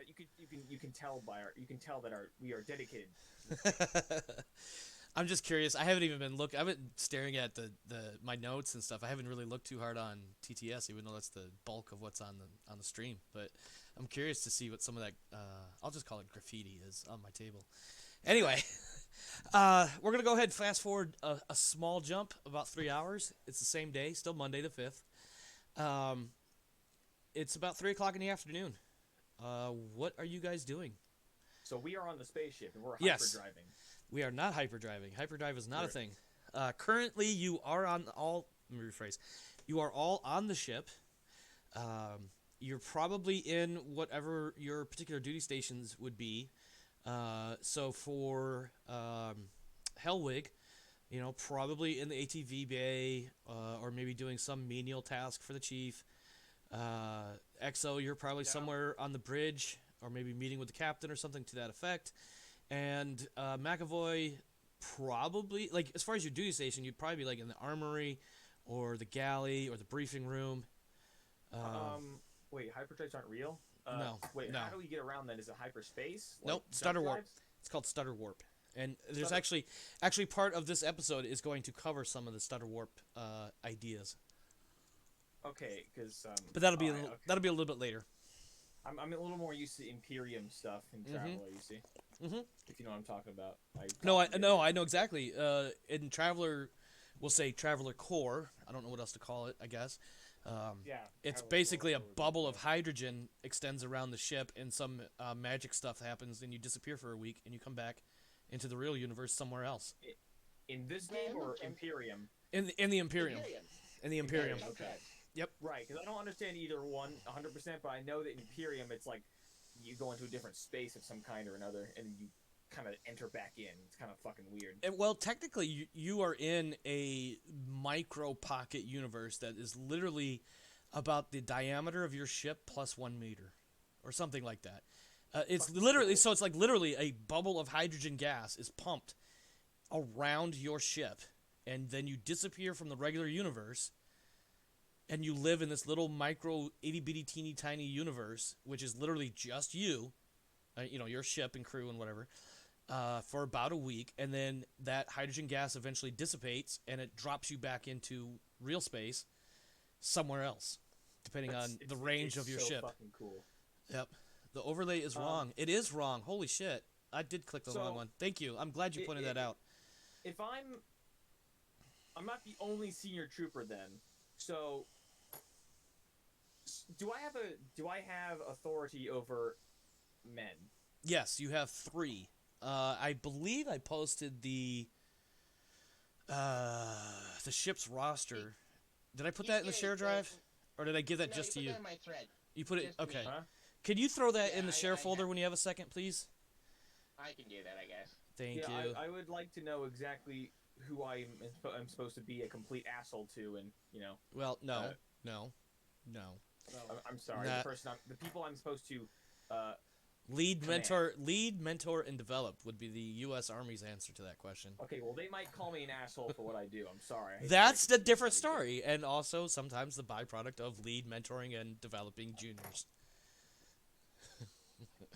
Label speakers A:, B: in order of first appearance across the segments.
A: you can tell by our we are dedicated.
B: I'm just curious. I haven't even been look. I've been staring at the my notes and stuff. I haven't really looked too hard on TTS, even though that's the bulk of what's on the stream. But I'm curious to see what some of that. I'll just call it graffiti is on my table. Anyway, we're gonna go ahead and fast forward a small jump, about 3 hours. It's the same day, still Monday the 5th. Um, it's about 3 o'clock in the afternoon. What are you guys doing?
A: So we are on the spaceship and we're
B: Yes.
A: hyperdriving.
B: We are not hyperdriving. Hyperdrive is not a
A: We're
B: thing. Currently, you are on all. Let me rephrase. You are all on the ship. You're probably in whatever your particular duty stations would be. So for Hellwig, probably in the ATV bay, or maybe doing some menial task for the chief. EXO, you're probably
A: Yeah.
B: somewhere on the bridge, or maybe meeting with the captain or something to that effect. And McAvoy, probably, like, as far as your duty station, you'd probably be like in the armory or the galley or the briefing room.
A: Wait, hyperdrives aren't real.
B: No,
A: Wait,
B: no.
A: how do we get around that? Is it hyperspace? Like
B: Nope,
A: jump
B: stutter warp.
A: drives?
B: It's called stutter warp. And there's
A: Stutter-
B: actually part of this episode is going to cover some of the stutter warp ideas.
A: Okay, because
B: But that'll be
A: alright, okay.
B: that'll be a little bit later.
A: I'm a little more used to Imperium stuff in Traveler. You see,
B: Mhm.
A: if you know what I'm talking about.
B: I know exactly. In Traveler, we'll say Traveler Core. I don't know what else to call it. I guess.
A: Yeah.
B: It's
A: Traveler
B: basically a
A: Core would be
B: bubble of
A: fine.
B: hydrogen extends around the ship, and some magic stuff happens, and you disappear for a week, and you come back into the real universe somewhere else.
A: In this game or Imperium?
B: In the Imperium.
C: Imperium.
B: In the Imperium.
A: Okay.
B: Yep.
A: Right, because I don't understand either one 100%, but I know that in Imperium it's like you go into a different space of some kind or another, and you kind of enter back in. It's kind of fucking weird.
B: Well, technically, you are in a micro pocket universe that is literally about the diameter of your ship plus 1 meter, or something like that. It's literally so it's like literally a bubble of hydrogen gas is pumped around your ship, and then you disappear from the regular universe, and you live in this little micro itty bitty teeny tiny universe, which is literally just you, your ship and crew and whatever. For about a week, and then that hydrogen gas eventually dissipates, and it drops you back into real space somewhere else, depending on the range of your
A: so
B: ship.
A: Fucking cool.
B: Yep. The overlay is wrong. It is wrong. Holy shit. I did click the
A: So,
B: wrong one. Thank you. I'm glad you pointed that out.
A: If I'm not the only senior trooper then. So do I have authority over men?
B: Yes, you have 3. I believe I posted the ship's roster. Did I put that in the share drive, or did I give that
C: No,
B: just to
C: you
B: you?
C: put that in my thread.
B: You put it.
C: Just to me.
B: Okay.
A: Huh?
B: Can you throw that
C: Yeah,
B: in the share
C: I
B: folder
C: have-
B: when you have a second, please?
C: I can do that, I guess.
B: Thank
A: Yeah,
B: you.
A: I would like to know exactly who I'm supposed to be a complete asshole to, and
B: Well, no,
A: Uh,
B: no.
A: I'm sorry,
B: Nah.
A: the people I'm supposed to.
B: Lead
A: Command.
B: mentor, and develop would be the U.S. Army's answer to that question.
A: Okay, well they might call me an asshole for what I do. I'm sorry. I hate to
B: That's
A: break
B: the
A: it to
B: different
A: everybody.
B: story, and also sometimes the byproduct of lead mentoring and developing juniors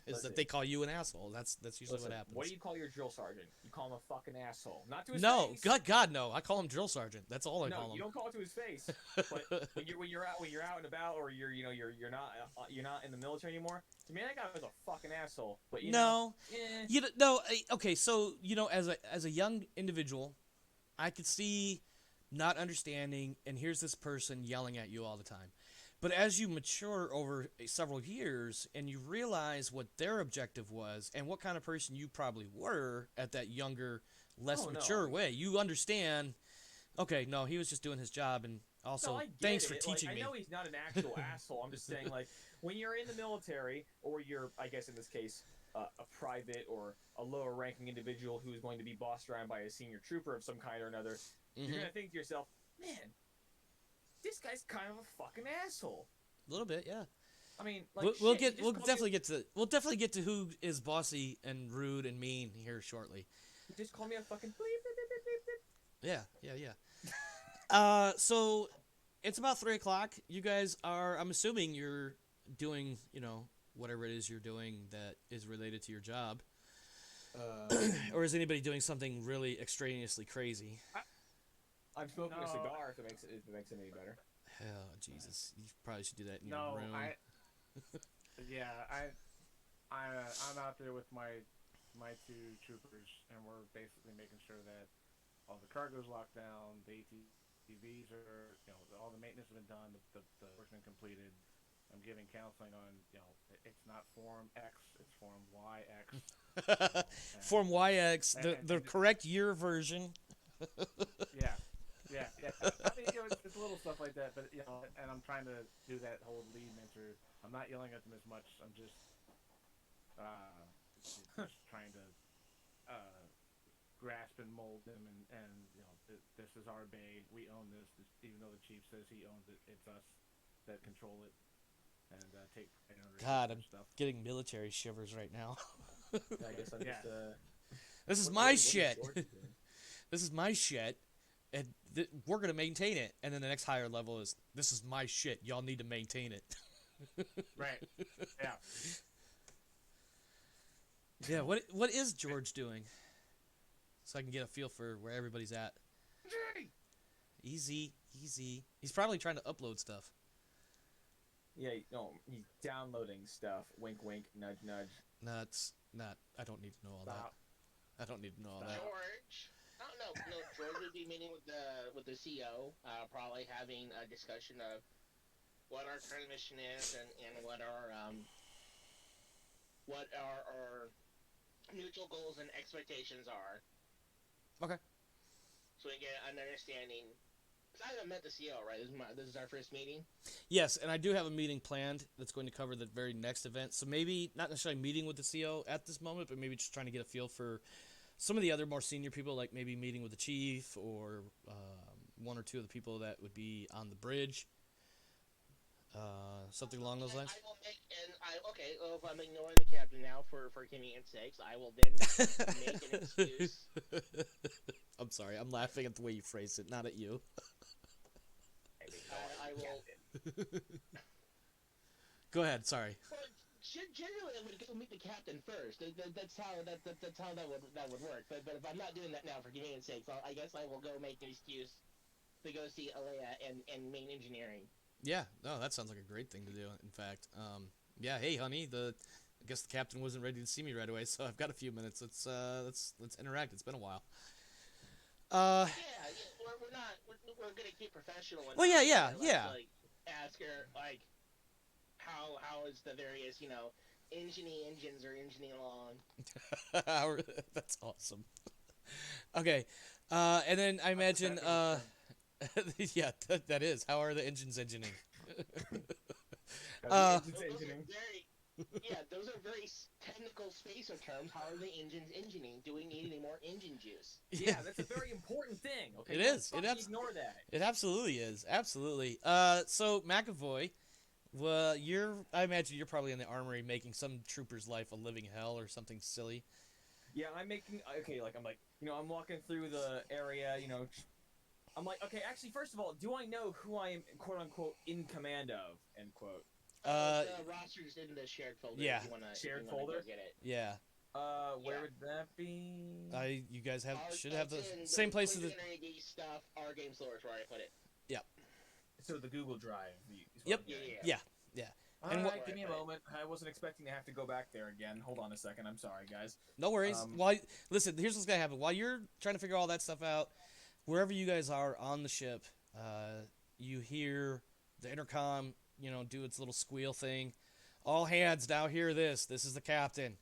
B: is
A: Listen.
B: that they call you an asshole. That's usually
A: Listen,
B: what happens.
A: what do you call your drill sergeant? You call him a fucking asshole. Not to his
B: No,
A: face.
B: God, no. I call him drill sergeant. That's all I
A: No,
B: call
A: you
B: him.
A: don't call it to his face. But when you're out and about, or you're not in the military anymore. To me, that guy was a fucking asshole. But
B: No,
A: eh.
B: Okay, so as a young individual, I could see not understanding, and here's this person yelling at you all the time. But as you mature over several years and you realize what their objective was and what kind of person you probably were at that younger, less
A: Oh, no.
B: mature way, you understand. Okay, no, he was just doing his job, and also
A: No, I get
B: thanks for
A: it.
B: teaching
A: I
B: me.
A: know he's not an actual asshole. I'm just saying, like, when you're in the military, or you're, I guess in this case, a private or a lower-ranking individual who is going to be bossed around by a senior trooper of some kind or another,
B: Mhm.
A: you're gonna think to yourself, man, this guy's kind of a fucking asshole.
B: A little bit, yeah.
A: I mean, like,
B: We'll
A: shit,
B: get
A: he
B: we'll
A: just
B: definitely get to who is bossy and rude and mean here shortly.
A: He just called me a fucking bleep, bleep, bleep, bleep, bleep.
B: Yeah. So it's about 3 o'clock. You guys are. I'm assuming you're doing whatever it is you're doing that is related to your job,
A: Uh,
B: or is anybody doing something really extraneously crazy?
A: I'm smoking a
D: No.
A: cigar. If it makes it any better.
B: Oh, Jesus, you probably should do that in your
D: No,
B: room.
D: I'm out there with my two troopers, and we're basically making sure that all the cargo's locked down, the ATVs are, all the maintenance has been done, the work's been completed. I'm giving counseling on, it's not Form X, it's Form YX.
B: Form YX, the
D: and-
B: correct year version.
D: Yeah. I mean, it's little stuff like that, but and I'm trying to do that whole lead mentor. I'm not yelling at them as much. I'm just trying to grasp and mold them, and this is our bay. We own this. Even though the chief says he owns it, it's us that control it and take pride in our
B: God, I'm
D: stuff.
B: getting military shivers right now.
A: I guess I'm just.
B: This is
A: what-
B: my
A: what is
B: shit.
A: George doing?
B: This is my shit, and we're gonna maintain it. And then the next higher level is, this is my shit. Y'all need to maintain it.
D: Right. Yeah.
B: Yeah. What is George doing? So I can get a feel for where everybody's at. Easy. He's probably trying to upload stuff.
A: Yeah, no, he's downloading stuff. Wink, wink, nudge, nudge.
B: No, it's not. I don't need to know all
D: Stop.
B: that. I don't need to know all that.
C: George. I don't know. No, George would be meeting with the CEO, probably having a discussion of what our current mission is and what our mutual goals and expectations are.
B: Okay.
C: So we get an understanding. 'Cause I haven't met the CEO, right? This is our first meeting.
B: Yes, and I do have a meeting planned that's going to cover the very next event. So maybe not necessarily meeting with the CEO at this moment, but maybe just trying to get a feel for some of the other more senior people, like maybe meeting with the chief or one or two of the people that would be on the bridge. Something along those lines.
C: I will make, well, if I'm ignoring the captain now for convenience sakes, I will then make an excuse.
B: I'm sorry, I'm laughing at the way you phrased it, not at you.
C: I will.
B: Go ahead, sorry.
C: Well, generally, I would go meet the captain first. That's how that would work. But if I'm not doing that now for convenience sakes, I guess I will go make an excuse to go see Alea and main engineering.
B: Yeah, no, that sounds like a great thing to do. In fact, yeah. Hey, honey, I guess the captain wasn't ready to see me right away, so I've got a few minutes. Let's interact. It's been a while.
C: We're gonna keep professional. And
B: Well, yeah,
C: not,
B: yeah.
C: Like, ask her how is the various engines are engineering along.
B: That's awesome. Okay, and then I imagine, yeah, that is. How are the engines engineering?
C: Those are very technical spacer terms. How are the engines engineering? Do we need any more engine juice?
A: Yeah, that's a very important thing. Okay,
B: It
A: Don't
B: is.
A: fucking ignore that.
B: It absolutely is. Absolutely. So McAvoy, well, I imagine you're probably in the armory making some trooper's life a living hell or something silly.
A: Yeah, I'm walking through the area, I'm like, okay, actually, first of all, do I know who I am, quote unquote, in command of, end quote?
C: The roster's in the shared folder.
B: Yeah.
C: If you wanna,
A: Shared
C: if you wanna
A: folder?
C: Go get it.
B: Yeah.
A: Where
C: Yeah.
A: would that be?
B: You guys should have the
C: It's in
B: same place as the.
C: NAD stuff. Our game store is where I put it.
A: So the Google Drive.
B: Yep.
C: Yeah.
B: And
A: Alright, give me a moment. I wasn't expecting to have to go back there again. Hold on a second. I'm sorry, guys.
B: No worries.
A: Um,
B: Listen, here's what's gonna happen. While you're trying to figure all that stuff out, wherever you guys are on the ship, you hear the intercom, do its little squeal thing. All hands now hear this. This is the captain.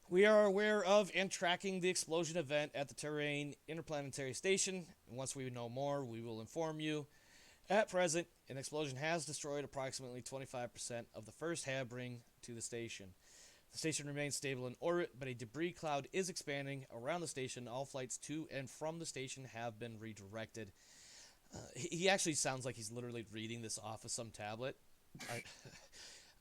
B: We are aware of and tracking the explosion event at the Terrain Interplanetary Station. Once we know more, we will inform you. At present, an explosion has destroyed approximately 25% of the first Habring to the station. The station remains stable in orbit, but a debris cloud is expanding around the station. All flights to and from the station have been redirected. He actually sounds like he's literally reading this off of some tablet.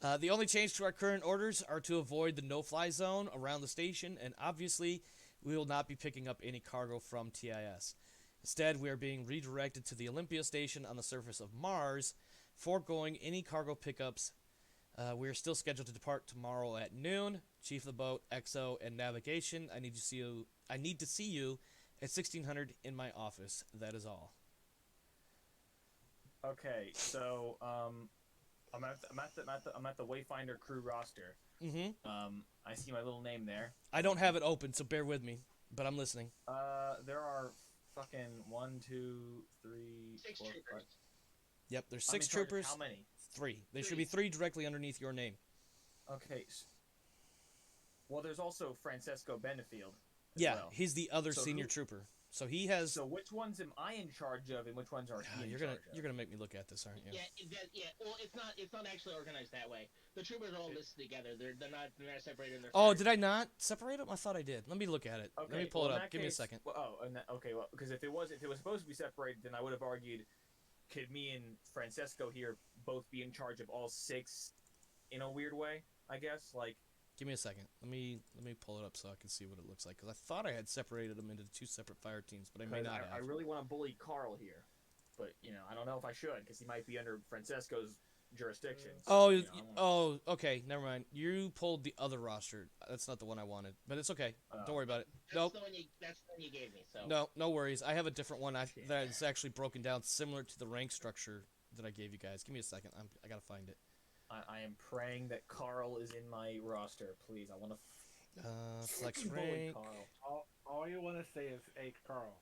B: The only change to our current orders are to avoid the no-fly zone around the station, and obviously, we will not be picking up any cargo from TIS. Instead, we are being redirected to the Olympia station on the surface of Mars, foregoing any cargo pickups We're still scheduled to depart tomorrow at noon. Chief of the boat, XO, and navigation. I need to see you. I need to see you at 1600 in my office. That is all.
A: Okay, so I'm at the Wayfinder crew roster.
B: Mm-hmm.
A: I see my little name there.
B: I don't have it open, so bear with me. But I'm listening.
A: There are fucking 1, 2, 3,
C: 6
A: 4,
C: troopers.
A: 5.
B: Yep, there's
A: I'm in
B: 6
A: charge of
B: troopers.
A: How many?
B: 3. There should
C: 3.
B: be 3 directly underneath your name.
A: Okay. Well, there's also Francesco Benefield.
B: Yeah,
A: well.
B: he's the other
A: So
B: senior
A: who-
B: trooper. So he has.
A: So which ones am I in charge of, and which ones are he in
B: You're
A: charge
B: gonna make me look at this, aren't you?
C: Yeah. Well, it's not actually organized that way. The troopers are all listed together. They're not separated in their.
B: Oh,
C: sergeants.
B: did I not separate them? I thought I did. Let me look at it.
A: Okay,
B: Let me pull
A: well,
B: it
A: in
B: up.
A: that
B: Give me a
A: case-
B: second.
A: Well, okay, well, because if it was supposed to be separated, then I would have argued, could me and Francesco here both be in charge of all 6, in a weird way? I guess, like.
B: Give me a second. Let me pull it up so I can see what it looks like. Because I thought I had separated them into 2 separate fire teams, but I may
A: 'cause
B: not
A: I
B: have.
A: really want to bully Carl here, but I don't know if I should because he might be under Francesco's jurisdiction.
B: Oh,
A: so, I wanna-
B: okay. Never mind. You pulled the other roster. That's not the one I wanted, but it's okay.
A: Oh.
B: Don't worry about it.
C: That's
B: Nope.
C: the one you gave me. So.
B: No worries. I have a different one
A: Yeah.
B: that's actually broken down similar to the rank structure that I gave you guys. Give me a second. I gotta find it.
A: I am praying that Carl is in my roster, please. I want to
B: Flex
A: bully
B: rank.
A: Carl.
D: All you want to say is, "Hey, Carl,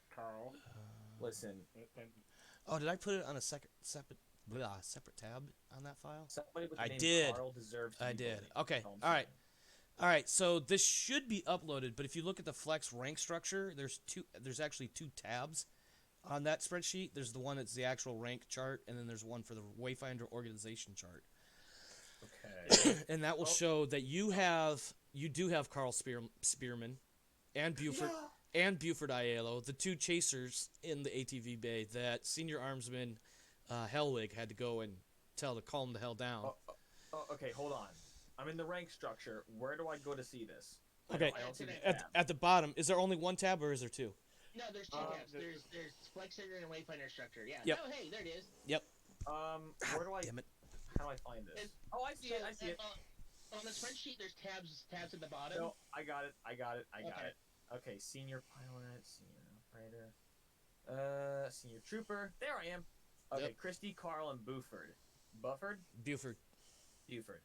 D: Carl."
A: Listen,
D: And
B: Oh, did I put it on a separate tab on that file?
A: somebody with the
B: I
A: name
B: did.
A: Carl deserves to
B: I
A: be
B: did.
A: bullied.
B: Okay.
A: That's all I'm
B: All right.
A: saying.
B: All right. So this should be uploaded, but if you look at the Flex rank structure, there's actually 2 tabs on that spreadsheet. There's the one that's the actual rank chart, and then there's one for the Wayfinder organization chart.
A: Okay.
B: And that will show that you do have Carl Spearman and Buford Aiello, the 2 chasers in the ATV bay that Senior Armsman Hellwig had to go and tell to calm the hell down.
A: Okay, hold on. I'm in the rank structure. Where do I go to see this?
B: Okay.
A: I don't see the
B: At,
A: tab.
B: at the bottom, is there only 1 tab or is there 2?
C: No, there's 2 tabs. There's Flexator and Wayfinder structure. Yeah.
B: Yep.
C: Oh, hey, there it is.
B: Yep.
A: Where do I?
B: Damn it.
A: How do I find this? Oh, I see it. I see it.
C: On the spreadsheet, there's tabs at the bottom.
A: No, I got it. I got
C: Okay.
A: it. Okay, senior pilot, senior operator, senior trooper. There I am. Okay,
B: Yep.
A: Christy, Carl, and Buford.
B: Buford.
A: Buford.
D: Buford.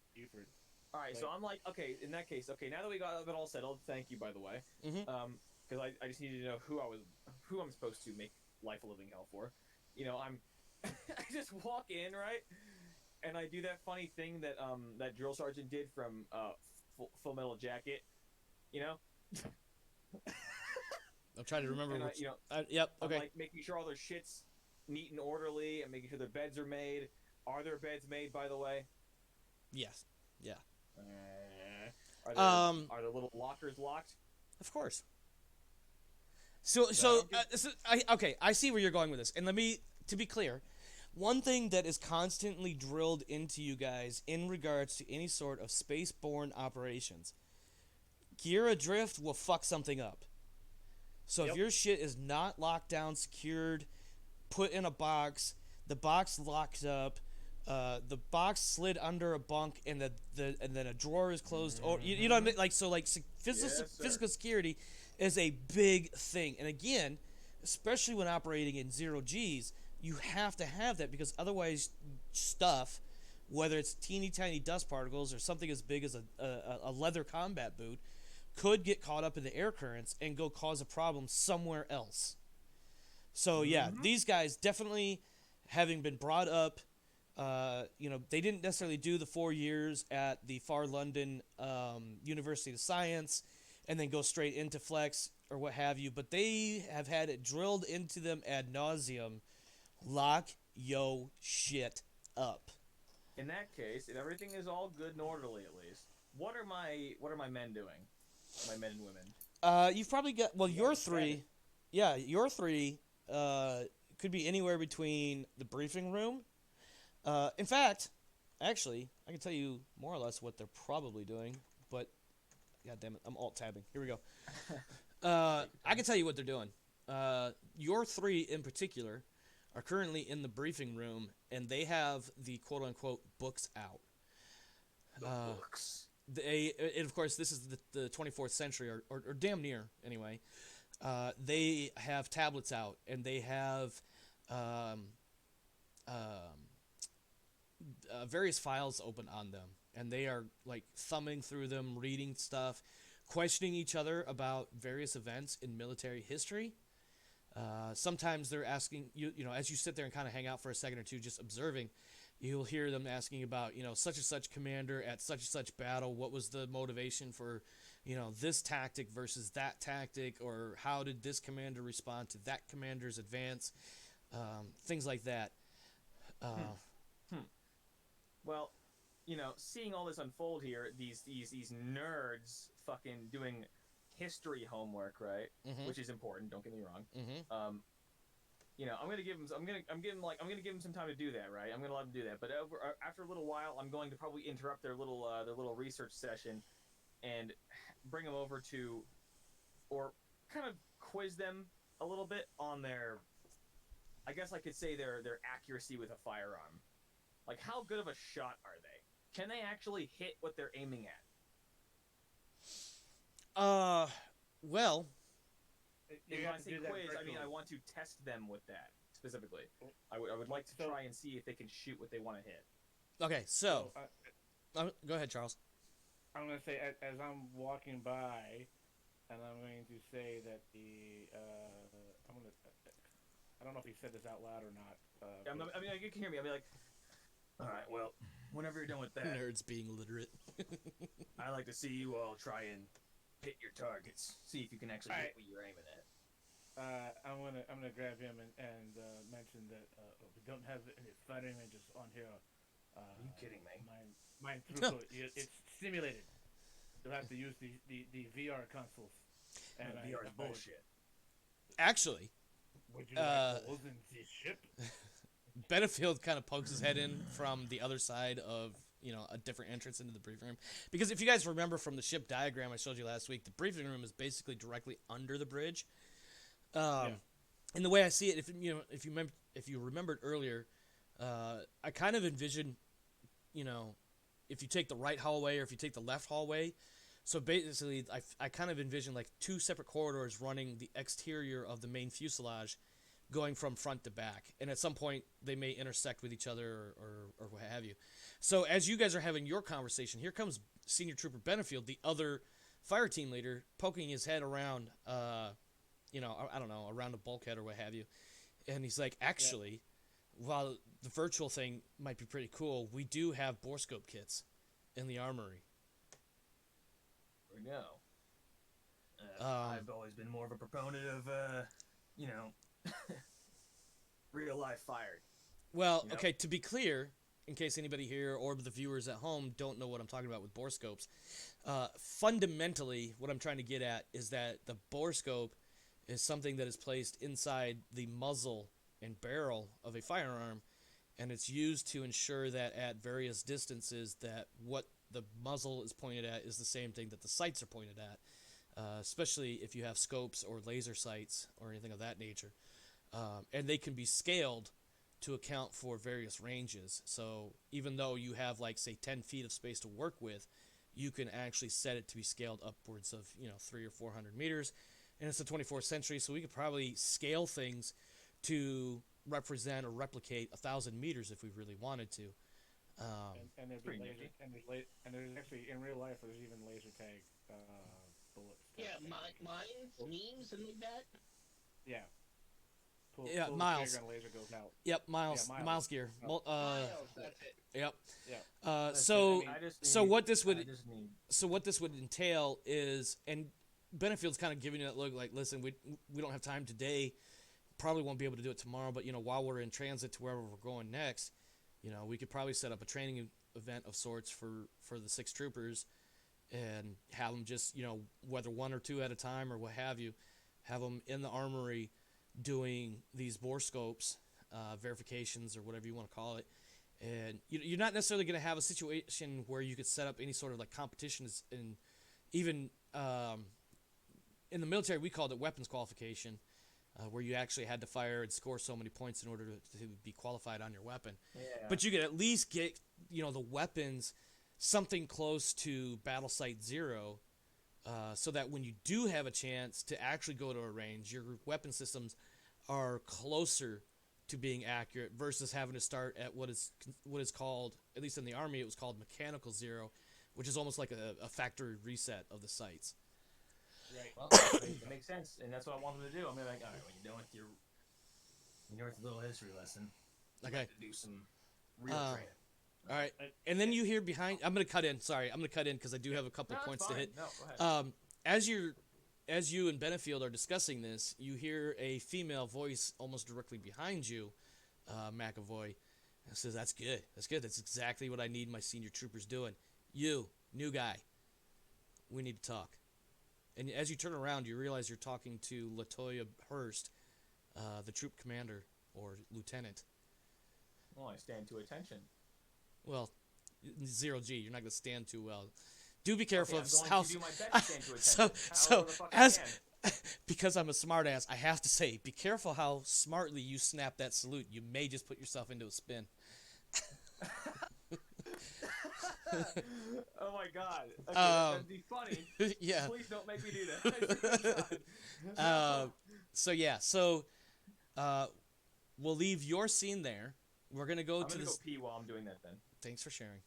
A: All right, so I'm like, okay, in that case, okay, now that we got that all settled, thank you, by the way.
B: Mhm.
A: Because I just needed to know who I'm supposed to make life a living hell for. I'm, I just walk in, right, and I do that funny thing that that drill sergeant did from Full Metal Jacket,
B: I'm trying to remember
A: and
B: which.
A: I,
B: Yep.
A: I'm
B: Okay.
A: like making sure all their shit's neat and orderly, and making sure their beds are made. Are their beds made, by the way?
B: Yes. Yeah.
A: Are the little lockers locked?
B: Of course. So I see where you're going with this, and to be clear, one thing that is constantly drilled into you guys in regards to any sort of spaceborne operations, gear adrift will fuck something up. So if
A: Yep.
B: your shit is not locked down, secured, put in a box, the box locked up, the box slid under a bunk, and then a drawer is closed. Or you know what I mean? Physical
A: Yes, sir.
B: physical security is a big thing. And again, especially when operating in 0 Gs, you have to have that because otherwise, stuff, whether it's teeny tiny dust particles or something as big as a leather combat boot, could get caught up in the air currents and go cause a problem somewhere else. So yeah, these guys definitely, having been brought up, they didn't necessarily do the 4 years at the Far London University of Science and then go straight into Flex or what have you, but they have had it drilled into them ad nauseum. Lock yo shit up.
A: In that case, if everything is all good and orderly, at least, what are my men doing? My men and women.
B: You've probably got your 3. Yeah, your 3 could be anywhere between the briefing room. In fact, actually, I can tell you more or less what they're probably doing, but god damn it, I'm alt tabbing. Here we go. I can tell you what they're doing. Your 3 in particular are currently in the briefing room, and they have the quote unquote books out.
A: Books.
B: and of course, this is the 24th century, or damn near anyway. They have tablets out, and they have um, various files open on them, and they are like thumbing through them, reading stuff, questioning each other about various events in military history. Sometimes they're asking you know, as you sit there and kind of hang out for a second or two, just observing, you'll hear them asking about, you know, such and such commander at such and such battle. What was the motivation for, you know, this tactic versus that tactic, or how did this commander respond to that commander's advance? Things like that.
A: Well, you know, seeing all this unfold here, these nerds fucking doing history homework, right?
B: Mhm.
A: Which is important. Don't get me wrong.
B: Mm-hmm.
A: You know, I'm gonna give them some time to do that, right? I'm gonna let them do that. But after a little while, I'm going to probably interrupt their little research session, and bring them over to, or kind of quiz them a little bit on their, I guess I could say their accuracy with a firearm. Like, how good of a shot are they? Can they actually hit what they're aiming at?
B: Well,
D: You
A: When
D: have
A: I
D: to
A: say
D: do that
A: quiz, I mean I
D: virtually.
A: want to test them with that specifically. I would like to
D: So-
A: try and see if they can shoot what they want to hit.
B: okay, so go ahead, Charles.
D: I'm going to say, as I'm walking by, and I'm going to say that I'm going to, I don't know if he said this out loud or not.
A: I mean, you can hear me. I'll be like, all right, well, whenever you're done with that,
B: Nerds being literate.
A: I like to see you all try and hit your targets. See if you can actually hit
D: Alright.
A: what you're aiming at.
D: I'm gonna grab him and mention that we don't have any fighting ranges on here.
A: Are you kidding me?
D: Mine throughput, it's simulated. You'll have to use the VR consoles. And
A: VR is bullshit.
B: Actually,
D: Would you like holes in the ship?
B: Benefield kind of pokes his head in from the other side of, you know, a different entrance into the briefing room, because if you guys remember from the ship diagram I showed you last week, the briefing room is basically directly under the bridge. And the way I see it, if you remembered earlier, I kind of envision, you know, if you take the right hallway or if you take the left hallway. So basically, I kind of envision like two separate corridors running the exterior of the main fuselage, going from front to back, and at some point they may intersect with each other or what have you. So as you guys are having your conversation, here comes Senior Trooper Benefield, the other fire team leader, poking his head around, you know, I don't know, around a bulkhead or what have you, and he's like, actually, while the virtual thing might be pretty cool, we do have borescope kits in the armory.
A: Or no.
B: I've
A: always been more of a proponent of, you know, real life fired.
B: Well,
A: You know?
B: okay, to be clear, in case anybody here or the viewers at home don't know what I'm talking about with borescopes, fundamentally, what I'm trying to get at is that the borescope is something that is placed inside the muzzle and barrel of a firearm, and it's used to ensure that at various distances that what the muzzle is pointed at is the same thing that the sights are pointed at, especially if you have scopes or laser sights or anything of that nature. And they can be scaled to account for various ranges. So even though you have, like, say, 10 feet of space to work with, you can actually set it to be scaled upwards of, you know, 300 or 400 meters. And it's the 24th century, so we could probably scale things to represent or replicate 1,000 meters if we really wanted to.
D: And there's
A: pretty
D: laser,
A: nifty.
D: and there's actually in real life there's even laser tag bullets.
C: Yeah, mines, memes, something like that.
D: Yeah. Pull
B: Yeah,
D: the
B: Miles.
D: trigger and laser goes out.
B: Yep, Miles.
D: Yeah, Miles.
B: Miles gear.
D: Oh.
C: Miles, that's it.
B: Yep.
D: Yeah.
B: So
A: I just
B: so
A: need-
B: what this
A: I
B: would
A: just need
B: so what this would entail is, and Benefield's kind of giving you that look like, listen, we don't have time today, probably won't be able to do it tomorrow, but, you know, while we're in transit to wherever we're going next, you know, we could probably set up a training event of sorts for the 6 troopers and have them just, you know, whether one or two at a time or what have you, have them in the armory doing these borescopes, verifications or whatever you want to call it. And you're not necessarily going to have a situation where you could set up any sort of like competitions, and even in the military we called it weapons qualification, where you actually had to fire and score so many points in order to be qualified on your weapon.
A: Yeah.
B: But you could at least get, you know, the weapons something close to Battle Site Zero, so that when you do have a chance to actually go to a range, your weapon systems are closer to being accurate versus having to start at what is called, at least in the Army, it was called Mechanical Zero, which is almost like a factory reset of the sights.
A: Right. Well, that makes sense, and that's what I want them to do. I'm gonna be like, all right, when you're done with your little history lesson, you
B: Okay.
A: have to do some real training.
B: All right. And then you hear behind. I'm gonna cut in. Sorry, I'm gonna cut in because I do have a couple
A: No,
B: points
A: it's
B: to hit.
A: fine. No, go ahead.
B: As you and Benefield are discussing this, you hear a female voice almost directly behind you, McAvoy. It says, "That's good. That's good. That's exactly what I need my senior troopers doing. You, new guy, we need to talk." And as you turn around, you realize you're talking to Latoya Hurst, the troop commander or lieutenant.
A: Well, I stand to attention.
B: Well, 0G, you're not going to stand too well. Do be careful
A: Okay,
B: of
A: I'm
B: how.
A: going to do my best to stand to attention.
B: So
A: However the fuck I
B: as
A: can.
B: because I'm a smartass, I have to say, be careful how smartly you snap that salute. You may just put yourself into a spin.
A: Oh my god. Okay, that'd be funny.
B: Yeah.
A: Please don't make me do that.
B: So we'll leave your scene there. We're gonna go
A: I'm
B: to
A: gonna
B: this.
A: go pee while I'm doing that then.
B: Thanks for sharing.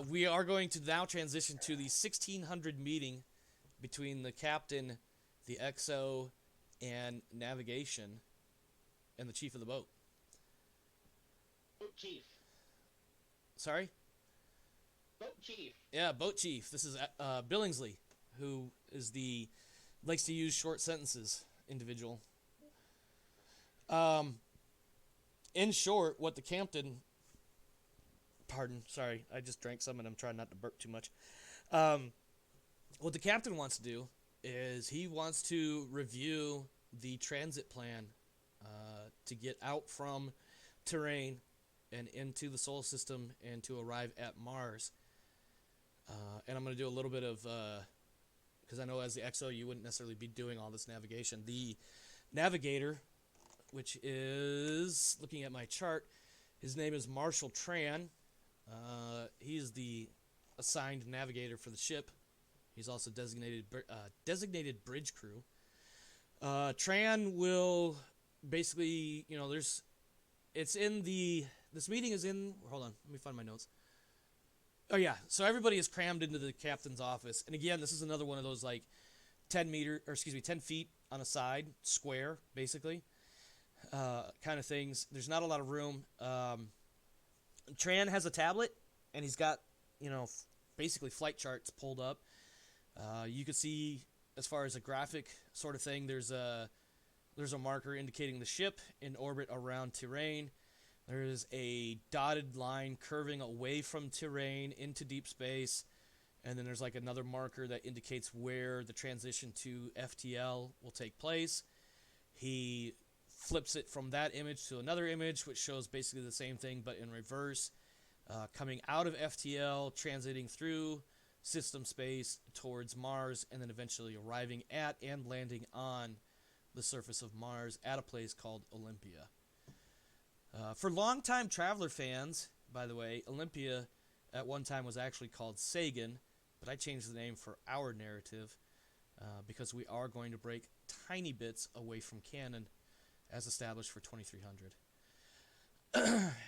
B: We are going to now transition to the 1600 meeting between the captain, the XO, and navigation, and the chief of the boat.
C: Boat chief.
B: Sorry?
C: Boat chief.
B: Yeah, boat chief. This is Billingsley, who is the likes to use short sentences individual. In short, what the captain... Pardon, sorry, I just drank some and I'm trying not to burp too much. What the captain wants to do is he wants to review the transit plan to get out from Terrain and into the solar system and to arrive at Mars. And I'm going to do a little bit of, because I know as the XO you wouldn't necessarily be doing all this navigation. The navigator, which is, looking at my chart, his name is Marshall Tran. He is the assigned navigator for the ship. He's also designated bridge crew. Tran will basically, this meeting is in, hold on, let me find my notes. Oh yeah, so everybody is crammed into the captain's office. And again, this is another one of those 10 feet on a side, square, basically, kind of things. There's not a lot of room. Tran has a tablet, and he's got, basically flight charts pulled up. You can see, as far as a graphic sort of thing, there's a marker indicating the ship in orbit around Terrain. There's a dotted line curving away from Terrain into deep space, and then there's another marker that indicates where the transition to FTL will take place. He flips it from that image to another image, which shows basically the same thing but in reverse. Coming out of FTL, transiting through system space towards Mars, and then eventually arriving at and landing on the surface of Mars at a place called Olympia. For longtime Traveler fans, by the way, Olympia at one time was actually called Sagan, but I changed the name for our narrative because we are going to break tiny bits away from canon as established for 2300.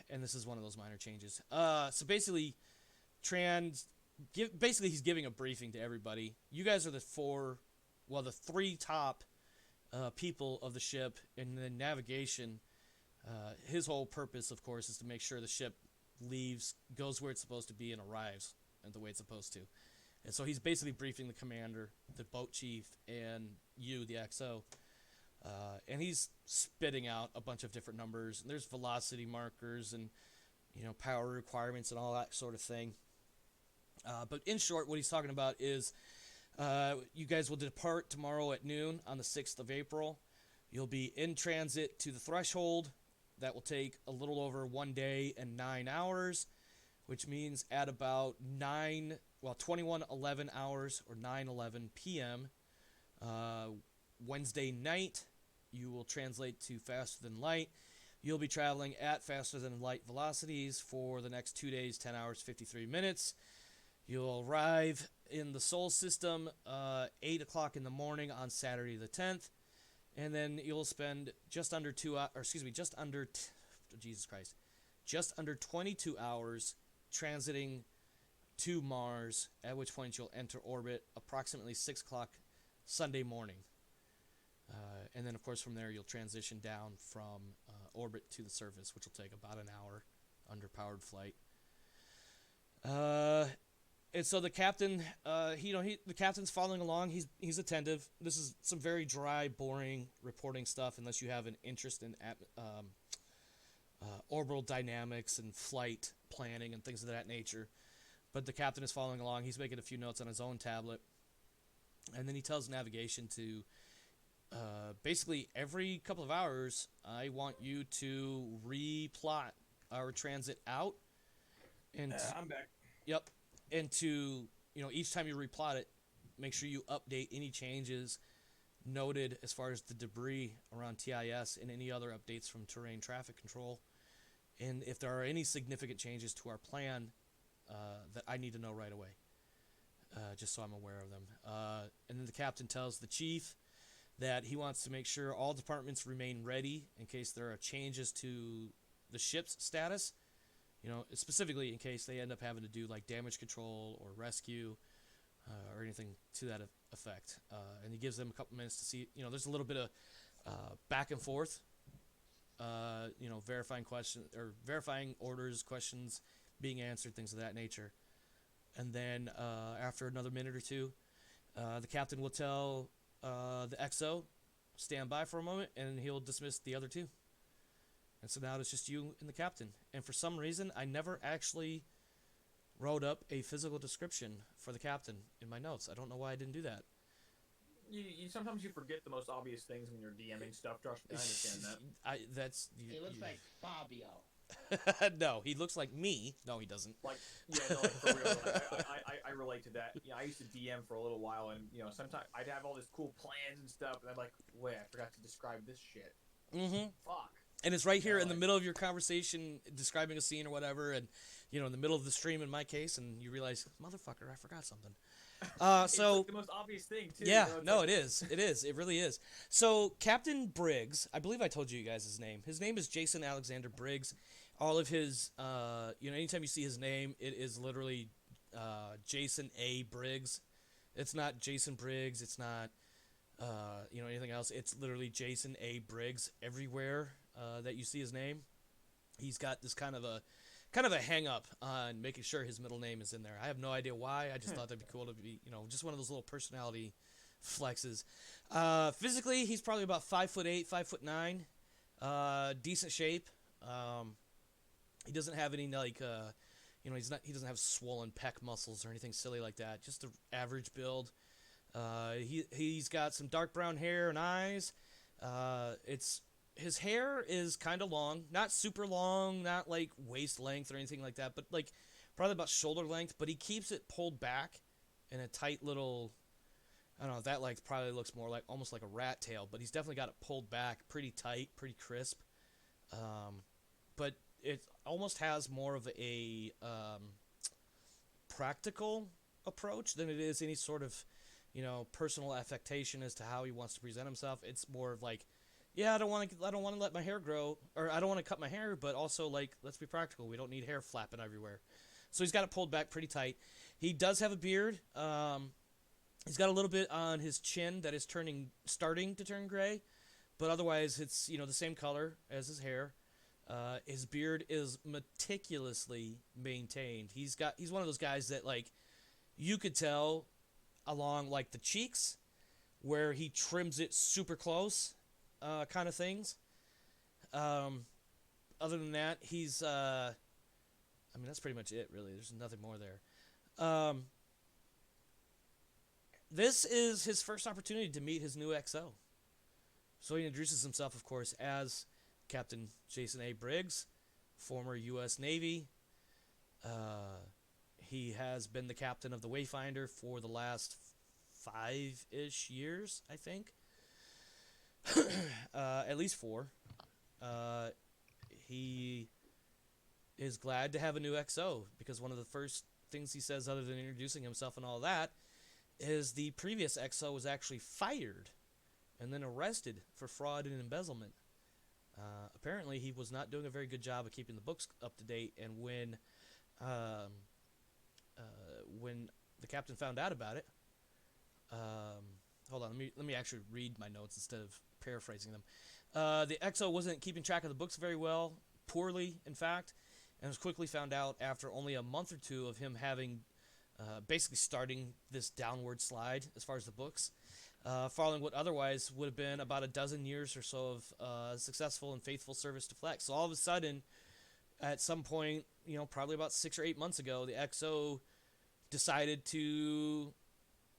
B: And this is one of those minor changes. So basically, he's giving a briefing to everybody. You guys are the three top people of the ship, and then navigation. His whole purpose, of course, is to make sure the ship leaves, goes where it's supposed to be, and arrives the way it's supposed to. And so he's basically briefing the commander, the boat chief, and you, the XO. And he's spitting out a bunch of different numbers. There's velocity markers and, power requirements and all that sort of thing. But in short, what he's talking about is you guys will depart tomorrow at noon on the 6th of April. You'll be in transit to the threshold. That will take a little over 1 day and 9 hours, which means at about 21:11 hours or 9:11 p.m. Wednesday night, you will translate to faster than light. You'll be traveling at faster than light velocities for the next 2 days, 10 hours, 53 minutes. You'll arrive in the Sol system 8 o'clock in the morning on Saturday the 10th. And then you'll spend just under just under 22 hours transiting to Mars, at which point you'll enter orbit approximately 6 o'clock Sunday morning. And then, of course, from there you'll transition down from orbit to the surface, which will take about an hour under powered flight. And so the captain, the captain's following along. He's attentive. This is some very dry, boring reporting stuff, unless you have an interest in orbital dynamics and flight planning and things of that nature. But the captain is following along. He's making a few notes on his own tablet, and then he tells navigation to basically every couple of hours, I want you to replot our transit out. And
A: I'm back.
B: Yep. And to, each time you replot it, make sure you update any changes noted as far as the debris around TIS and any other updates from terrain traffic control. And if there are any significant changes to our plan that I need to know right away, just so I'm aware of them. And then the captain tells the chief that he wants to make sure all departments remain ready in case there are changes to the ship's status. Specifically in case they end up having to do like damage control or rescue or anything to that effect. And he gives them a couple minutes to see, there's a little bit of back and forth, verifying orders, questions being answered, things of that nature. And then after another minute or two, the captain will tell the XO, stand by for a moment, and he'll dismiss the other two. And so now it's just you and the captain. And for some reason, I never actually wrote up a physical description for the captain in my notes. I don't know why I didn't do that.
A: You sometimes you forget the most obvious things when you're DMing stuff, Josh. I understand that.
C: He looks like Fabio.
B: No, he looks like me. No, he doesn't.
A: For real. I relate to that. I used to DM for a little while, and sometimes I'd have all this cool plans and stuff, and I'm like, wait, I forgot to describe this shit.
B: Mm-hmm.
A: Fuck.
B: And it's right here in the middle of your conversation, describing a scene or whatever, and in the middle of the stream in my case, and you realize, motherfucker, I forgot something.
A: It's like the most obvious thing too.
B: Yeah, it is. It is. It really is. So Captain Briggs, I believe I told you guys his name. His name is Jason Alexander Briggs. All of his, anytime you see his name, it is literally Jason A. Briggs. It's not Jason Briggs. It's not, anything else. It's literally Jason A. Briggs everywhere that you see his name. He's got this kind of a hang up on making sure his middle name is in there. I have no idea why. I just thought that'd be cool to be, just one of those little personality flexes. Physically, he's probably about 5'8", 5'9", decent shape. He doesn't have any he doesn't have swollen pec muscles or anything silly like that. Just an average build. He's got some dark brown hair and eyes. His hair is kind of long, not super long, not like waist length or anything like that, but like probably about shoulder length. But he keeps it pulled back in a tight little, I don't know, that like probably looks more like almost like a rat tail, but he's definitely got it pulled back pretty tight, pretty crisp. But it almost has more of a practical approach than it is any sort of, personal affectation as to how he wants to present himself. It's more of like, yeah, I don't want to let my hair grow, or I don't want to cut my hair, but also like, let's be practical. We don't need hair flapping everywhere. So he's got it pulled back pretty tight. He does have a beard. He's got a little bit on his chin that is starting to turn gray, but otherwise it's, the same color as his hair. His beard is meticulously maintained. He's one of those guys that like, you could tell along like the cheeks where he trims it super close. Kind of things. Other than that, he's, that's pretty much it, really. There's nothing more there. This is his first opportunity to meet his new XO. So he introduces himself, of course, as Captain Jason A. Briggs, former U.S. Navy. He has been the captain of the Wayfinder for the last 5-ish years, I think. At least 4. he is glad to have a new XO, because one of the first things he says, other than introducing himself and all that, is the previous XO was actually fired and then arrested for fraud and embezzlement. Apparently, he was not doing a very good job of keeping the books up to date, and when the captain found out about it, hold on, let me actually read my notes instead of paraphrasing them. The XO wasn't keeping track of the books very well, poorly, in fact, and was quickly found out after only a month or two of him having basically starting this downward slide as far as the books, following what otherwise would have been about a dozen years or so of successful and faithful service to Flex. So all of a sudden, at some point, probably about 6 or 8 months ago, the XO decided to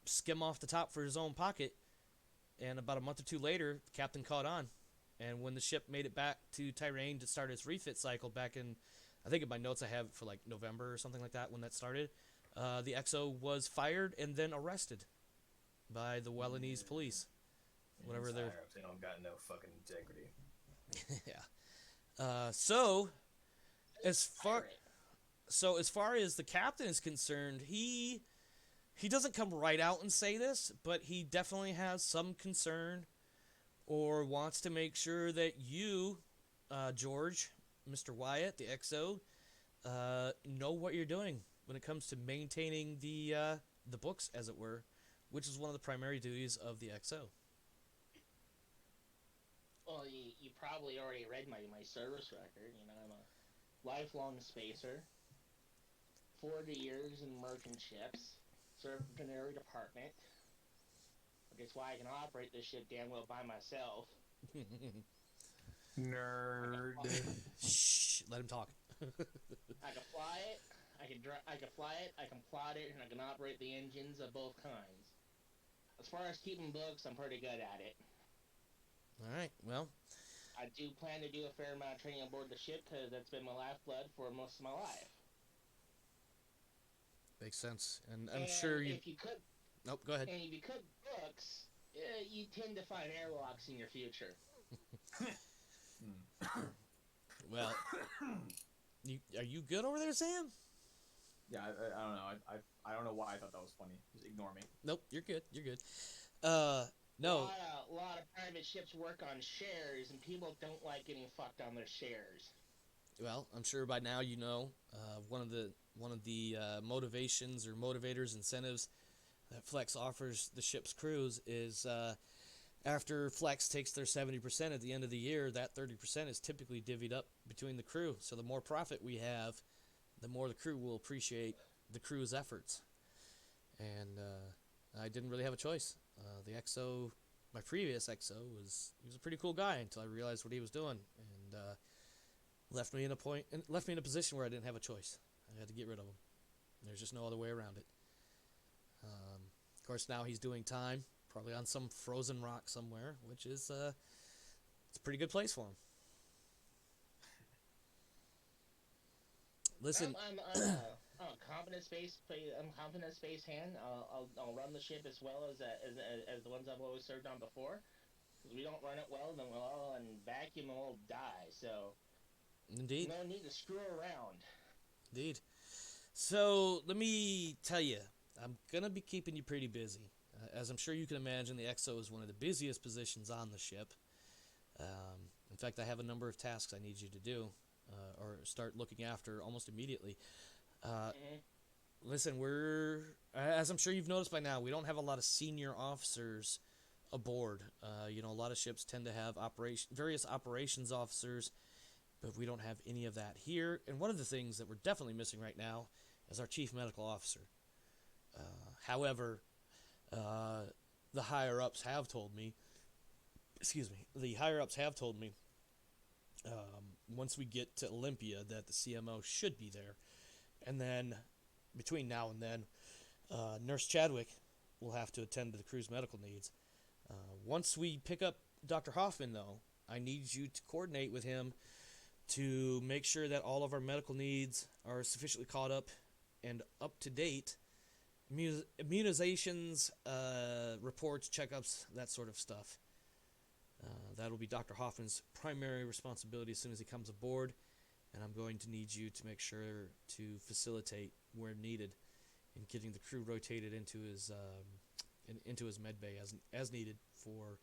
B: skim off the top for his own pocket, and about a month or two later, the captain caught on. And when the ship made it back to Tyrane to start its refit cycle back in, I think in my notes I have for like November or something like that when that started, the XO was fired and then arrested by the Welanese police. Whatever they're...
A: They don't got no fucking integrity.
B: Yeah. So as far as the captain is concerned, he doesn't come right out and say this, but he definitely has some concern or wants to make sure that you, George, Mr. Wyatt, the XO, know what you're doing when it comes to maintaining the books, as it were, which is one of the primary duties of the XO.
C: Well, you probably already read my service record. I'm a lifelong spacer, 40 years in merchant ships, served in every department. Which is why I can operate this ship damn well by myself.
A: Nerd.
B: Shh, let him talk.
C: I can fly it, I can fly it, I can plot it, and I can operate the engines of both kinds. As far as keeping books, I'm pretty good at it.
B: All right, well,
C: I do plan to do a fair amount of training on board the ship, because that's been my lifeblood for most of my life.
B: makes sense. And I'm sure you...
C: If you could...
B: Nope, go ahead.
C: And if you cook books, you tend to find airlocks in your future.
B: Well, are you good over there, Sam?
A: Yeah, I don't know. I don't know why I thought that was funny. Just ignore me.
B: Nope, you're good. You're good. No.
C: A lot of private ships work on shares, and people don't like getting fucked on their shares.
B: Well, I'm sure by now you know one of the motivations or motivators, incentives that Flex offers the ship's crews is after Flex takes their 70% at the end of the year, that 30% is typically divvied up between the crew. So the more profit we have, the more the crew will appreciate the crew's efforts. And I didn't really have a choice. The XO, my previous XO, he was a pretty cool guy until I realized what he was doing, and left me in a position where I didn't have a choice. I had to get rid of him. There's just no other way around it. Of course, now he's doing time, probably on some frozen rock somewhere, which is it's a pretty good place for him. Listen,
C: I'm a competent space hand. I'll run the ship as well as the ones I've always served on before. If we don't run it well, then we'll all vacuum and we'll die. So,
B: indeed,
C: no need to screw around.
B: Indeed. So let me tell you, I'm gonna be keeping you pretty busy. As I'm sure you can imagine, the XO is one of the busiest positions on the ship. In fact, I have a number of tasks I need you to do, or start looking after almost immediately. Listen, as I'm sure you've noticed by now, we don't have a lot of senior officers aboard. A lot of ships tend to have various operations officers, but we don't have any of that here. And one of the things that we're definitely missing right now is our chief medical officer. However, the higher-ups have told me, once we get to Olympia, that the CMO should be there. And then, between now and then, Nurse Chadwick will have to attend to the crew's medical needs. Once we pick up Dr. Hoffman, though, I need you to coordinate with him to make sure that all of our medical needs are sufficiently caught up and up to date. Immunizations, reports, checkups, that sort of stuff. That'll be Dr. Hoffman's primary responsibility as soon as he comes aboard, and I'm going to need you to make sure to facilitate where needed in getting the crew rotated into his med bay as needed for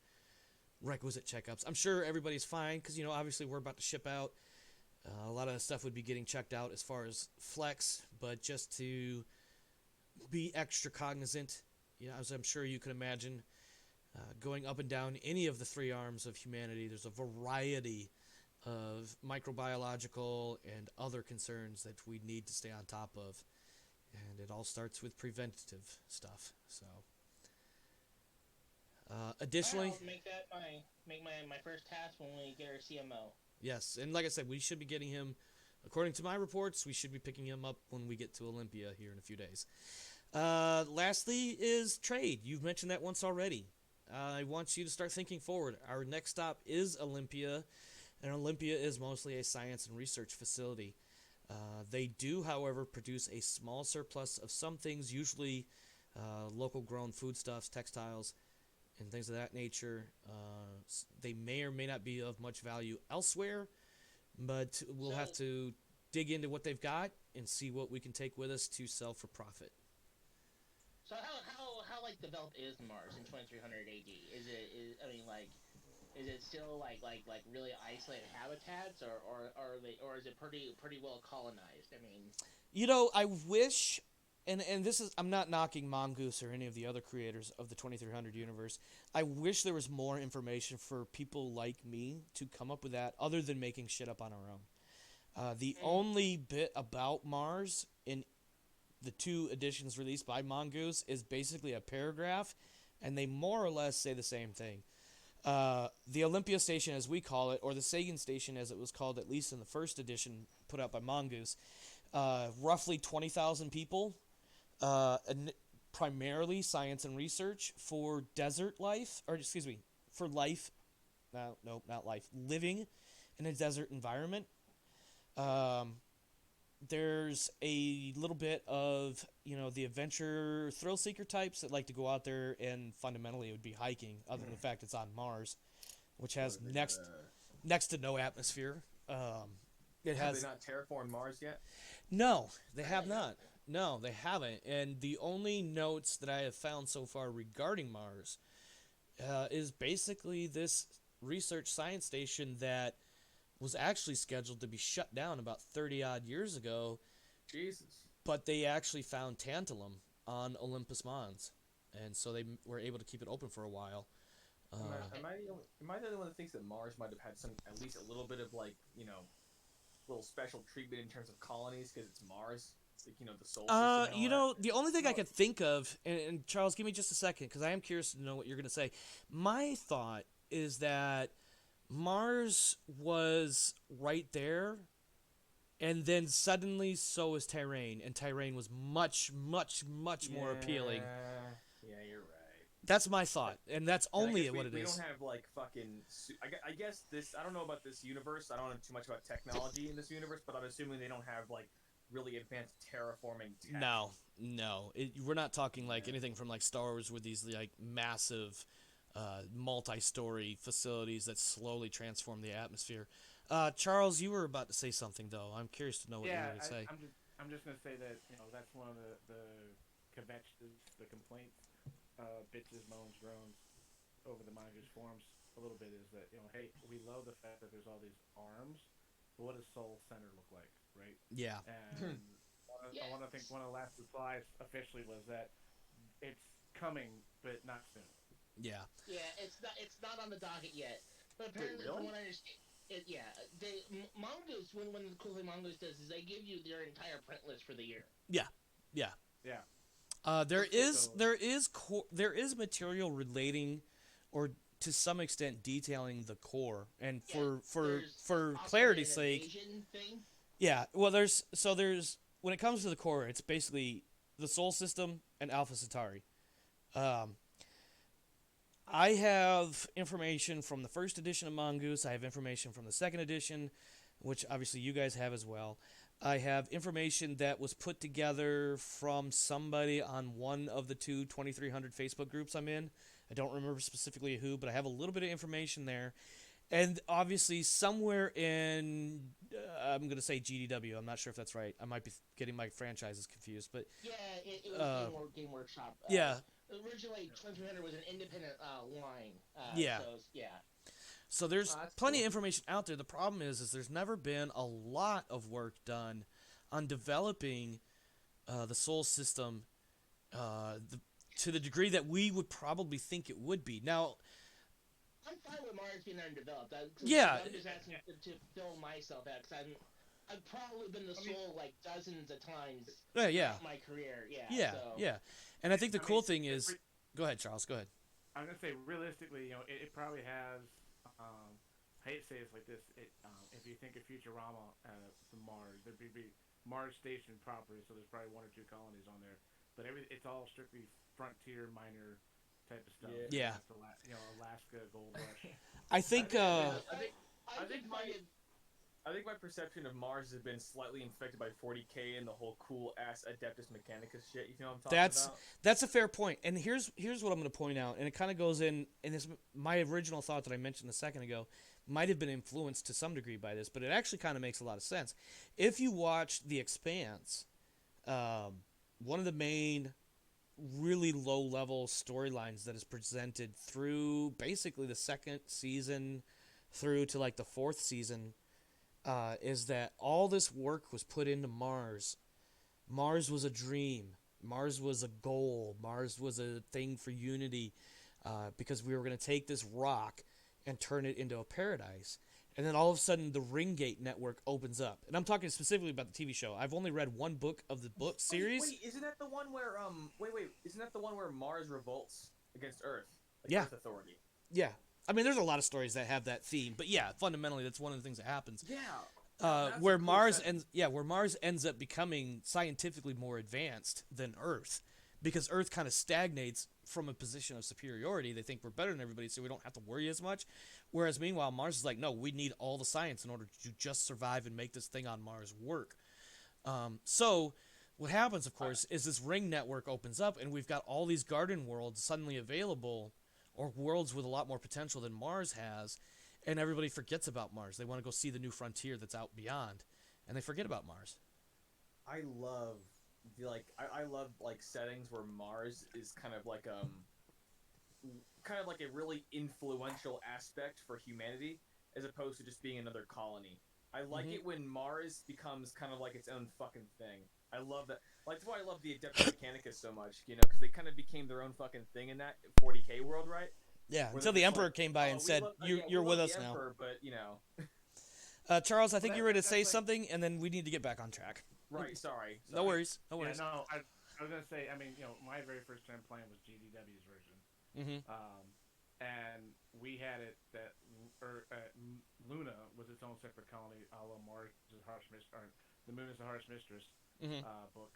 B: requisite checkups. I'm sure everybody's fine because obviously we're about to ship out. A lot of stuff would be getting checked out as far as flex, but just to be extra cognizant, as I'm sure you can imagine, going up and down any of the three arms of humanity, there's a variety of microbiological and other concerns that we need to stay on top of. And it all starts with preventative stuff. So, additionally,
C: I'll make that my first task when we get our CMO.
B: yes, and like I said, we should be getting him. According to my reports, we should be picking him up when we get to Olympia here in a few days. Lastly is trade. You've mentioned that once already. I want you to start thinking forward. Our next stop is Olympia, and Olympia is mostly a science and research facility. They do, however, produce a small surplus of some things, usually local grown foodstuffs, textiles, and things of that nature. They may or may not be of much value elsewhere, but we'll have to dig into what they've got and see what we can take with us to sell for profit.
C: So how like developed is Mars in 2300 AD? Is it still like really isolated habitats, or is it pretty well colonized? I mean,
B: I wish, and this is, I'm not knocking Mongoose or any of the other creators of the 2300 universe. I wish there was more information for people like me to come up with that, other than making shit up on our own. The only bit about Mars in the 2 editions released by Mongoose is basically a paragraph, and they more or less say the same thing. The Olympia Station, as we call it, or the Sagan Station, as it was called at least in the first edition put out by Mongoose, roughly 20,000 people, and primarily science and research for desert life, for life, not life, living in a desert environment. There's a little bit of, the adventure thrill seeker types that like to go out there, and fundamentally it would be hiking, other than the fact it's on Mars, which has next to no atmosphere. It
A: Have
B: has
A: they not terraformed Mars yet?
B: No, they have not. No, they haven't. And the only notes that I have found so far regarding Mars is basically this research science station that was actually scheduled to be shut down about 30 odd years ago,
A: Jesus.
B: but they actually found tantalum on Olympus Mons, and so they were able to keep it open for a while.
A: Am I the only one that thinks that Mars might have had at least a little bit of little special treatment in terms of colonies because it's Mars? Like, the solar system.
B: The only thing I could think of, and Charles, give me just a second, because I am curious to know what you're going to say. My thought is that Mars was right there, and then suddenly so was Terrain, and Terrain was much, much, much more appealing.
A: Yeah, you're right.
B: That's my thought, and that's only what it is.
A: We don't have fucking. I guess this. I don't know about this universe. I don't know too much about technology in this universe, but I'm assuming they don't have really advanced terraforming tech.
B: No. We're not talking anything from Star Wars with these massive multi-story facilities that slowly transform the atmosphere. Charles, you were about to say something, though. I'm curious to know what you were going to say.
D: I'm just going to say that that's one of the kvetches, the complaints, bitches, moans, groans over the Mongoose forums a little bit is that hey, we love the fact that there's all these arms, but what does Soul Center look like, right?
B: Yeah.
D: And I want to think one of the last replies officially was that it's coming, but not soon.
B: Yeah.
C: Yeah, it's not on the docket yet. But apparently,
A: really?
C: from what I understand, Mongoose, when the cool thing Mongoose does is they give you their entire print list for the year.
B: Yeah. There is material relating, or to some extent detailing the core, and for clarity's sake.
C: Thing.
B: Yeah. Well, there's when it comes to the core, it's basically the Sol System and Alpha Centauri. I have information from the first edition of Mongoose. I have information from the second edition, which obviously you guys have as well. I have information that was put together from somebody on one of the 2300 Facebook groups I'm in. I don't remember specifically who, but I have a little bit of information there. And obviously, somewhere in, I'm going to say GDW. I'm not sure if that's right. I might be getting my franchises confused, but
C: Yeah, it was Game Workshop.
B: yeah,
C: Originally, 2300 was an independent line.
B: Yeah.
C: So, yeah.
B: so there's
A: Oh, that's
B: plenty
A: cool.
B: of information out there. The problem is there's never been a lot of work done on developing the Soul system to the degree that we would probably think it would be. Now,
C: I'm fine with Mars being undeveloped.
B: Yeah.
C: I'm just asking to fill myself out, because I've probably been the soul like dozens of times
B: yeah,
C: throughout my career. Yeah.
B: yeah,
C: So.
B: yeah. And I think the
D: I
B: cool
D: mean,
B: thing is, go ahead, Charles. Go ahead.
D: I'm gonna say realistically, it probably has. I hate to say it's like this. If you think of Futurama, the Mars, there'd be Mars Station proper, so there's probably one or two colonies on there, but it's all strictly frontier miner type of stuff.
B: Yeah.
D: It's Alaska Gold Rush.
B: I think.
A: I think I think my perception of Mars has been slightly infected by 40K and the whole cool ass Adeptus Mechanicus shit. You know what I'm talking about?
B: That's a fair point. And here's what I'm going to point out, and it kind of goes in. And this my original thought that I mentioned a second ago might have been influenced to some degree by this, but it actually kind of makes a lot of sense. If you watch The Expanse, one of the main really low level storylines that is presented through basically the second season through to like the fourth season is that all this work was put into Mars. Mars was a dream. Mars was a goal. Mars was a thing for unity because we were going to take this rock and turn it into a paradise. And then all of a sudden, the Ringgate network opens up. And I'm talking specifically about the TV show. I've only read one book of the book series.
A: Wait, isn't that the one where isn't that the one where Mars revolts against Earth? Like
B: Yeah.
A: Earth Authority.
B: Yeah. I mean, there's a lot of stories that have that theme. But yeah, fundamentally, that's one of the things that happens.
A: Yeah. That's
B: Where
A: a cool
B: Mars
A: setting.
B: where Mars ends up becoming scientifically more advanced than Earth, because Earth kind of stagnates from a position of superiority. They think we're better than everybody, so we don't have to worry as much. Whereas meanwhile, Mars is like, no, we need all the science in order to just survive and make this thing on Mars work. So what happens, of course, is this ring network opens up, and we've got all these garden worlds suddenly available, or worlds with a lot more potential than Mars has. And everybody forgets about Mars. They want to go see the new frontier that's out beyond, and they forget about Mars.
A: I love I love like settings where Mars is kind of like a really influential aspect for humanity as opposed to just being another colony. I like it when Mars becomes kind of like its own fucking thing. I love that. Like, that's why I love the Adeptus Mechanicus so much, because they kind of became their own fucking thing in that 40K world, right?
B: Yeah,
A: Where
B: until
A: they're
B: the
A: just
B: Emperor
A: like,
B: came by
A: "Oh,
B: and
A: we
B: said,
A: love-
B: "You're
A: yeah, we
B: you're with
A: love
B: us
A: the
B: now."
A: Emperor, but
B: Charles, I think you were going to say
A: that's like-
B: something, and then we need to get back on track.
A: right. Sorry.
B: No worries. No
D: Yeah,
B: worries.
D: no, I was gonna say. I mean, my very first time playing was GDW's version.
B: Mm-hmm.
D: And we had it that Luna was its own separate colony, a la Mars is the harsh mistress, the Moon is the harsh mistress
B: Mhm.
D: book,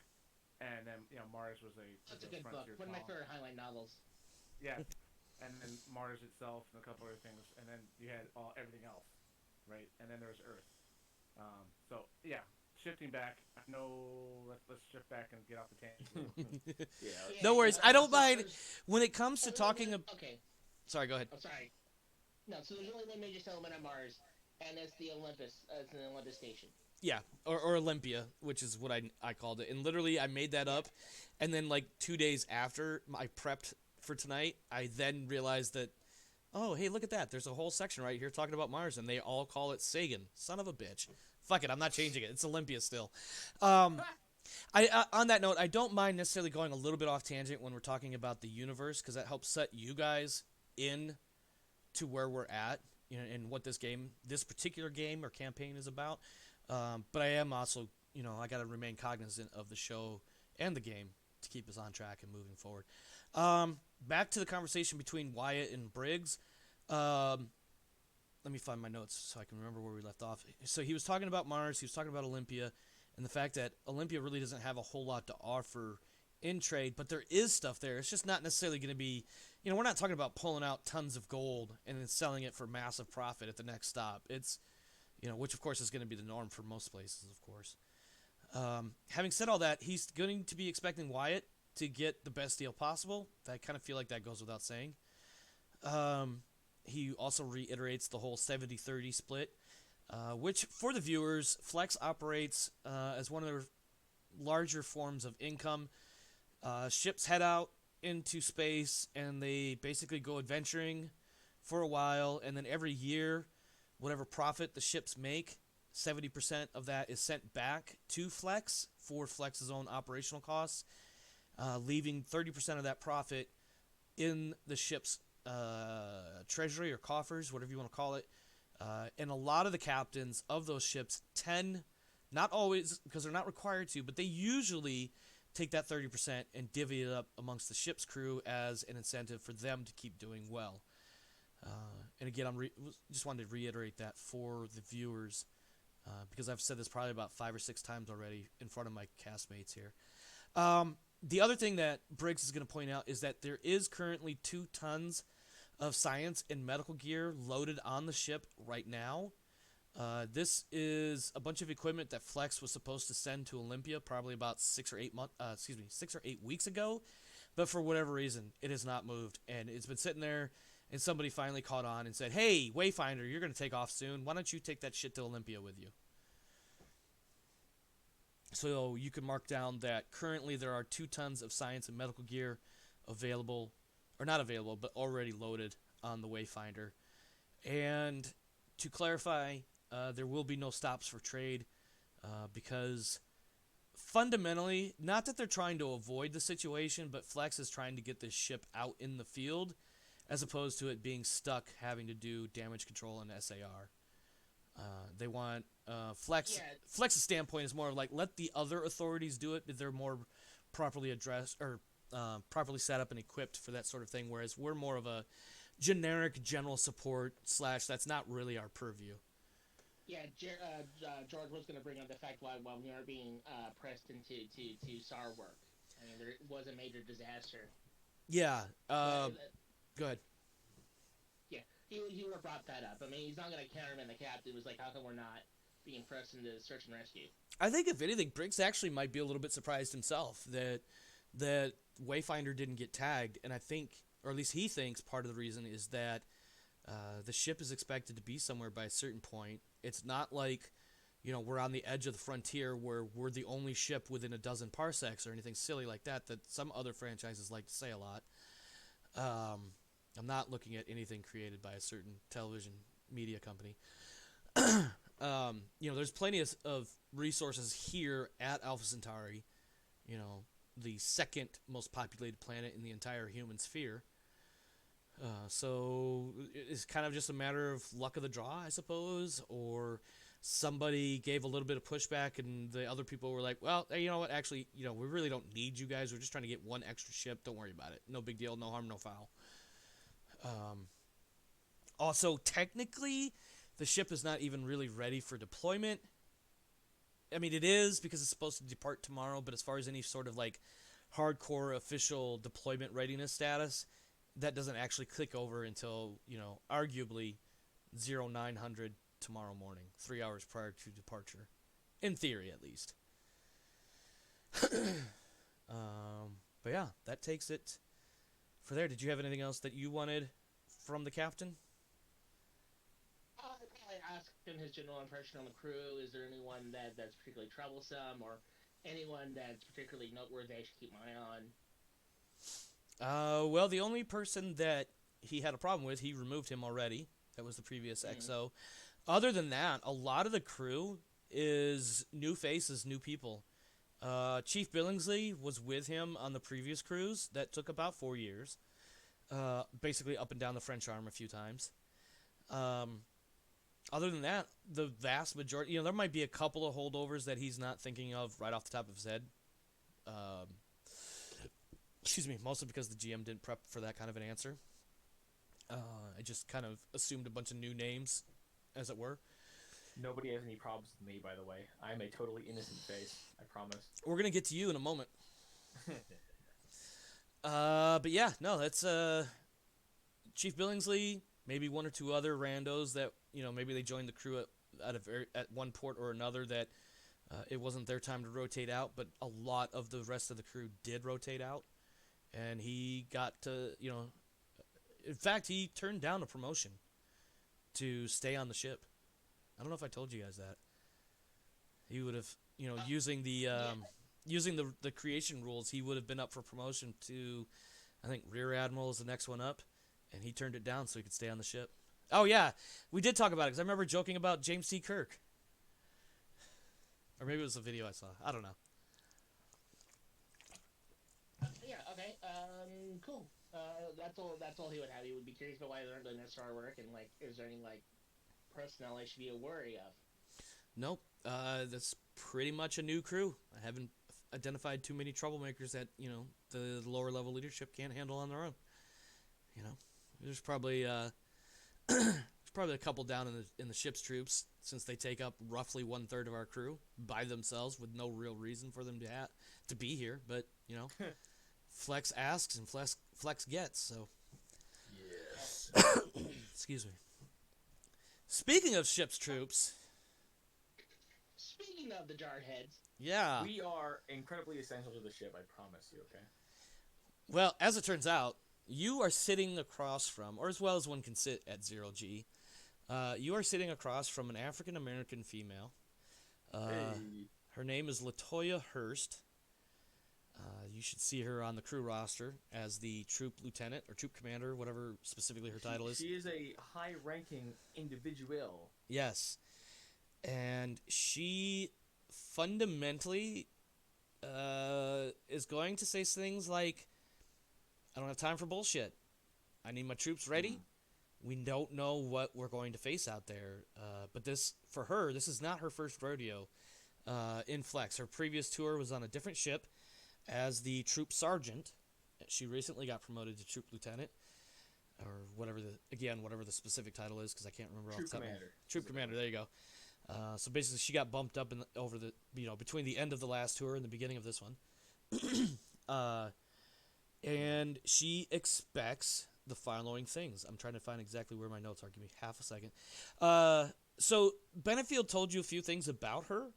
D: and then Mars was
C: That's a good book.
D: frontier
C: One of my
D: colony.
C: favorite Highline novels.
D: Yeah, and then Mars itself and a couple other things, and then you had everything else, right? And then there was Earth. So yeah, shifting back. I know. Let's shift back and get off the tangent.
A: Yeah.
B: No worries. I don't mind
C: there's-
B: when it comes to talking.
C: Okay,
B: Sorry, go ahead.
C: I'm sorry. No, so there's only one major settlement on Mars, and it's the Olympus. It's an Olympus station.
B: Yeah, or Olympia, which is what I called it. And literally, I made that up, and then like 2 days after I prepped for tonight, I then realized that, oh, hey, look at that. There's a whole section right here talking about Mars, and they all call it Sagan. Son of a bitch. Fuck it, I'm not changing it. It's Olympia still. On that note, I don't mind necessarily going a little bit off tangent when we're talking about the universe, because that helps set you guys in to where we're at, and what this particular game or campaign is about. But I am also, I got to remain cognizant of the show and the game to keep us on track and moving forward. Back to the conversation between Wyatt and Briggs. Let me find my notes so I can remember where we left off. So he was talking about Mars, he was talking about Olympia, and the fact that Olympia really doesn't have a whole lot to offer in trade, but there is stuff there. It's just not necessarily going to be, we're not talking about pulling out tons of gold and then selling it for massive profit at the next stop. It's, which of course is going to be the norm for most places, of course. Having said all that, he's going to be expecting Wyatt to get the best deal possible. I kind of feel like that goes without saying. He also reiterates the whole 70-30 split, which for the viewers, Flex operates as one of their larger forms of income. Ships head out into space and they basically go adventuring for a while, and then every year, whatever profit the ships make, 70% of that is sent back to Flex for Flex's own operational costs, leaving 30% of that profit in the ship's treasury or coffers, whatever you want to call it. And a lot of the captains of those ships tend, not always because they're not required to, but they usually take that 30% and divvy it up amongst the ship's crew as an incentive for them to keep doing well. And again, just wanted to reiterate that for the viewers, because I've said this probably about 5 or 6 times already in front of my castmates here. The other thing that Briggs is going to point out is that there is currently 2 tons of science and medical gear loaded on the ship right now. This is a bunch of equipment that Flex was supposed to send to Olympia probably about 6 or 8 weeks ago, but for whatever reason, it has not moved, and it's been sitting there. And somebody finally caught on and said, "Hey, Wayfinder, you're going to take off soon. Why don't you take that shit to Olympia with you?" So you can mark down that currently there are 2 tons of science and medical gear available, or not available, but already loaded on the Wayfinder. And to clarify, there will be no stops for trade, because fundamentally, not that they're trying to avoid the situation, but Flex is trying to get this ship out in the field, as opposed to it being stuck having to do damage control and SAR. They want Flex.
C: Yeah.
B: Flex's standpoint is more like, let the other authorities do it, but they're more properly addressed or properly set up and equipped for that sort of thing. Whereas we're more of a generic general support / that's not really our purview.
C: Yeah, George was going to bring up the fact why we are being pressed into SAR work. I mean, there was a major disaster.
B: Yeah. Go ahead.
C: Yeah, he would have brought that up. I mean, he's not going to countermand the captain. It was like, how come we're not being pressed into search and rescue?
B: I think if anything, Briggs actually might be a little bit surprised himself that Wayfinder didn't get tagged, and I think, or at least he thinks, part of the reason is that the ship is expected to be somewhere by a certain point. It's not like, we're on the edge of the frontier where we're the only ship within a dozen parsecs or anything silly like that some other franchises like to say a lot. I'm not looking at anything created by a certain television media company. There's plenty of resources here at Alpha Centauri, the second most populated planet in the entire human sphere. So it's kind of just a matter of luck of the draw, I suppose, or somebody gave a little bit of pushback and the other people were like, well, you know what, actually, we really don't need you guys. We're just trying to get one extra ship. Don't worry about it. No big deal. No harm, no foul. Also, technically, the ship is not even really ready for deployment. I mean, it is because it's supposed to depart tomorrow, but as far as any sort of hardcore official deployment readiness status, that doesn't actually click over until, arguably 0900 tomorrow morning, 3 hours prior to departure. In theory, at least. But yeah, that takes it for there. Did you have anything else that you wanted from the captain?
C: I'd probably ask him his general impression on the crew. Is there anyone that's particularly troublesome, or anyone that's particularly noteworthy I should keep my eye on?
B: Well, the only person that he had a problem with, he removed him already. That was the previous XO. Other than that, a lot of the crew is new faces, new people. Chief Billingsley was with him on the previous cruise that took about 4 years. Basically up and down the French Arm a few times. Other than that, the vast majority, there might be a couple of holdovers that he's not thinking of right off the top of his head. Excuse me, mostly because the GM didn't prep for that kind of an answer. I just kind of assumed a bunch of new names, as it were.
A: Nobody has any problems with me, by the way. I'm a totally innocent face, I promise.
B: We're going to get to you in a moment. But yeah, no, that's Chief Billingsley, maybe 1 or 2 other randos that, maybe they joined the crew at one port or another that it wasn't their time to rotate out, but a lot of the rest of the crew did rotate out. And he got to, In fact, he turned down a promotion to stay on the ship. I don't know if I told you guys that. He would have, using the creation rules, he would have been up for promotion to, I think, Rear Admiral is the next one up, and he turned it down so he could stay on the ship. Oh yeah, we did talk about it because I remember joking about James T. Kirk, or maybe it was a video I saw. I don't know.
C: Yeah. Okay. Cool. That's all. That's all he would have. He would be curious about why they aren't doing their star work, and like, is there any like personnel I should be wary of?
B: Nope. That's pretty much a new crew. I haven't identified too many troublemakers that the lower level leadership can't handle on their own. There's probably a couple down in the ship's troops, since they take up roughly 1/3 of our crew by themselves with no real reason for them to be here. But Flex asks and Flex gets. So
A: Yes.
B: excuse me. Speaking of ship's troops,
C: Speaking of the jarred heads,
B: yeah.
A: We are incredibly essential to the ship, I promise you, okay?
B: Well, as it turns out, you are sitting across from, or as well as one can sit at 0G, you are sitting across from an African-American female.
A: Hey.
B: Her name is Latoya Hurst. You should see her on the crew roster as the troop lieutenant or troop commander, whatever specifically her title is.
A: She is a high-ranking individual.
B: Yes. And she fundamentally is going to say things like, I don't have time for bullshit. I need my troops ready. We don't know what we're going to face out there. But for her, this is not her first rodeo in Flex. Her previous tour was on a different ship as the troop sergeant. She recently got promoted to troop lieutenant, or whatever the specific title is, because I can't remember.
A: Troop
B: off the top of my
A: commander.
B: head. Troop commander. There you go. So basically, she got bumped up between the end of the last tour and the beginning of this one. And she expects the following things. I'm trying to find exactly where my notes are. Give me half a second. So Benefield told you a few things about her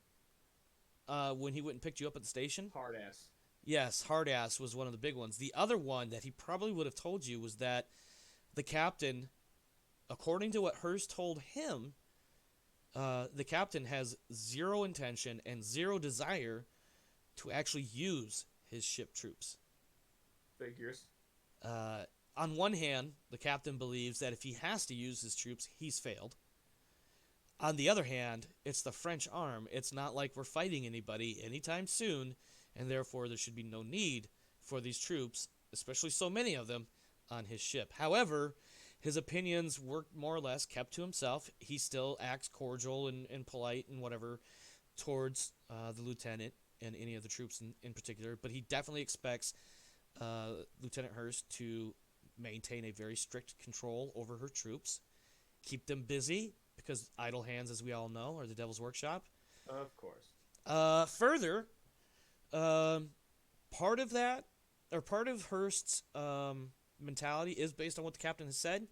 B: when he went and picked you up at the station.
A: Hard ass.
B: Yes, hard ass was one of the big ones. The other one that he probably would have told you was that the captain, according to what Hurst told him, the captain has zero intention and zero desire to actually use his ship troops.
A: Figures.
B: On one hand, the captain believes that if he has to use his troops, he's failed. On the other hand, it's the French arm. It's not like we're fighting anybody anytime soon, and therefore there should be no need for these troops, especially so many of them, on his ship. However, his opinions were more or less kept to himself. He still acts cordial and polite and whatever towards the lieutenant and any of the troops in particular, but he definitely expects Lieutenant Hurst to maintain a very strict control over her troops, keep them busy, because idle hands, as we all know, are the devil's workshop.
A: Of course.
B: Further, part of that, or part of Hurst's mentality is based on what the captain has said.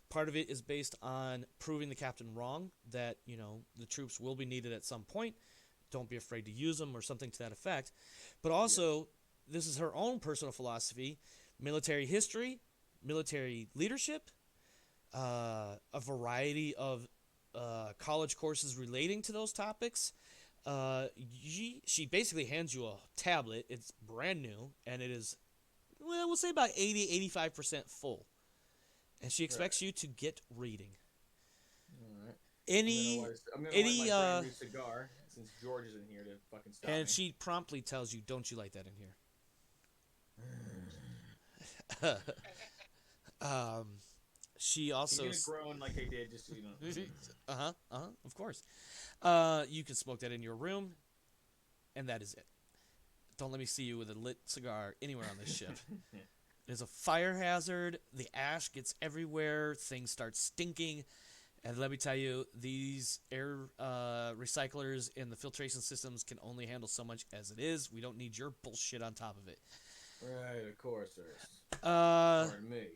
B: Part of it is based on proving the captain wrong, that, the troops will be needed at some point. Don't be afraid to use them, or something to that effect. But also, this is her own personal philosophy: military history, military leadership, a variety of college courses relating to those topics. She basically hands you a tablet. It's brand new, and it is, well, we'll say about 80-85% full. And she expects you to get reading.
A: All right.
B: Any
A: I'm gonna light my brand new cigar, since George isn't here to fucking stop me.
B: and she promptly tells you, "Don't you light that in here." She also
A: He's gonna groan like they did, just so you know.
B: Of course. You can smoke that in your room, and that is it. Don't let me see you with a lit cigar anywhere on this ship. There's a fire hazard. The ash gets everywhere. Things start stinking. And let me tell you, these air recyclers in the filtration systems can only handle so much as it is. We don't need your bullshit on top of it.
A: Right, of course, sir.
B: Uh,
A: Pardon me.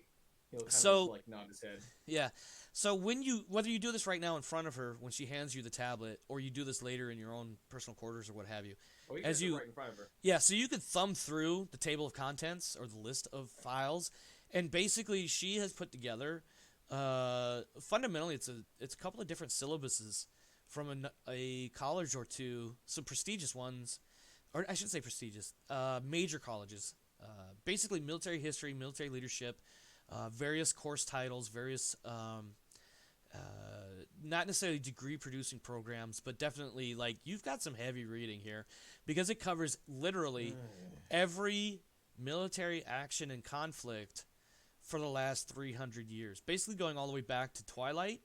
A: He'll kind
B: so-
A: of like nod his head.
B: Yeah. So whether you do this right now in front of her when she hands you the tablet, or you do this later in your own personal quarters or what have you.
A: Oh, he
B: As
A: gets it
B: you-
A: right in front of her.
B: Yeah, so you could thumb through the table of contents or the list of files, And basically, she has put together, fundamentally, it's a couple of different syllabuses from a college or two, some prestigious ones, or I shouldn't say prestigious, major colleges. Basically, military history, military leadership, various course titles, various not necessarily degree producing programs, but definitely like you've got some heavy reading here because it covers literally every military action and conflict for the last 300 years, basically going all the way back to Twilight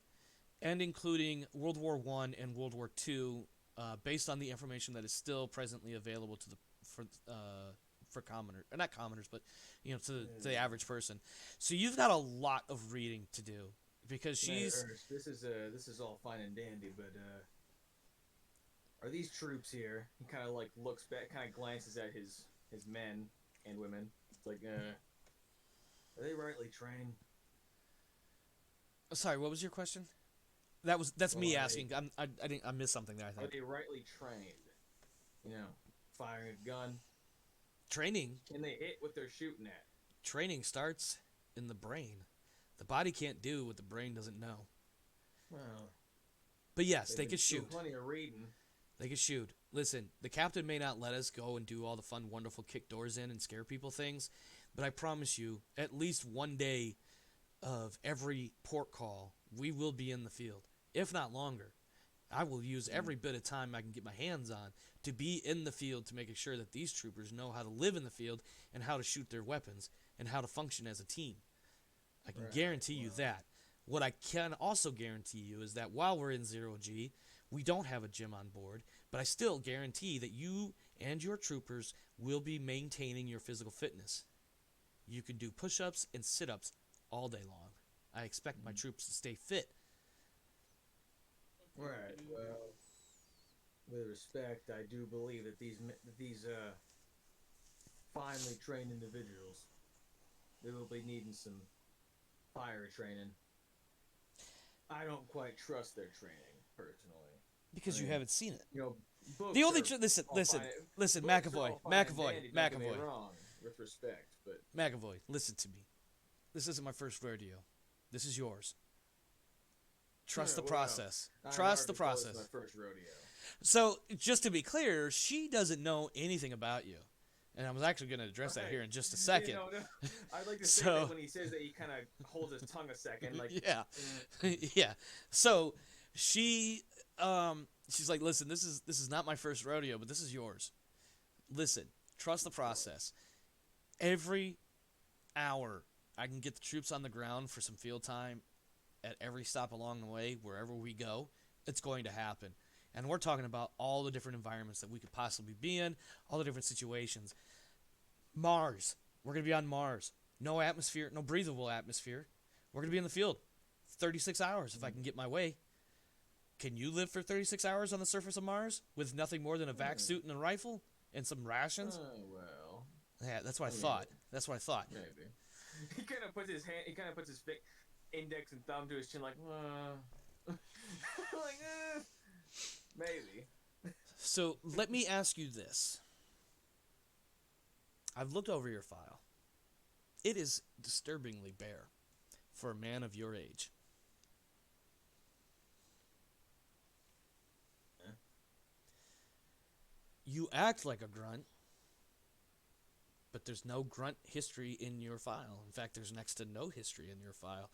B: and including World War I and World War II, based on the information that is still presently available to the for commoners, not commoners, but to the average person. So you've got a lot of reading to do because she's.
A: This is all fine and dandy, but are these troops here? He kind of like looks back, kind of glances at his men and women. It's like, are they rightly trained?
B: Sorry, what was your question? That's me asking. I missed something there. I think.
A: Are they rightly trained? Firing a gun.
B: Training.
A: Can they hit what they're shooting at?
B: Training starts in the brain. The body can't do what the brain doesn't know.
A: Well,
B: but yes, they could shoot.
A: Plenty of reading.
B: They could shoot. Listen, the captain may not let us go and do all the fun, wonderful kick doors in and scare people things, but I promise you, at least one day of every port call, we will be in the field, if not longer. I will use every bit of time I can get my hands on to be in the field to make sure that these troopers know how to live in the field and how to shoot their weapons and how to function as a team. I can guarantee you that. What I can also guarantee you is that while we're in Zero G, we don't have a gym on board, but I still guarantee that you and your troopers will be maintaining your physical fitness. You can do push-ups and sit-ups all day long. I expect my troops to stay fit.
A: Right. Well, with respect, I do believe that these finely trained individuals, they will be needing some fire training. I don't quite trust their training personally
B: because you haven't seen it.
A: Books
B: the only
A: listen,
B: McAvoy,
A: wrong with respect, but
B: McAvoy, listen to me. This isn't my first rodeo. This is yours. Trust the process. Trust the process.
A: My first rodeo.
B: So, just to be clear, she doesn't know anything about you. And I was actually going to address that here in just a second.
A: I'd like to say that when he says that, he kind of holds his tongue a second. Like,
B: yeah. Yeah. So, she's like, listen, this is not my first rodeo, but this is yours. Listen, trust the process. Every hour, I can get the troops on the ground for some field time at every stop along the way, wherever we go, it's going to happen. And we're talking about all the different environments that we could possibly be in, all the different situations. Mars. We're going to be on Mars. No atmosphere, no breathable atmosphere. We're going to be in the field 36 hours if I can get my way. Can you live for 36 hours on the surface of Mars with nothing more than a vac suit and a rifle and some rations?
A: Well.
B: Yeah, that's what I thought. That's what I thought.
A: Maybe. He kind of puts his index and thumb to his chin like, maybe.
B: So let me ask you this. I've looked over your file. It is disturbingly bare for a man of your age. You act like a grunt, but there's no grunt history in your file. In fact, there's next to no history in your file.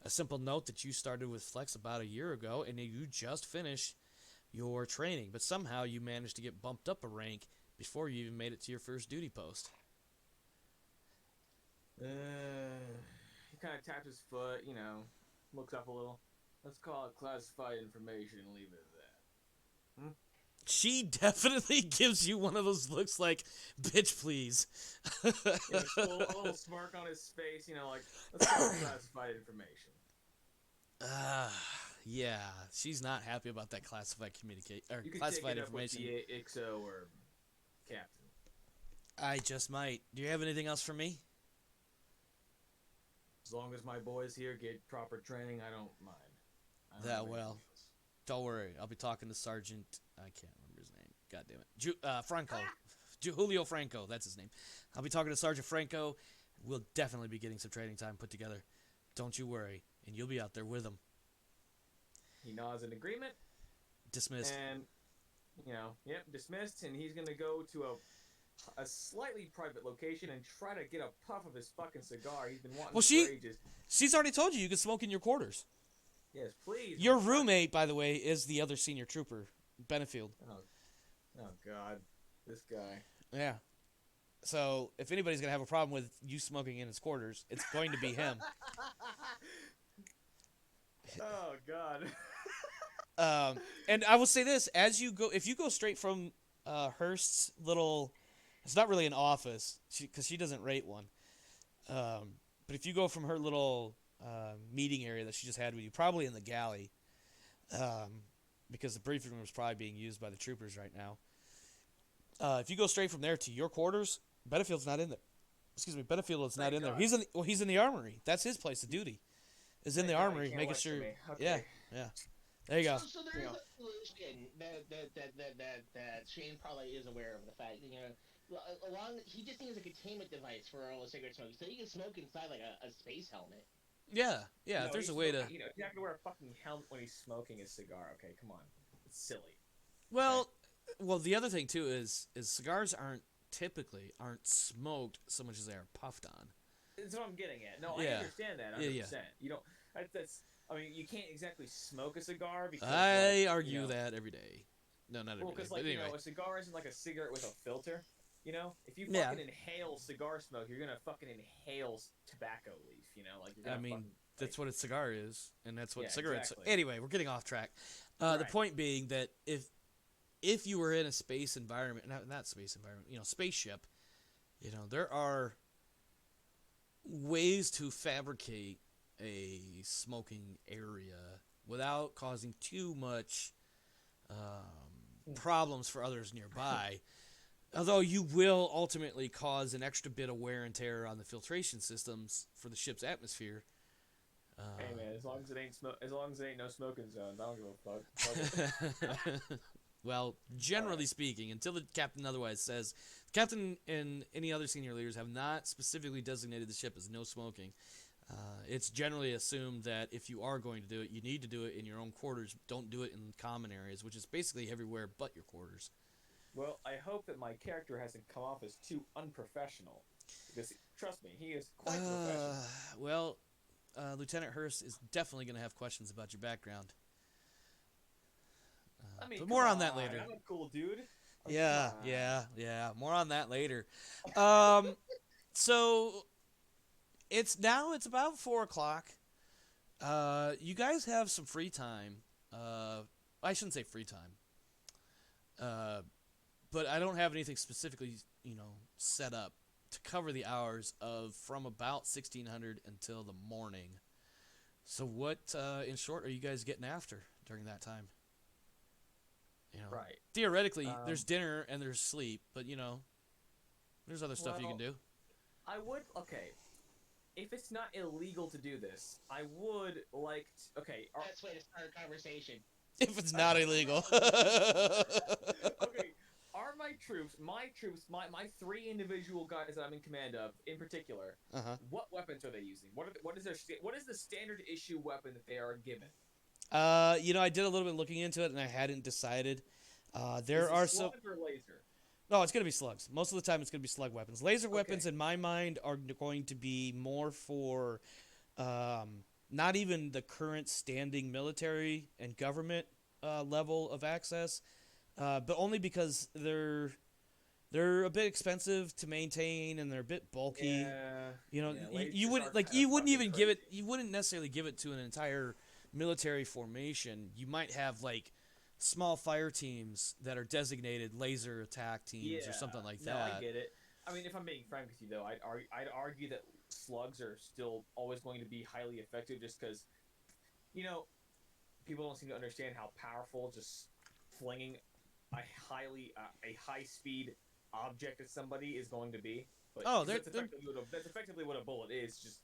B: A simple note that you started with Flex about a year ago, and you just finished your training, but somehow you managed to get bumped up a rank before you even made it to your first duty post.
A: He kind of taps his foot, looks up a little. Let's call it classified information and leave it at that.
B: She definitely gives you one of those looks like, bitch, please.
A: A little smirk on his face, like, let's call it classified information.
B: Yeah, she's not happy about that classified
A: You can
B: classified
A: take it
B: information.
A: Up with the IXO or captain.
B: I just might. Do you have anything else for me?
A: As long as my boys here get proper training, I don't mind.
B: Don't worry. I'll be talking to Sergeant. I can't remember his name. God damn it. Franco. Julio Franco. That's his name. I'll be talking to Sergeant Franco. we'll definitely be getting some training time put together. Don't you worry, and you'll be out there with him.
A: He nods in agreement,
B: Dismissed.
A: and yep, dismissed. And he's gonna go to a slightly private location and try to get a puff of his fucking cigar. He's been wanting
B: Well,
A: for ages.
B: She's already told you can smoke in your quarters.
A: Yes, please.
B: Your roommate, by the way, is the other senior trooper, Benefield.
A: Oh God, this guy.
B: Yeah. So if anybody's gonna have a problem with you smoking in his quarters, it's going to be him.
A: Oh God.
B: And I will say this: if you go straight from Hearst's little, it's not really an office because she doesn't rate one. But if you go from her little meeting area that she just had with you, probably in the galley, because the briefing room is probably being used by the troopers right now. If you go straight from there to your quarters, Benefield's not in there. Excuse me, Benefield is not
A: Thank
B: in there.
A: God.
B: He's in the armory. That's his place of duty. Is in the
A: Thank God he
B: armory,
A: can't
B: making
A: lecture
B: sure.
A: me.
B: Yeah,
A: Okay.
B: yeah. There you go.
C: So there is a solution that Shane probably is aware of the fact that, he just needs a containment device for all the cigarette smoking, so he can smoke inside like a space helmet.
B: Yeah, yeah.
A: No,
B: If there's
A: he's
B: a way to.
A: smoking- you have to wear a fucking helmet when he's smoking his cigar. Okay, come on, it's silly.
B: Well, the other thing too is cigars aren't smoked so much as they are puffed on.
A: That's what I'm getting at. No,
B: Yeah.
A: I understand that 100%.
B: Yeah.
A: You don't. That's. I mean, you can't exactly smoke a cigar because
B: I
A: like,
B: argue that every day. No, not every
A: Well,
B: day.
A: because
B: But
A: like
B: anyway.
A: a cigar isn't like a cigarette with a filter. If you
B: Yeah.
A: fucking inhale cigar smoke, you're gonna fucking inhale tobacco leaf. Like you're gonna.
B: I mean,
A: fucking,
B: that's what a cigar is, and that's what
A: Yeah,
B: cigarettes.
A: exactly.
B: Anyway, we're getting off track. The
A: Right.
B: point being that if you were in a space environment, not space environment, spaceship, there are ways to fabricate a smoking area without causing too much problems for others nearby. Although you will ultimately cause an extra bit of wear and tear on the filtration systems for the ship's atmosphere.
A: Hey man, as long as it ain't no smoking zones, I don't give a fuck.
B: Well, generally speaking, until the captain otherwise says, the captain and any other senior leaders have not specifically designated the ship as no smoking. It's generally assumed that if you are going to do it, you need to do it in your own quarters. Don't do it in common areas, which is basically everywhere but your quarters.
A: Well, I hope that my character hasn't come off as too unprofessional, because trust me, he is quite professional.
B: Well, Lieutenant Hurst is definitely going to have questions about your background.
A: I mean,
B: But more
A: come
B: on that later.
A: I'm a cool dude.
B: Yeah,
A: come on.
B: yeah. More on that later. So it's about 4:00. You guys have some free time. I shouldn't say free time. But I don't have anything specifically, set up to cover the hours from about 1600 until the morning. So what, in short, are you guys getting after during that time?
A: Right.
B: Theoretically, there's dinner and there's sleep, but there's other stuff you can do.
A: I would. Okay. If it's not illegal to do this, I would like. Okay.
C: Best way to start a conversation.
B: If it's not illegal.
A: Okay. Are my troops, my three individual guys that I'm in command of, in particular, what weapons are they using? What is the standard issue weapon that they are given?
B: I did a little bit looking into it, and I hadn't decided. There are some.
A: Slug or laser?
B: No, it's going to be slugs. Most of the time, it's going to be slug weapons. Laser weapons, in my mind, are going to be more for not even the current standing military and government level of access, but only because they're a bit expensive to maintain and they're a bit bulky.
A: Yeah.
B: You wouldn't necessarily give it to an entire military formation. You might have small fire teams that are designated laser attack teams or something like that.
A: No, I get it. I mean, if I'm being frank with you, though, I'd argue that slugs are still always going to be highly effective, just because, people don't seem to understand how powerful just flinging a high speed object at somebody is going to be. But that's effectively what a bullet is. Just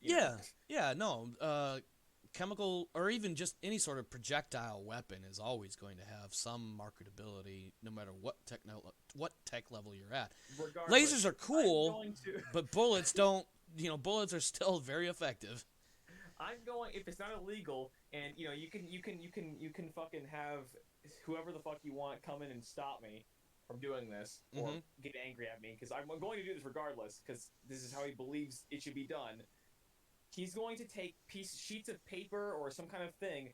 B: chemical or even just any sort of projectile weapon is always going to have some marketability, no matter what tech level you're at.
A: Regardless,
B: Lasers are cool, but bullets don't bullets are still very effective.
A: I'm going if it's not illegal, and you can fucking have whoever the fuck you want come in and stop me from doing this or get angry at me because I'm going to do this regardless because this is how he believes it should be done. He's going to take sheets of paper or some kind of thing,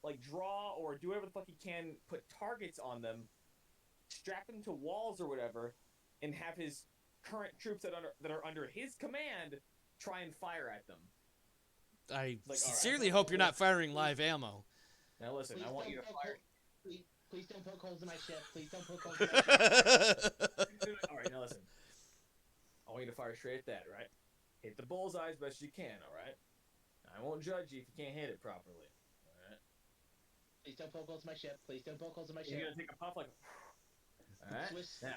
A: like draw or do whatever the fuck he can, put targets on them, strap them to walls or whatever, and have his current troops that are under his command try and fire at them.
B: I
A: Like,
B: sincerely hope you're not firing live ammo.
A: Now listen,
C: Please
A: I want
C: don't
A: you to
C: poke
A: fire.
C: Please don't poke holes in my ship. Please don't poke holes in my ship.
A: All right, now listen. I want you to fire straight at that, right? Hit the bullseye as best you can, all right? I won't judge you if you can't hit it properly, all right?
C: Please don't poke holes in my ship. Please don't poke holes in my
A: You're
C: ship.
A: gonna take a puff like, all right? Now,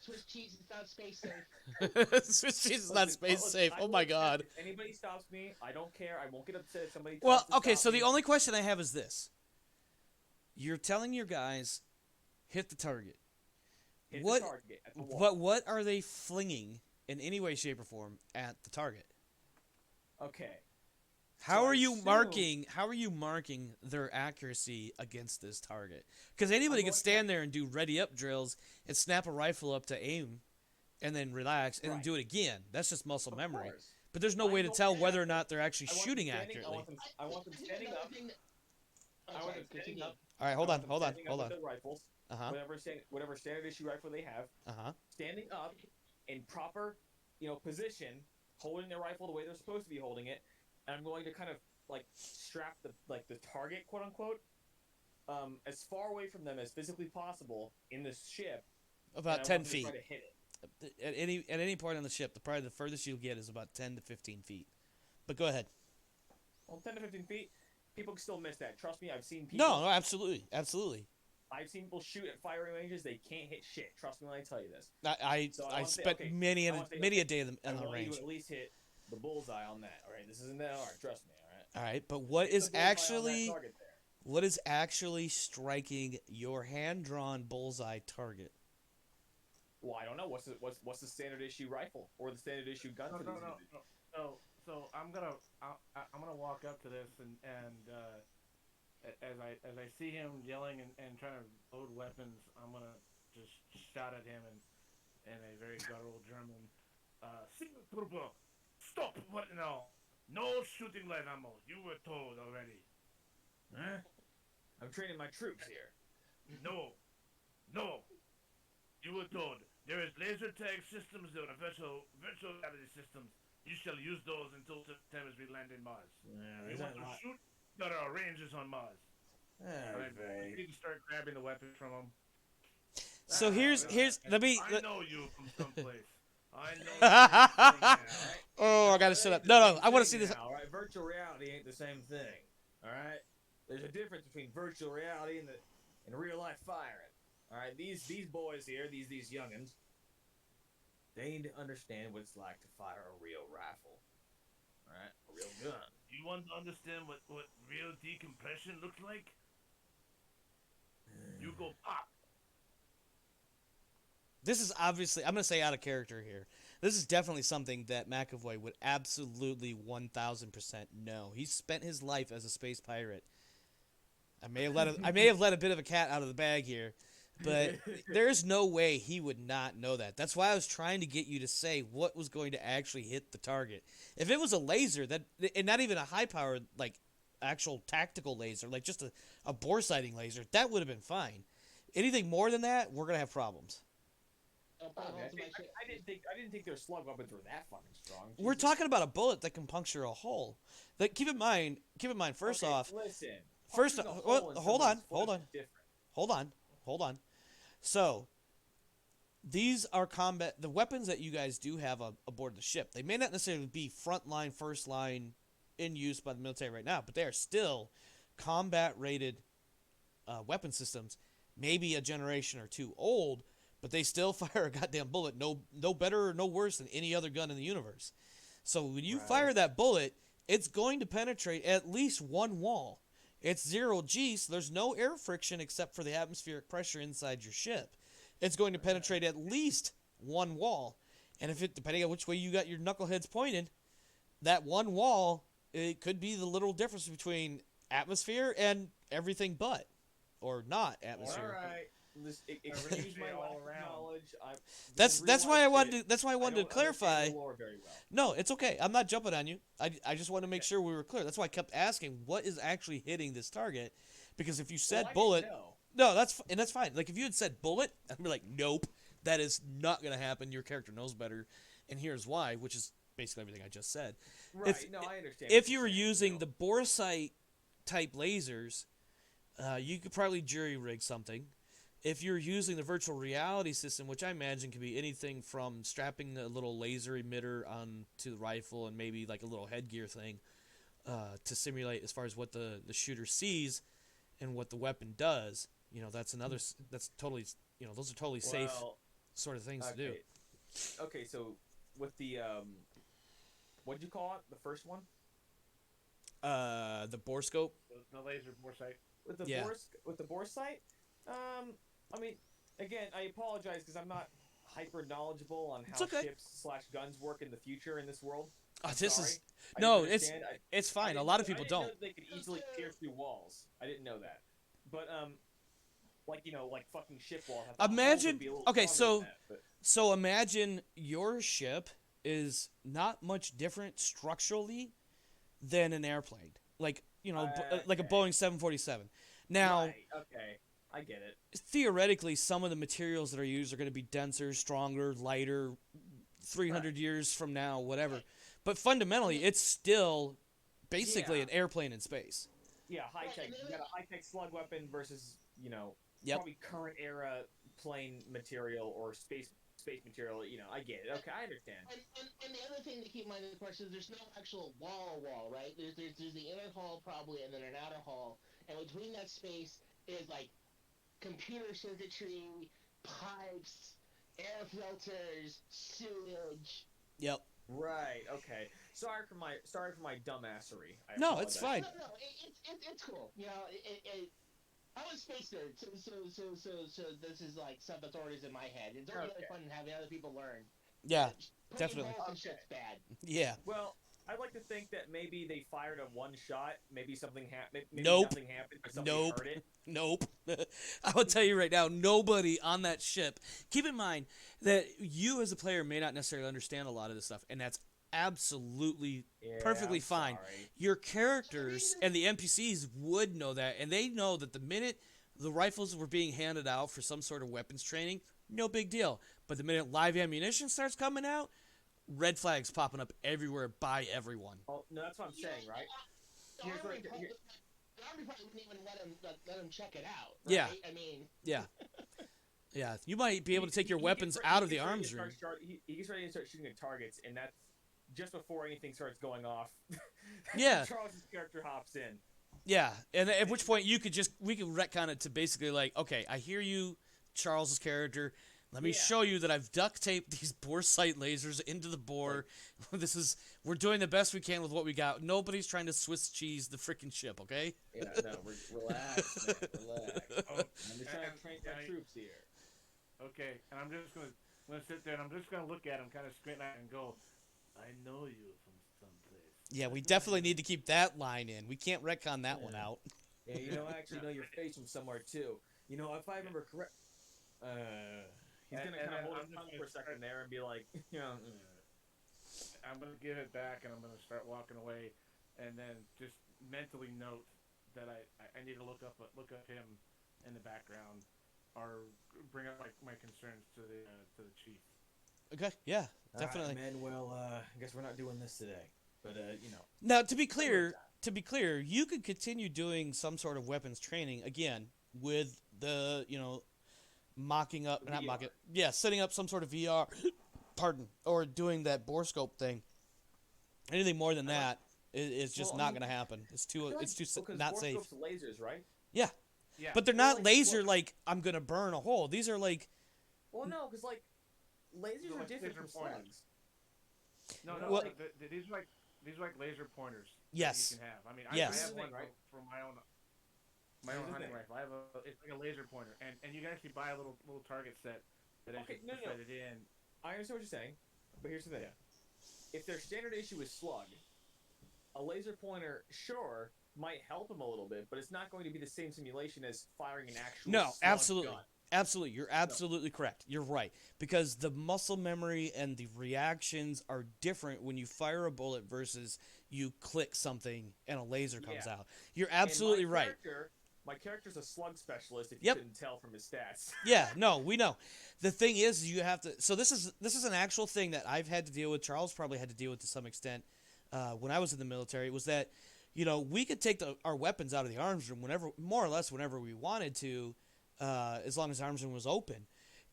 C: Swiss cheese is not space safe.
B: Swiss cheese is not
A: listen,
B: space safe.
A: I
B: Oh
A: will
B: my
A: accept
B: god.
A: If anybody stops me, I don't care. I won't get upset if somebody.
B: Well,
A: tries to
B: okay,
A: stop
B: so
A: me.
B: the only question I have is this. You're telling your guys, hit the target.
A: Hit
B: what?
A: the target at the wall.
B: But what are they flinging in any way, shape, or form at the target?
A: Okay.
B: How
A: So
B: are
A: I
B: you
A: assume-
B: marking? How are you marking their accuracy against this target? Because anybody
A: I'm
B: can
A: going
B: stand there and do ready up drills and snap a rifle up to aim, and then relax and then
A: Right.
B: do it again. That's just muscle
A: Of
B: memory.
A: course.
B: But there's no
A: I
B: way to
A: don't
B: tell
A: have
B: whether or
A: to-
B: not they're actually
A: I want them
B: shooting
A: standing-
B: accurately.
A: I want them standing up. I want them standing up.
B: All right, hold
A: I
B: on,
A: want them
B: hold on,
A: standing up
B: hold
A: with
B: on.
A: their rifles,
B: Uh huh.
A: whatever standard issue rifle they have,
B: Uh huh.
A: standing up in proper, position, holding their rifle the way they're supposed to be holding it, and I'm going to kind of like strap the target, quote unquote, as far away from them as physically possible in the ship.
B: About
A: and I
B: 10
A: want them to
B: feet.
A: try to hit it.
B: At any point on the ship, probably the furthest you'll get is about 10 to 15 feet. But go ahead.
A: Well, 10 to 15 feet, people can still miss that. Trust me, I've seen people.
B: No, absolutely, absolutely.
A: I've seen people shoot at firing ranges. They can't hit shit. Trust me when I tell you this.
B: I
A: So I
B: I
A: wanna say,
B: spent
A: okay,
B: many
A: I wanna say,
B: a day in
A: I
B: the
A: want you
B: range.
A: to at least hit the bullseye on that. All right, this isn't that hard. Trust me. All right.
B: All right, but what
A: Hit
B: is
A: the bullseye on that
B: actually
A: target there.
B: what is actually striking your hand-drawn bullseye target?
A: Well, I don't know. What's the standard issue rifle or the standard issue gun for these?
D: So I'm gonna walk up to this and as I see him yelling and trying to load weapons, I'm gonna just shout at him in a very guttural German. Stop! What? No shooting light ammo. You were told already.
A: Huh? I'm training my troops here.
D: No. You were told. There is laser tag systems. There are virtual reality systems. You shall use those until such time as we land in Mars. You want to shoot? There are ranges on Mars. I need to start grabbing the weapons from him.
B: So here's let me.
D: I know you from someplace. I know you from someplace.
B: Oh, I gotta shut up. No, I want to see this.
A: All right, virtual reality ain't the same thing. All right, there's a difference between virtual reality and real life firing. All right, these boys here, these youngins, they need to understand what it's like to fire a real rifle. All right, a real gun.
D: You want to understand what real decompression looks like? You go pop.
B: This is obviously, I'm going to say out of character here. This is definitely something that McAvoy would absolutely 1000% know. He spent his life as a space pirate. I may have let a bit of a cat out of the bag here, but there's no way he would not know that. That's why I was trying to get you to say what was going to actually hit the target. If it was a laser, and not even a high-powered, like, actual tactical laser, like just a bore sighting laser, that would have been fine. Anything more than that, we're going to have problems.
A: I didn't think their slug weapons were that fucking strong.
B: We're
A: Jesus.
B: talking about a bullet that can puncture a hole. Like, keep in mind. First
A: Okay,
B: off,
A: listen.
B: first,
A: punching a hole in
B: hold
A: someone's
B: on.
A: flesh is different.
B: hold on. So, these are the weapons that you guys do have aboard the ship. They may not necessarily be front line, first line in use by the military right now, but they are still combat rated weapon systems. Maybe a generation or two old, but they still fire a goddamn bullet no better or no worse than any other gun in the universe. So when you fire that bullet, it's going to penetrate at least one wall. It's 0G, so there's no air friction except for the atmospheric pressure inside your ship. It's going to penetrate at least one wall. And if it, depending on which way you got your knuckleheads pointed, that one wall, it could be the literal difference between atmosphere and everything but, or not
A: All
B: atmosphere.
A: right. Excuse
D: Everything
A: my
D: all
A: lack of
D: around.
A: knowledge.
B: That's why I wanted
A: to.
B: to, that's why I wanted to
A: don't understand
B: clarify.
A: the lore very well.
B: No, it's okay. I'm not jumping on you. I just want to make sure we were clear. That's why I kept asking what is actually hitting this target, because if you said
A: Well, I
B: bullet,
A: didn't know.
B: no, that's fine. Like if you had said bullet, I'd be like, nope, that is not gonna happen. Your character knows better, and here's why, which is basically everything I just said.
A: Right.
B: If-
A: No, I understand.
B: If
A: what
B: you
A: you're
B: were
A: saying,
B: using
A: know.
B: the boresight type lasers, you could probably jury rig something. If you're using the virtual reality system, which I imagine could be anything from strapping a little laser emitter onto the rifle and maybe like a little headgear thing to simulate as far as what the shooter sees and what the weapon does, that's another. That's totally, those are totally safe
A: Well,
B: sort of things to do.
A: Okay, so with the what'd you call it? The first one
B: The borescope.
D: The laser foresight.
A: with the
B: Yeah.
A: with the bore sight. I mean, again, I apologize because I'm not hyper knowledgeable on
B: It's
A: how
B: okay.
A: ships / guns work in the future in this world.
B: Oh,
A: I'm
B: this
A: sorry.
B: is
A: I
B: no,
A: didn't
B: it's
A: understand.
B: it's
A: I
B: fine. A
A: didn't-
B: lot of
A: I
B: people
A: didn't know
B: don't.
A: they could easily pierce through walls. I didn't know that, but like fucking ship walls. I thought walls would
B: Imagine-
A: be a little
B: okay,
A: stronger
B: so-
A: than that, but-
B: So imagine your ship is not much different structurally than an airplane, like like a
A: Okay.
B: Boeing 747. Now,
A: Right, okay, I get it.
B: theoretically, some of the materials that are used are going to be denser, stronger, lighter, 300 years from now, whatever. But fundamentally, it's still basically
A: Yeah.
B: an airplane in space.
A: Yeah, high
C: Right,
A: tech.
C: and then
A: You got a high tech slug weapon versus
B: Yep.
A: probably current era plane material or space material. I get it. Okay, I understand.
C: And the other thing to keep in mind, of course, is there's no actual wall, right? There's the inner hull probably, and then an outer hull, and between that space is like computer circuitry, pipes, air filters, sewage.
B: Yep.
A: Right. Okay. Sorry for my dumbassery. I
B: No, it's
A: apologize.
B: fine.
C: No, it's cool. I'm a space nerd, so this is like stuff that's already in my head. It's really
A: Okay.
C: fun having other people learn.
B: Yeah.
C: Putting
B: Definitely.
C: balls in shit's bad.
B: Yeah.
A: Well, I'd like to think that maybe they fired a one shot. Maybe something happened. Maybe
B: Nope.
A: nothing happened. But somebody
B: Nope.
A: heard it.
B: Nope. I will tell you right now, nobody on that ship. Keep in mind that you as a player may not necessarily understand a lot of this stuff, and that's absolutely
A: Yeah,
B: perfectly
A: I'm
B: fine.
A: sorry.
B: Your characters and the NPCs would know that, and they know that the minute the rifles were being handed out for some sort of weapons training, no big deal. But the minute live ammunition starts coming out, red flags popping up everywhere by everyone.
A: Oh no, that's what I'm saying, right?
C: The
A: Here's
C: army,
A: what-
C: probably, the army probably wouldn't even let him check it out.
B: Yeah.
C: Right? I mean,
B: Yeah. Yeah, you might be able to take your
A: He
B: weapons
A: gets
B: out of the
A: ready to
B: arms
A: start
B: room.
A: he gets ready to start shooting at targets, and that's just before anything starts going off.
B: Yeah.
A: Charles's character hops in.
B: Yeah, and at which point we could retcon it to basically like, okay, I hear you, Charles's character. Let me
A: Yeah.
B: show you that I've duct taped these bore sight lasers into the bore. We're doing the best we can with what we got. Nobody's trying to Swiss cheese the freaking ship, okay?
A: Yeah, no, relax, man, relax.
D: Oh,
A: I'm just trying to train my
D: and-
A: troops here.
D: Okay, and I'm just gonna sit there and I'm just gonna look at him, kind of squint at him and go, "I know you from someplace."
B: Yeah, we definitely need to keep that line in. We can't retcon that one out.
A: Yeah, I actually know your face from somewhere too. If I remember correct, he's gonna
D: And
A: kind of
D: then
A: hold
D: I'm
A: his
D: just
A: tongue
D: gonna
A: for a second there and be like,
D: I'm gonna give it back and I'm gonna start walking away, and then just mentally note that I need to look up him in the background, or bring up my concerns to the chief.
B: Okay, yeah, definitely.
A: Manuel, I guess we're not doing this today, but
B: Now, to be clear, you could continue doing some sort of weapons training again with the, mocking up, not
A: VR.
B: mocking, yeah, setting up some sort of VR, pardon, or doing that borescope thing. Anything more than that is just
A: Well, I
B: not
A: mean,
B: going to happen. It's too not safe.
A: Lasers, right?
B: Yeah,
D: Yeah,
B: but they're
A: Well,
B: not
A: like,
B: laser
A: what-
B: like I'm going to burn a hole. These are like,
A: Well, no, because lasers
D: They're
A: are
D: like
A: different
D: laser
A: from
D: pointers.
A: slugs.
D: no,
B: Well-
D: these are like laser pointers.
B: Yes.
D: that you can have. I mean,
B: Yes.
D: I have one
A: Right.
D: for my own
A: Here's the
D: hunting
A: thing.
D: rifle. It's like a laser pointer, and you can actually buy a little target set that
A: Okay,
D: actually
A: no.
D: set it in.
A: I understand what you're saying. But here's the thing: if their standard issue is slug, a laser pointer, sure, might help them a little bit, but it's not going to be the same simulation as firing an actual
B: No,
A: slug
B: absolutely.
A: gun.
B: Absolutely. You're absolutely correct. You're right. Because the muscle memory and the reactions are different when you fire a bullet versus you click something and a laser comes
A: Yeah.
B: out. You're
A: And
B: absolutely right.
A: My character's a slug specialist, if you
B: Yep.
A: couldn't tell from his stats.
B: Yeah, no, we know. The thing is, you have to. So this is an actual thing that I've had to deal with. Charles probably had to deal with to some extent when I was in the military. Was that, we could take our weapons out of the arms room whenever, more or less, whenever we wanted to, as long as the arms room was open,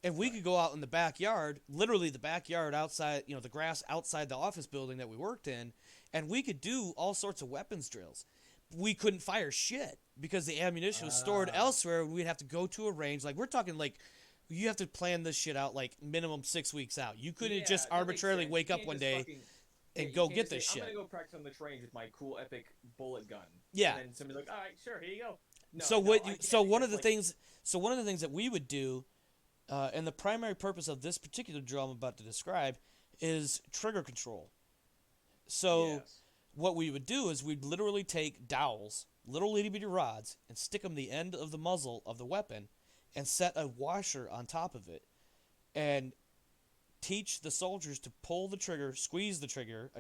B: and we could go out in the backyard, literally the backyard outside, the grass outside the office building that we worked in, and we could do all sorts of weapons drills. We couldn't fire shit because the ammunition was stored elsewhere. We'd have to go to a range. Like, we're talking, like, you have to plan this shit out, like, minimum 6 weeks out. You couldn't just
A: that makes
B: arbitrarily
A: sense.
B: wake
A: You
B: up
A: can't
B: one
A: just
B: day
A: fucking-
B: and
A: you
B: go
A: can't
B: get
A: just
B: this
A: say,
B: shit.
A: I'm gonna go practice on this range with my cool epic bullet gun.
B: Yeah.
A: And then somebody's like, all right, sure, here you go. No,
B: So
A: no, I get
B: so
A: it.
B: one of
A: It's
B: the
A: like-
B: things so one of the things that we would do, and the primary purpose of this particular drill I'm about to describe, is trigger control. So
A: Yes.
B: what we would do is we'd literally take dowels, little itty bitty rods, and stick them the end of the muzzle of the weapon, and set a washer on top of it, and teach the soldiers to pull the trigger, squeeze the trigger,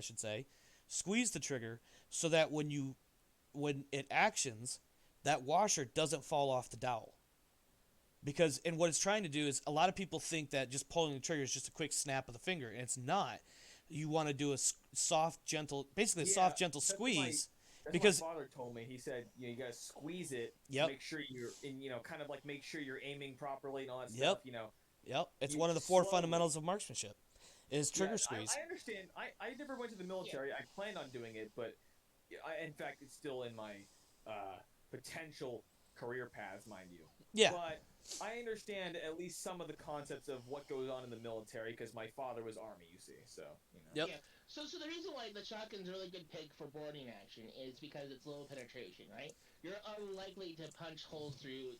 B: so that when it actions, that washer doesn't fall off the dowel. Because, and what it's trying to do is, a lot of people think that just pulling the trigger is just a quick snap of the finger, and it's not. You want to do a soft, gentle, basically a
A: Yeah,
B: soft, gentle
A: that's what
B: squeeze.
A: That's
B: because-
A: what my father told me. He said, you gotta squeeze it.
B: Yep.
A: Make sure you're in, kind of like make sure you're aiming properly and all that
B: Yep.
A: stuff.
B: Yep, it's
A: You
B: one of the four
A: slowly-
B: fundamentals of marksmanship, is trigger
A: Yeah,
B: squeeze.
A: I understand. I never went to the military. I planned on doing it, but in fact, it's still in my potential career paths, mind you.
B: Yeah.
A: But I understand at least some of the concepts of what goes on in the military because my father was Army, you see. So,
B: Yep.
C: Yeah. So the reason why the shotgun's a really good pick for boarding action is because it's low penetration, right? You're unlikely to punch holes through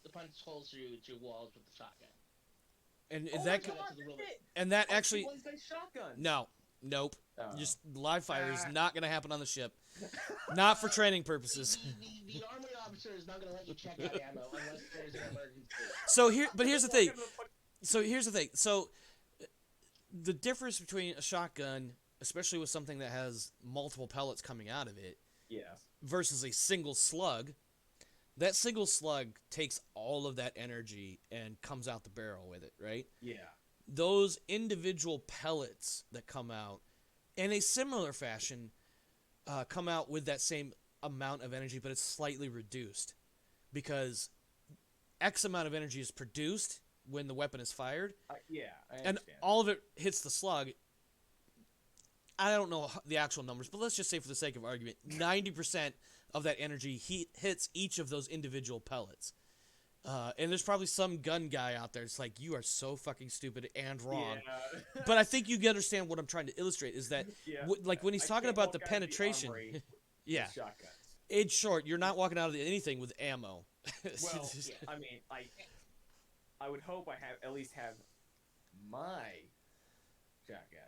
C: walls with the shotgun.
B: And
A: Oh
B: that
A: my
B: could-
A: God,
C: That's the
A: shit!
B: and that
A: Oh,
B: actually
A: one guy's shotgun.
B: nope.
A: Oh.
B: Just live fire is
A: Ah.
B: not going to happen on the ship. Not for training purposes.
C: The army officer is not going to let you check out ammo unless there's an emergency.
B: But here's the thing. So the difference between a shotgun, especially with something that has multiple pellets coming out of it,
A: Yeah.
B: versus a single slug, that single slug takes all of that energy and comes out the barrel with it, right?
A: Yeah.
B: Those individual pellets that come out in a similar fashion come out with that same amount of energy, but it's slightly reduced because X amount of energy is produced when the weapon is fired,
A: Yeah, I
B: and
A: understand.
B: all of it hits the slug. I don't know the actual numbers, but let's just say for the sake of argument, 90% of that energy hits each of those individual pellets. And there's probably some gun guy out there that's like, you are so fucking stupid and wrong.
A: Yeah.
B: But I think you understand what I'm trying to illustrate is that,
A: Yeah.
B: like when he's
A: I
B: talking
A: can't
B: about the
A: walk out of the
B: penetration,
A: armory with
B: yeah,
A: shotguns.
B: in short, you're not walking out of anything with ammo.
A: Well, I mean, I would hope I at least have my shotgun.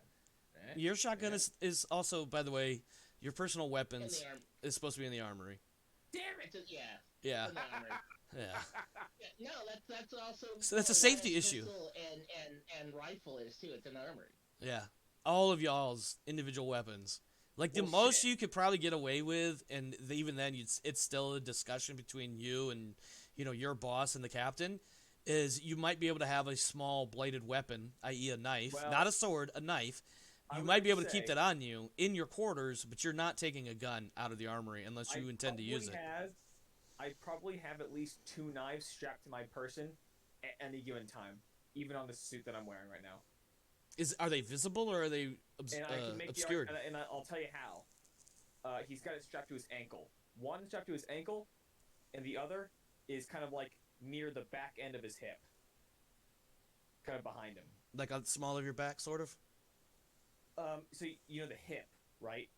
A: Eh?
B: Your shotgun
A: Yeah.
B: is also, by the way, your personal
C: In
B: weapons
C: the arm.
B: is supposed to be in the armory.
A: Damn it!
C: Yeah.
B: Yeah,
C: In the armory.
B: yeah.
C: Yeah, no, that's also.
B: So that's a
C: what
B: safety
C: a
B: issue.
C: pistol and rifle is too. It's an armory.
B: Yeah, all of y'all's individual weapons. Like the
A: Well,
B: most
A: shit.
B: you could probably get away with, and even then, it's still a discussion between you and your boss and the captain. Is you might be able to have a small bladed weapon, i.e., a knife,
A: Well,
B: not a sword, a knife.
A: I
B: You
A: was
B: might be able
A: gonna
B: to keep
A: say-
B: that on you in your quarters, but you're not taking a gun out of the armory unless you intend to use it.
A: I probably have at least 2 knives strapped to my person at any given time, even on the suit that I'm wearing right now.
B: Are they visible or are they
A: And I can make
B: obscured?
A: and I'll tell you how. He's got it strapped to his ankle. One strapped to his ankle, and the other is kind of like near the back end of his hip, kind of behind him.
B: Like on the small of your back, sort of.
A: So you know the hip, right?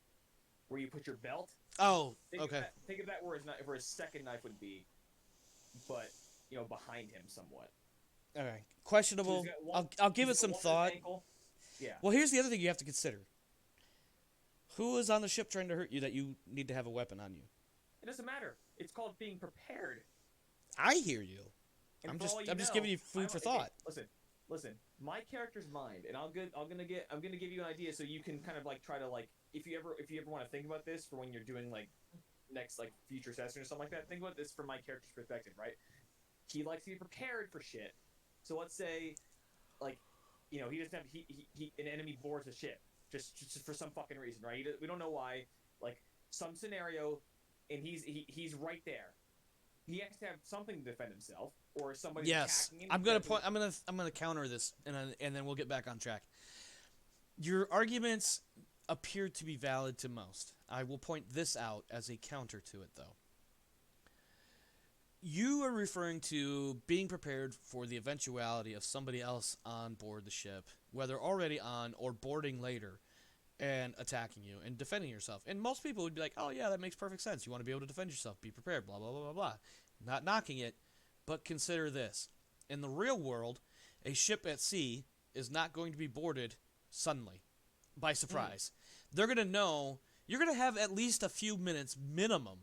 A: Where you put your belt.
B: Oh,
A: Think
B: okay.
A: Think of that where his second knife would be, but behind him somewhat.
B: All right.
A: So
B: Questionable.
A: he's got one-
B: I'll give
A: he's
B: it some
A: got one on his
B: thought.
A: ankle, Yeah.
B: Well, here's the other thing you have to consider. Who is on the ship trying to hurt you that you need to have a weapon on you?
A: It doesn't matter. It's called being prepared.
B: I hear you.
A: And
B: I'm
A: for
B: just
A: all
B: I'm just giving you food for thought.
A: Listen. My character's mind, and I'm gonna give you an idea so you can kind of like try to like if you ever want to think about this for when you're doing like next like future session or something like that. Think about this from my character's perspective, right? He likes to be prepared for shit. So let's say, like, you know, he doesn't have an enemy boards a ship just for some fucking reason, right? We don't know why. Like some scenario, and he's right there. He has to have something to defend himself, or somebody.
B: Yes,
A: attacking him.
B: I'm gonna counter this, and then we'll get back on track. Your arguments appear to be valid to most. I will point this out as a counter to it, though. You are referring to being prepared for the eventuality of somebody else on board the ship, whether already on or boarding later, and attacking you and defending yourself. And most people would be like, oh yeah, that makes perfect sense. You want to be able to defend yourself. Be prepared, blah, blah, blah, blah, blah. Not knocking it, but consider this. In the real world, a ship at sea is not going to be boarded suddenly, by surprise. They're going to know, you're going to have at least a few minutes minimum,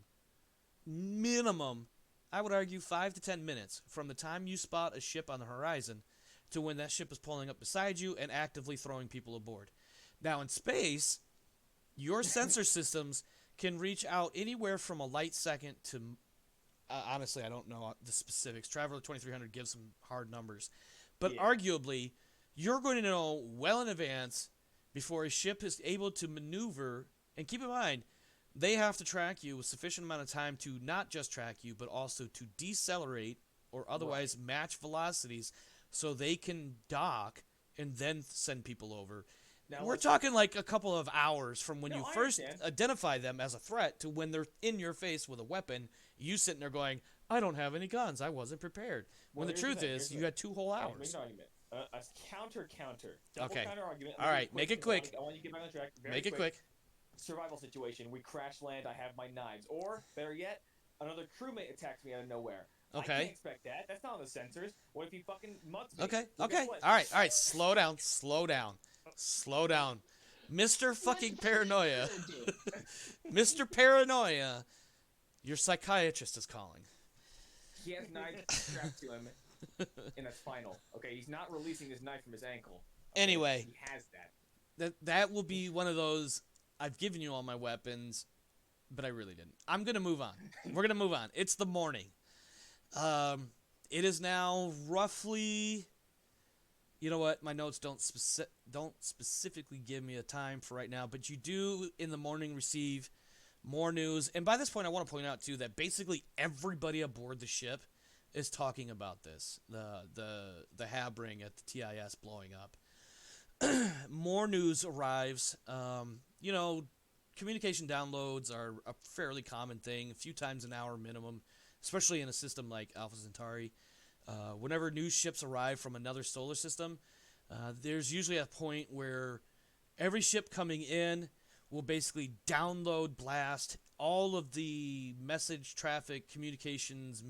B: I would argue 5 to 10 minutes from the time you spot a ship on the horizon to when that ship is pulling up beside you and actively throwing people aboard. Now, in space, your sensor systems can reach out anywhere from a light second to... honestly, I don't know the specifics. Traveler 2300 gives some hard numbers. But arguably, you're going to know well in advance before a ship is able to maneuver. And keep in mind, they have to track you with sufficient amount of time to not just track you, but also to decelerate or otherwise match velocities so they can dock and then send people over. Now, we're talking like a couple of hours from when you first identify them as a threat to when they're in your face with a weapon, you sitting there going, I don't have any guns. I wasn't prepared. When the truth is, you had 2 whole hours.
A: Make an argument. A counter. Double counter argument.
B: All right, make it quick.
A: I want you to get back on track.
B: Make it quick.
A: Survival situation. We crash land. I have my knives. Or, better yet, another crewmate attacks me out of nowhere.
B: Okay.
A: I can't expect that. That's not on the sensors. What if he fucking mutts me?
B: Okay.
A: Well,
B: Okay. All right. Slow down. Mr. fucking Paranoia. Mr. Paranoia. Your psychiatrist is calling.
A: He has knives strapped to him, and that's final. Okay, he's not releasing his knife from his ankle. Okay?
B: Anyway.
A: He has that.
B: That will be one of those, I've given you all my weapons, but I really didn't. I'm going to move on. We're going to move on. It's the morning. It is now roughly... You know what? My notes don't specifically give me a time for right now, but you do in the morning receive more news. And by this point, I want to point out too that basically everybody aboard the ship is talking about this. The Habring at the TIS blowing up. More news arrives. You know, communication downloads are a fairly common thing, a few times an hour minimum, especially in a system like Alpha Centauri. Whenever new ships arrive from another solar system, there's usually a point where every ship coming in will basically download, blast all of the message, traffic, communications,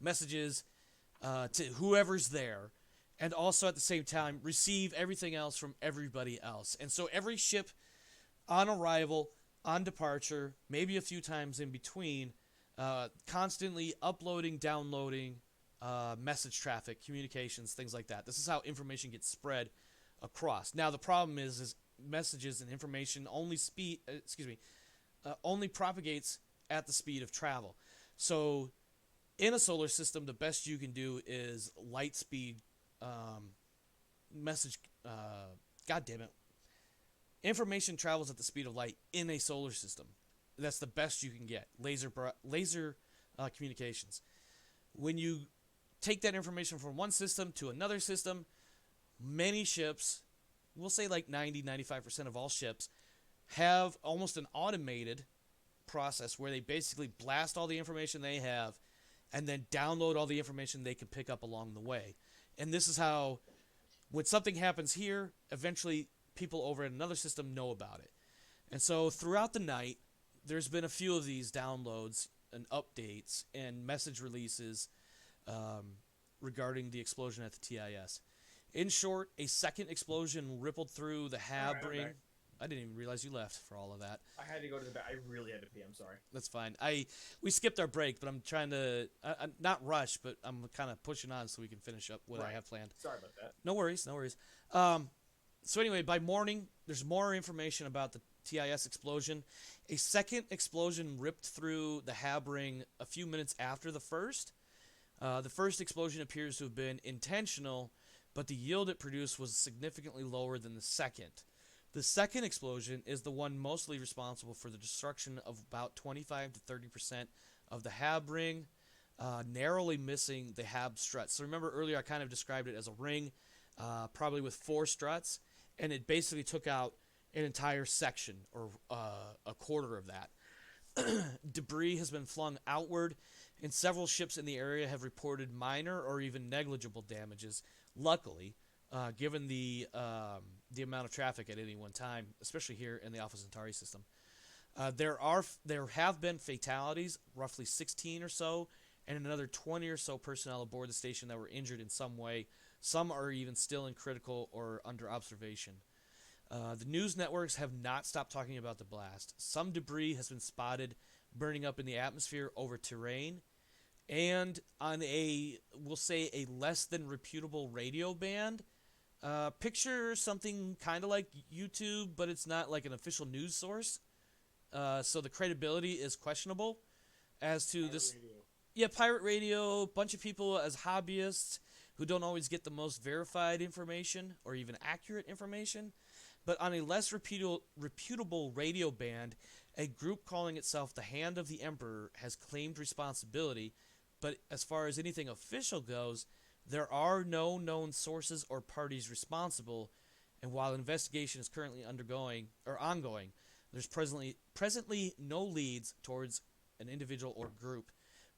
B: messages to whoever's there, and also at the same time receive everything else from everybody else. And so every ship on arrival, on departure, maybe a few times in between, constantly uploading, downloading message traffic, communications, things like that. This is how information gets spread across. Now the problem is messages and information only propagates at the speed of travel. So in a solar system, the best you can do is light speed message. God damn it! Information travels at the speed of light in a solar system. That's the best you can get. Laser communications. When you take that information from one system to another system, many ships, we'll say like 90-95% of all ships, have almost an automated process where they basically blast all the information they have and then download all the information they can pick up along the way. And this is how, when something happens here, eventually people over at another system know about it. And so throughout the night, there's been a few of these downloads and updates and message releases regarding the explosion at the TIS. In short, a second explosion rippled through the
A: Alright, I'm
B: Habring.
A: back.
B: I didn't even realize you left for all of that.
A: I had to go to the back. I really had to pee. I'm sorry.
B: That's fine. We skipped our break, but I'm trying to I'm not rush, but I'm kind of pushing on so we can finish up what I
A: Right.
B: have planned.
A: Sorry about that.
B: No worries, no worries. So anyway, by morning, there's more information about the TIS explosion. A second explosion ripped through the Habring a few minutes after the first. The first explosion appears to have been intentional, but the yield it produced was significantly lower than the second. The second explosion is the one mostly responsible for the destruction of about 25 to 30% of the Habring, narrowly missing the Hab struts. So remember earlier I kind of described it as a ring, probably with 4 struts, and it basically took out an entire section or a quarter of that. Debris has been flung outward, and several ships in the area have reported minor or even negligible damages. Luckily, given the amount of traffic at any one time, especially here in the Alpha Centauri system, there have been fatalities, roughly 16 or so, and another 20 or so personnel aboard the station that were injured in some way. Some are even still in critical or under observation. The news networks have not stopped talking about the blast. Some debris has been spotted burning up in the atmosphere over terrain, and on we'll say a less than reputable radio band. Picture something kind of like YouTube, but it's not like an official news source. So the credibility is questionable as to this.
D: Radio.
B: Yeah, pirate radio, bunch of people as hobbyists who don't always get the most verified information or even accurate information. But on a less reputable radio band, a group calling itself the Hand of the Emperor has claimed responsibility. But as far as anything official goes, there are no known sources or parties responsible. And while investigation is currently ongoing, there's presently no leads towards an individual or group.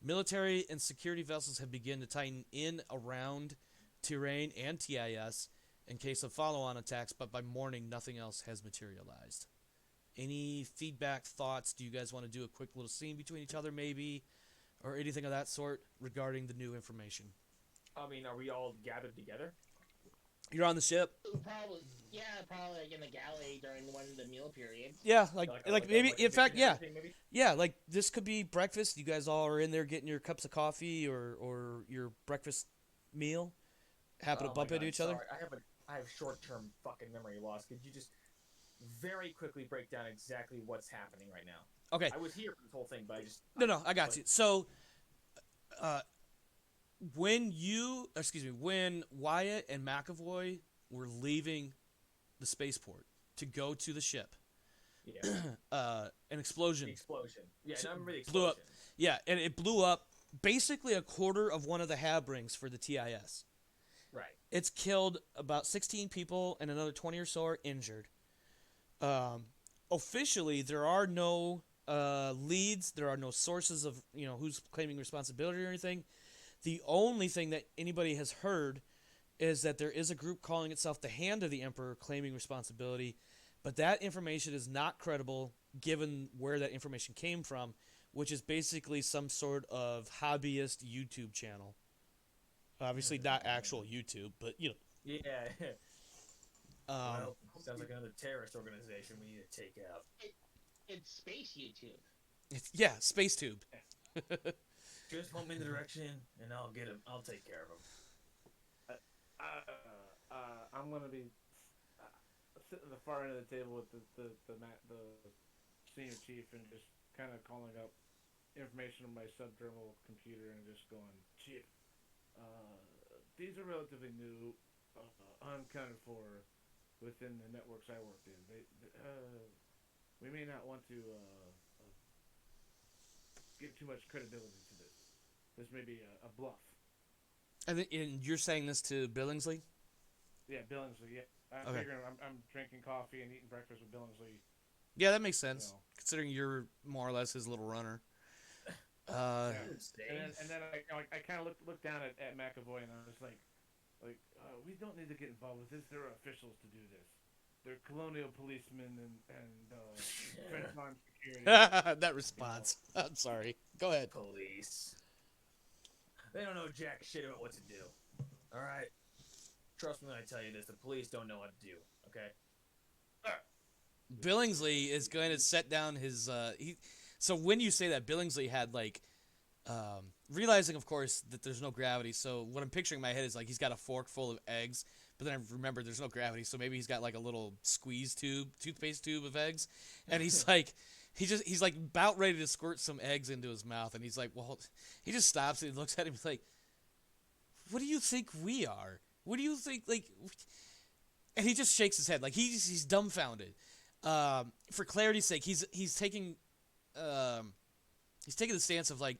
B: Military and security vessels have begun to tighten in around terrain and TIS in case of follow-on attacks, but by morning, nothing else has materialized. Any feedback, thoughts? Do you guys want to do a quick little scene between each other, maybe? Or anything of that sort regarding the new information?
A: I mean, are we all gathered together?
B: You're on the ship?
C: Probably like in the galley during one of the meal periods.
B: Yeah, like maybe, in fact, yeah.
A: Thing, maybe?
B: Yeah, like this could be breakfast. You guys all are in there getting your cups of coffee or your breakfast meal. Happen to bump into each other?
A: Sorry, I have short-term fucking memory loss. Could you just very quickly break down exactly what's happening right now?
B: Okay.
A: I was here for this whole thing, but I just...
B: No, I got you. So, when Wyatt and McAvoy were leaving the spaceport to go to the ship,
A: Yeah.
B: an explosion.
A: The explosion. Yeah, I remember the
B: blew
A: explosion.
B: up. Yeah, and it blew up basically a quarter of one of the Habrings for the TIS.
A: Right.
B: It's killed about 16 people, and another 20 or so are injured. Officially, there are no leads. There are no sources of who's claiming responsibility or anything. The only thing that anybody has heard is that there is a group calling itself the Hand of the Emperor claiming responsibility, but that information is not credible given where that information came from, which is basically some sort of hobbyist YouTube channel. Obviously not actual YouTube, but
A: Yeah.
B: Um,
A: Sounds like another terrorist organization we need to take out.
C: It's space YouTube.
B: SpaceTube.
A: Just point me in the direction, and I'll get him. I'll take care of him.
D: I'm gonna be sitting at the far end of the table with the senior chief and just kind of calling up information on my subdermal computer and just going, Chief, these are relatively new, unaccounted for within the networks I worked in. We may not want to give too much credibility to this. This may be a bluff.
B: And you're saying this to Billingsley?
D: Yeah, Billingsley. Yeah, I'm
B: Okay.
D: figuring I'm drinking coffee and eating breakfast with Billingsley.
B: Yeah, that makes sense,
D: No.
B: considering you're more or less his little runner.
D: Yeah. And then I kind of looked down at McAvoy and I was like, we don't need to get involved with this. There are officials to do this. They're colonial policemen and French armed security.
B: That response. I'm sorry. Go ahead.
A: Police. They don't know jack shit about what to do. All right. Trust me when I tell you this. The police don't know what to do. Okay.
B: Billingsley is going to set down his. So when you say that, Billingsley had like, realizing of course that there's no gravity. So what I'm picturing in my head is like he's got a fork full of eggs, but then I remember there's no gravity. So maybe he's got like a little squeeze tube, toothpaste tube of eggs, and he's like, he's like about ready to squirt some eggs into his mouth, and he's like, well, he just stops and he looks at him. He's like, what do you think we are? What do you think like? And he just shakes his head like he's dumbfounded. For clarity's sake, he's taking the stance of like,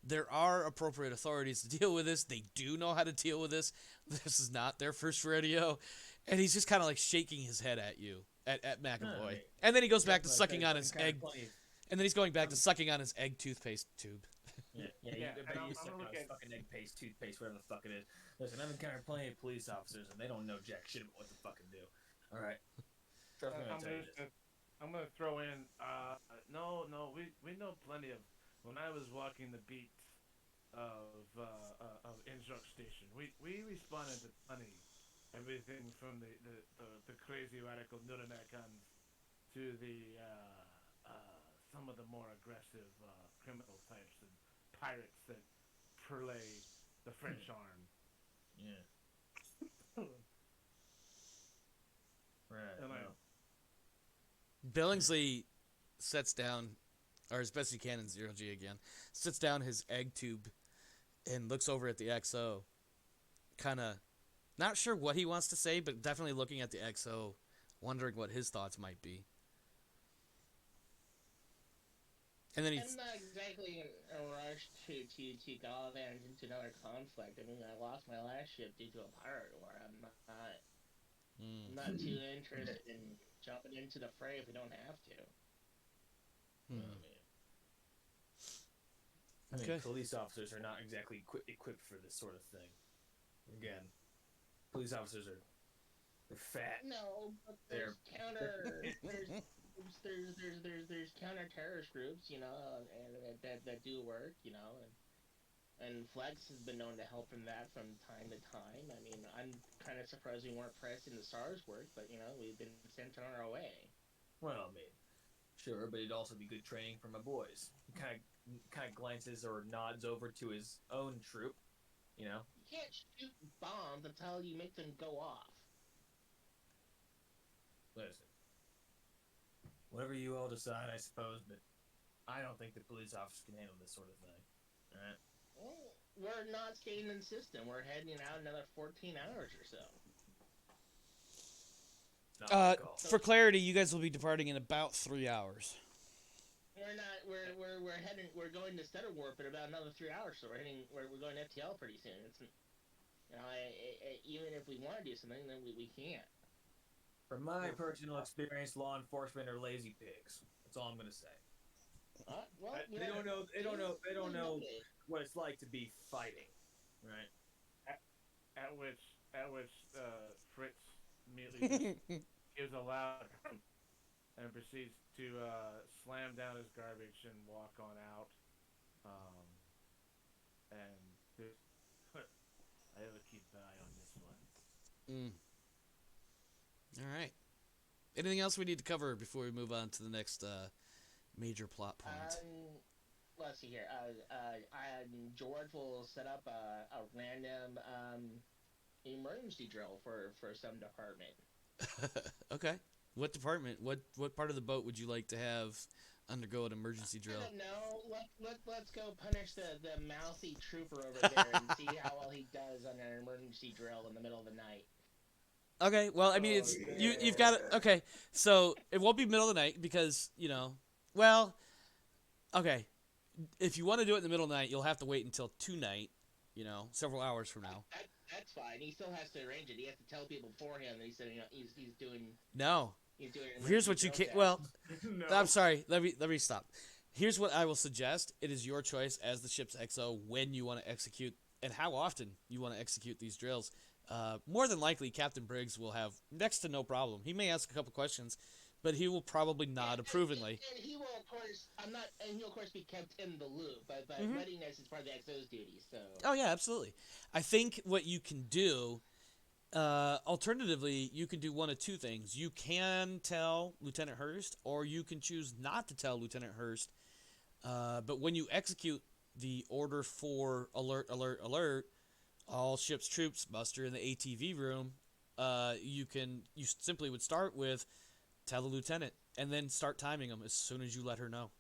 B: there are appropriate authorities to deal with this. They do know how to deal with this. This is not their first rodeo, and he's just kind of like shaking his head at you at McAvoy, and then he goes back to sucking on his egg, and then he's going back to sucking on his egg toothpaste tube.
A: Yeah. You suck on his fucking egg paste, toothpaste, whatever the fuck it is. Listen, I've encountered plenty of police officers, and they don't know jack shit about what to fucking do. All right.
D: I'm gonna throw in. No, we know plenty of. When I was walking the beat of Innsbruck Station, we responded to plenty. Everything from the crazy radical Nurembergans to the some of the more aggressive criminal types and pirates that purlay the French arm.
A: Yeah. Right.
D: And
B: Billingsley sets down, or as best he can in Zero G again, sits down his egg tube and looks over at the XO, kind of not sure what he wants to say, but definitely looking at the XO, wondering what his thoughts might be. And then
C: I'm not exactly in a rush to gallivant into another conflict. I mean, I lost my last ship due to a pirate war. I'm not too interested in jumping into the fray if we don't have to.
A: I mean, police officers are not exactly equipped for this sort of thing. Again, police officers they're fat.
C: No, but there's there's counter-terrorist groups, and that do work, and Flex has been known to help in that from time to time. I mean, I'm kind of surprised we weren't pressed in the SARS work, but we've been sent on our way.
A: Well, I mean, sure, but it'd also be good training for my boys. He kind of glances or nods over to his own troop,
C: You can't shoot bombs until you make them go off.
A: Listen, whatever you all decide, I suppose, but I don't think the police officers can handle this sort of thing. All right?
C: Well, we're not staying in the system. We're heading out another 14 hours or so.
B: For clarity, you guys will be departing in about 3 hours.
C: We're not. We're heading. We're going to Stutter Warp in about another 3 hours. So we're heading. We're going to FTL pretty soon. It's, even if we want to do something, then we can't.
A: From my personal experience, law enforcement are lazy pigs. That's all I'm gonna say.
C: Well,
A: They don't know. They don't know what it's like to be fighting, right?
D: At which Fritz immediately gives a loud and proceeds to slam down his garbage and walk on out. And I have to keep an eye on this one.
B: All right. Anything else we need to cover before we move on to the next major plot point?
C: Let's see here. George will set up a random emergency drill for some department.
B: Okay. What department? What part of the boat would you like to have undergo an emergency drill?
C: I don't know. Let's go punish the mouthy trooper over there and see how well he does on an emergency drill in the middle of the night.
B: Okay, well, I mean, it's you've got to, okay, so it won't be middle of the night because, okay, if you want to do it in the middle of the night, you'll have to wait until tonight, several hours from now.
C: That's fine. He still has to arrange it. He has to tell people beforehand that he's doing.
B: No.
C: He's doing.
B: Here's what you can. Well, no. I'm sorry. Let me stop. Here's what I will suggest. It is your choice as the ship's XO when you want to execute and how often you want to execute these drills. More than likely, Captain Briggs will have next to no problem. He may ask a couple questions, but he will probably nod approvingly.
C: And he will, of course, he'll, of course, be kept in the loop. But readiness is part of the XO's duties. So.
B: Oh yeah, absolutely. I think what you can do, Alternatively, you can do one of two things. You can tell Lieutenant Hurst, or you can choose not to tell Lieutenant Hurst. But when you execute the order for alert, alert, alert, all ship's troops muster in the ATV room, you simply would start with tell the lieutenant, and then start timing them as soon as you let her know.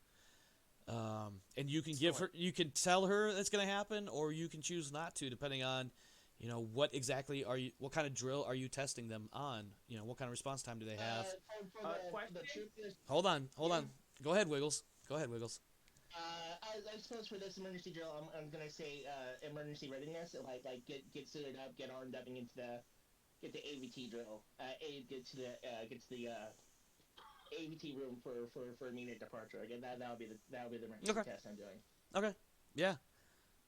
B: And you can you can tell her that's going to happen, or you can choose not to, depending on, what kind of drill are you testing them on? What kind of response time do they have?
C: For the troopers,
B: Hold on. Go ahead, Wiggles.
C: I suppose for this emergency drill, I'm gonna say emergency readiness. Like get suited up, get armed up, and get the AVT drill. Get to the AVT room for immediate departure. Again, that'll be the emergency test I'm doing.
B: Okay. Yeah.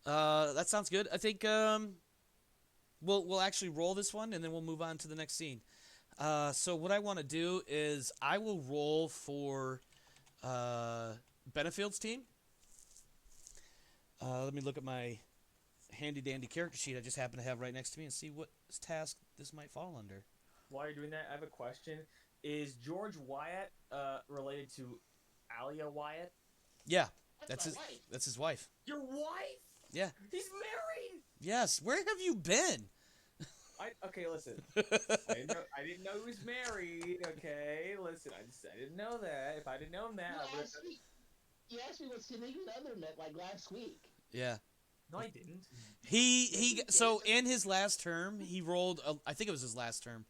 B: That sounds good. I think we'll actually roll this one, and then we'll move on to the next scene. So what I want to do is I will roll for Benefield's team. Let me look at my handy-dandy character sheet I just happen to have right next to me and see what task this might fall under.
A: While you're doing that, I have a question. Is George Wyatt related to Alia Wyatt?
B: Yeah,
C: That's
B: that's his wife.
A: Your wife?
B: Yeah.
A: He's married.
B: Yes. Where have you been?
A: Okay, listen. I didn't know he was married. Okay, listen. I didn't know that. If I didn't know that, I would have.
C: You asked me what significant other meant like last week.
B: Yeah.
A: No, I didn't.
B: So in his last term, he rolled. I think it was his last term.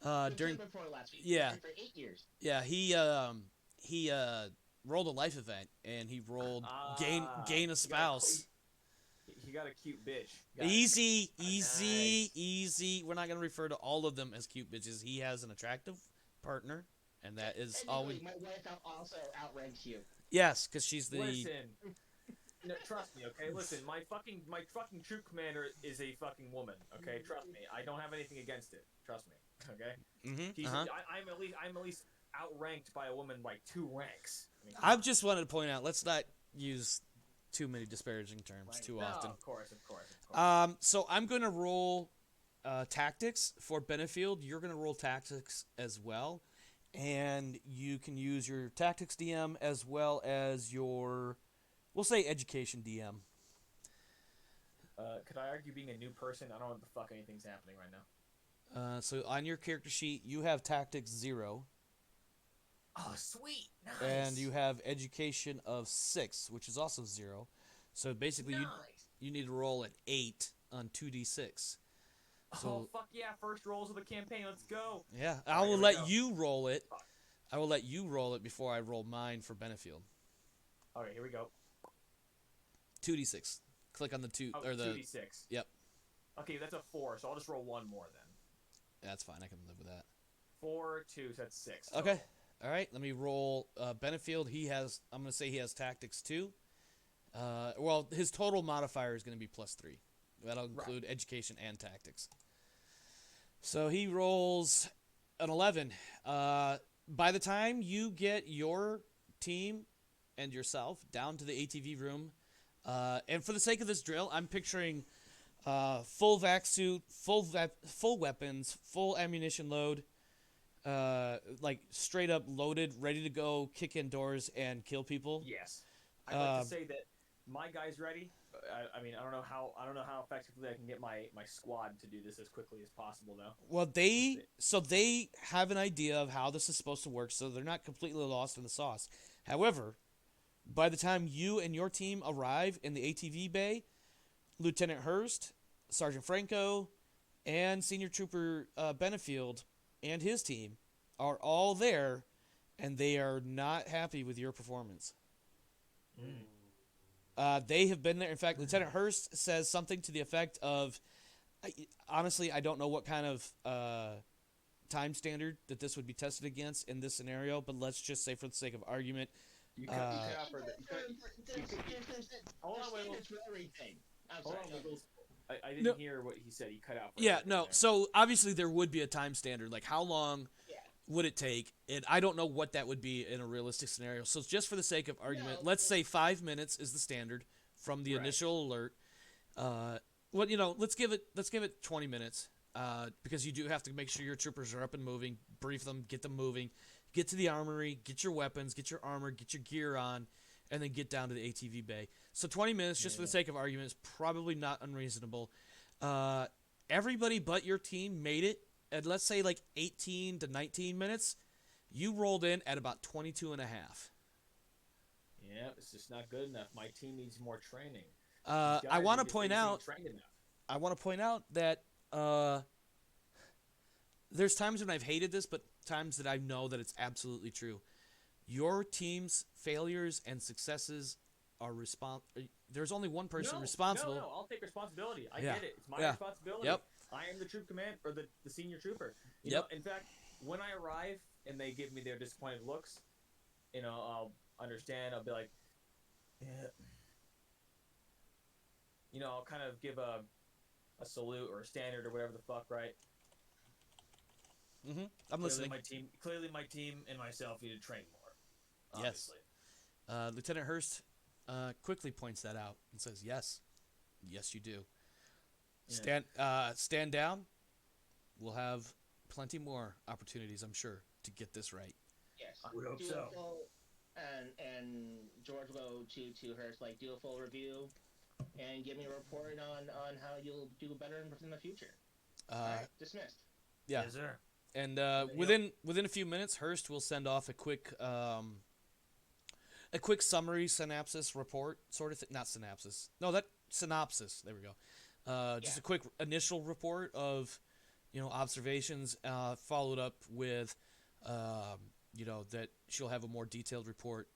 B: During
C: before last week.
B: Yeah.
C: For 8 years.
B: Yeah, he rolled a life event, and he rolled gain a spouse.
A: He got a cute bitch.
B: Easy.
A: Nice.
B: We're not gonna refer to all of them as cute bitches. He has an attractive partner, and that is always.
C: My wife also outranks you.
B: Yes, because she's the.
A: Listen. No, trust me, okay? Listen, my fucking troop commander is a fucking woman, okay? Trust me. I don't have anything against it. Trust me, okay?
B: Mm-hmm.
A: I'm at least outranked by a woman by 2 ranks.
B: I just wanted to point out. Let's not use too many disparaging terms too often.
A: Of course.
B: So I'm gonna roll tactics for Benefield. You're gonna roll tactics as well, and you can use your tactics DM as well as your, we'll say, education DM.
A: Could I argue being a new person? I don't know what the fuck anything's happening right now.
B: So on your character sheet, you have tactics 0.
A: Oh, sweet. Nice.
B: And you have education of 6, which is also 0. So basically, you need to roll an 8 on 2d6. So,
A: fuck yeah! First rolls of the campaign. Let's go.
B: Yeah, I will let you roll it. I will let you roll it before I roll mine for Benefield.
A: Okay, here we go.
B: 2d6. Click on the 2 or the
A: 2d6.
B: Yep.
A: Okay, that's a 4, so I'll just roll 1 more then.
B: That's fine. I can live with that.
A: 4, 2, so that's 6.
B: Okay. All right. Let me roll Benefield. I'm going to say he has tactics 2. Well, his total modifier is going to be +3. That'll include education and tactics. So he rolls an 11. By the time you get your team and yourself down to the ATV room, and for the sake of this drill, I'm picturing full vac suit, full weapons, full ammunition load, like straight up loaded, ready to go, kick in doors and kill people.
A: Yes, I'd like to say that my guy's ready. I mean, I don't know how effectively I can get my squad to do this as quickly as possible, though.
B: Well, they have an idea of how this is supposed to work, so they're not completely lost in the sauce. However, by the time you and your team arrive in the ATV bay, Lieutenant Hurst, Sergeant Franco, and Senior Trooper Benefield and his team are all there, and they are not happy with your performance. They have been there. In fact, Lieutenant Hurst says something to the effect of, honestly, I don't know what kind of time standard that this would be tested against in this scenario, but let's just say for the sake of argument.
C: Hold on,
A: Wiggles. I didn't hear what he said. He cut out.
B: So obviously there would be a time standard. Like, how long would it take? And I don't know what that would be in a realistic scenario. So just for the sake of argument, let's say 5 minutes is the standard from the initial alert. Let's give it 20 minutes. because you do have to make sure your troopers are up and moving, brief them, get them moving, get to the armory, get your weapons, get your armor, get your gear on, and then get down to the ATV bay. So 20 minutes, just for the sake of argument, is probably not unreasonable. Everybody but your team made it at, let's say, like 18 to 19 minutes. You rolled in at about 22 and a half.
A: Yeah, it's just not good enough. My team needs more training.
B: I want to point out that there's times when I've hated this, but times that I know that it's absolutely true. Your team's failures and successes are there's only one person responsible.
A: No, I'll take responsibility. I
B: Yeah.
A: get it. It's my
B: Yeah.
A: responsibility.
B: Yep.
A: I am the troop command or the senior trooper. You
B: Yep.
A: know, in fact, when I arrive and they give me their disappointed looks, I'll understand. I'll be like, yeah. I'll kind of give a salute or a standard or whatever the fuck, right?
B: I'm listening.
A: Clearly, my team and myself need to train more.
B: Yes.
A: Obviously.
B: Lieutenant Hurst quickly points that out and says, yes, you do.
A: Yeah.
B: Stand down. We'll have plenty more opportunities, I'm sure, to get this right.
C: Yes.
A: I would hope
C: Do
A: so.
C: a full, and George will to Hurst, like, do a full review and give me a report on how you'll do better in the future. Alright, dismissed.
B: Yeah.
A: Yes, sir.
B: And within a few minutes, Hurst will send off a quick summary synopsis report, sort of not synopsis. No, that synopsis. There we go. Just a quick initial report of, observations, followed up with, that she'll have a more detailed report,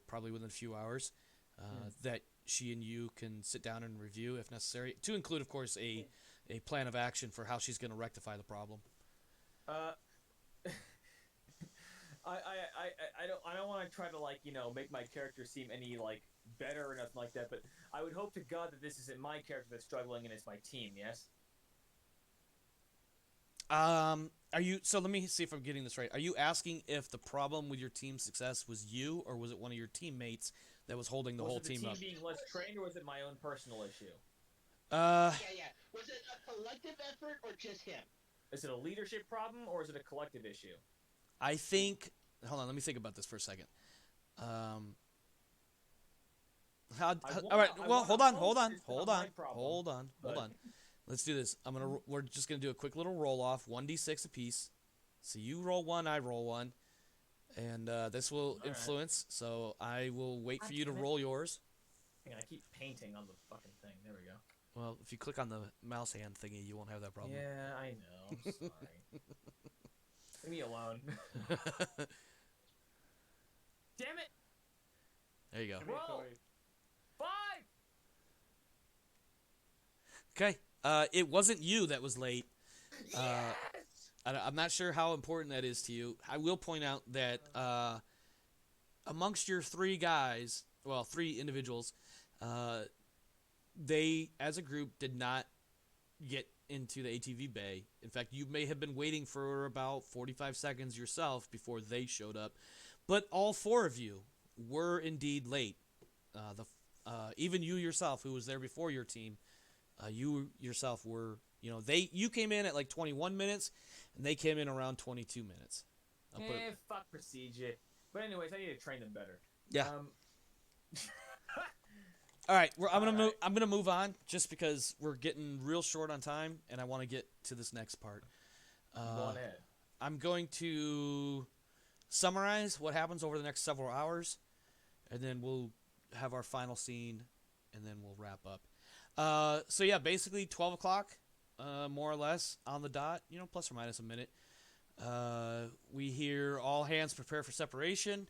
B: probably within a few hours, that she and you can sit down and review if necessary, to include, of course, a plan of action for how she's going to rectify the problem.
A: I don't want to try to make my character seem any better or nothing like that, but I would hope to God that this isn't my character that's struggling and it's my team. Yes.
B: So let me see if I'm getting this right. Are you asking if the problem with your team's success was you, or was it one of your teammates that was holding the whole team up?
A: Was it the team being less trained, or was it my own personal issue?
C: Yeah. Was it a collective effort or just him?
A: Is it a leadership problem or is it a collective issue?
B: I think. Hold on, let me think about this for a second. All right. Well, hold on. Let's do this. We're just gonna do a quick little roll off, 1d6 apiece. So you roll one, I roll one, and this will influence. So I will wait for you to roll yours.
A: Hang on, I keep painting on the fucking thing. There we go.
B: Well, if you click on the mouse hand thingy, you won't have that problem.
A: Yeah, I know. I'm sorry. Leave me alone. Damn it!
B: There you go.
A: Roll! 5!
B: Okay. It wasn't you that was late.
A: Yes!
B: I'm not sure how important that is to you. I will point out that amongst your three individuals, they, as a group, did not get into the ATV bay. In fact, you may have been waiting for about 45 seconds yourself before they showed up. But all four of you were indeed late. Even you yourself, who was there before your team, you yourself were, you came in at like 21 minutes, and they came in around 22 minutes.
A: Fuck procedure. But anyways, I need to train them better.
B: Yeah. All right, I'm gonna move on just because we're getting real short on time, and I want to get to this next part.
A: Go on ahead.
B: I'm going to summarize what happens over the next several hours, and then we'll have our final scene, and then we'll wrap up. So yeah, basically 12 o'clock, more or less on the dot. Plus or minus a minute. We hear all hands prepare for separation.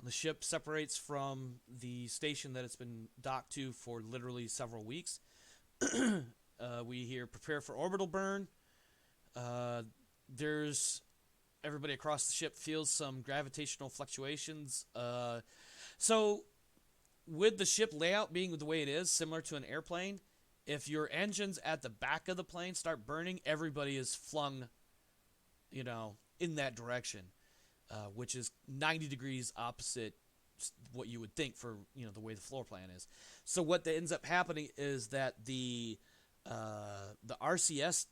B: The ship separates from the station that it's been docked to for literally several weeks. We hear prepare for orbital burn. Everybody across the ship feels some gravitational fluctuations. So with the ship layout being the way it is, similar to an airplane, if your engines at the back of the plane start burning, everybody is flung, in that direction. Which is 90 degrees opposite what you would think for the way the floor plan is. So what ends up happening is that the RCS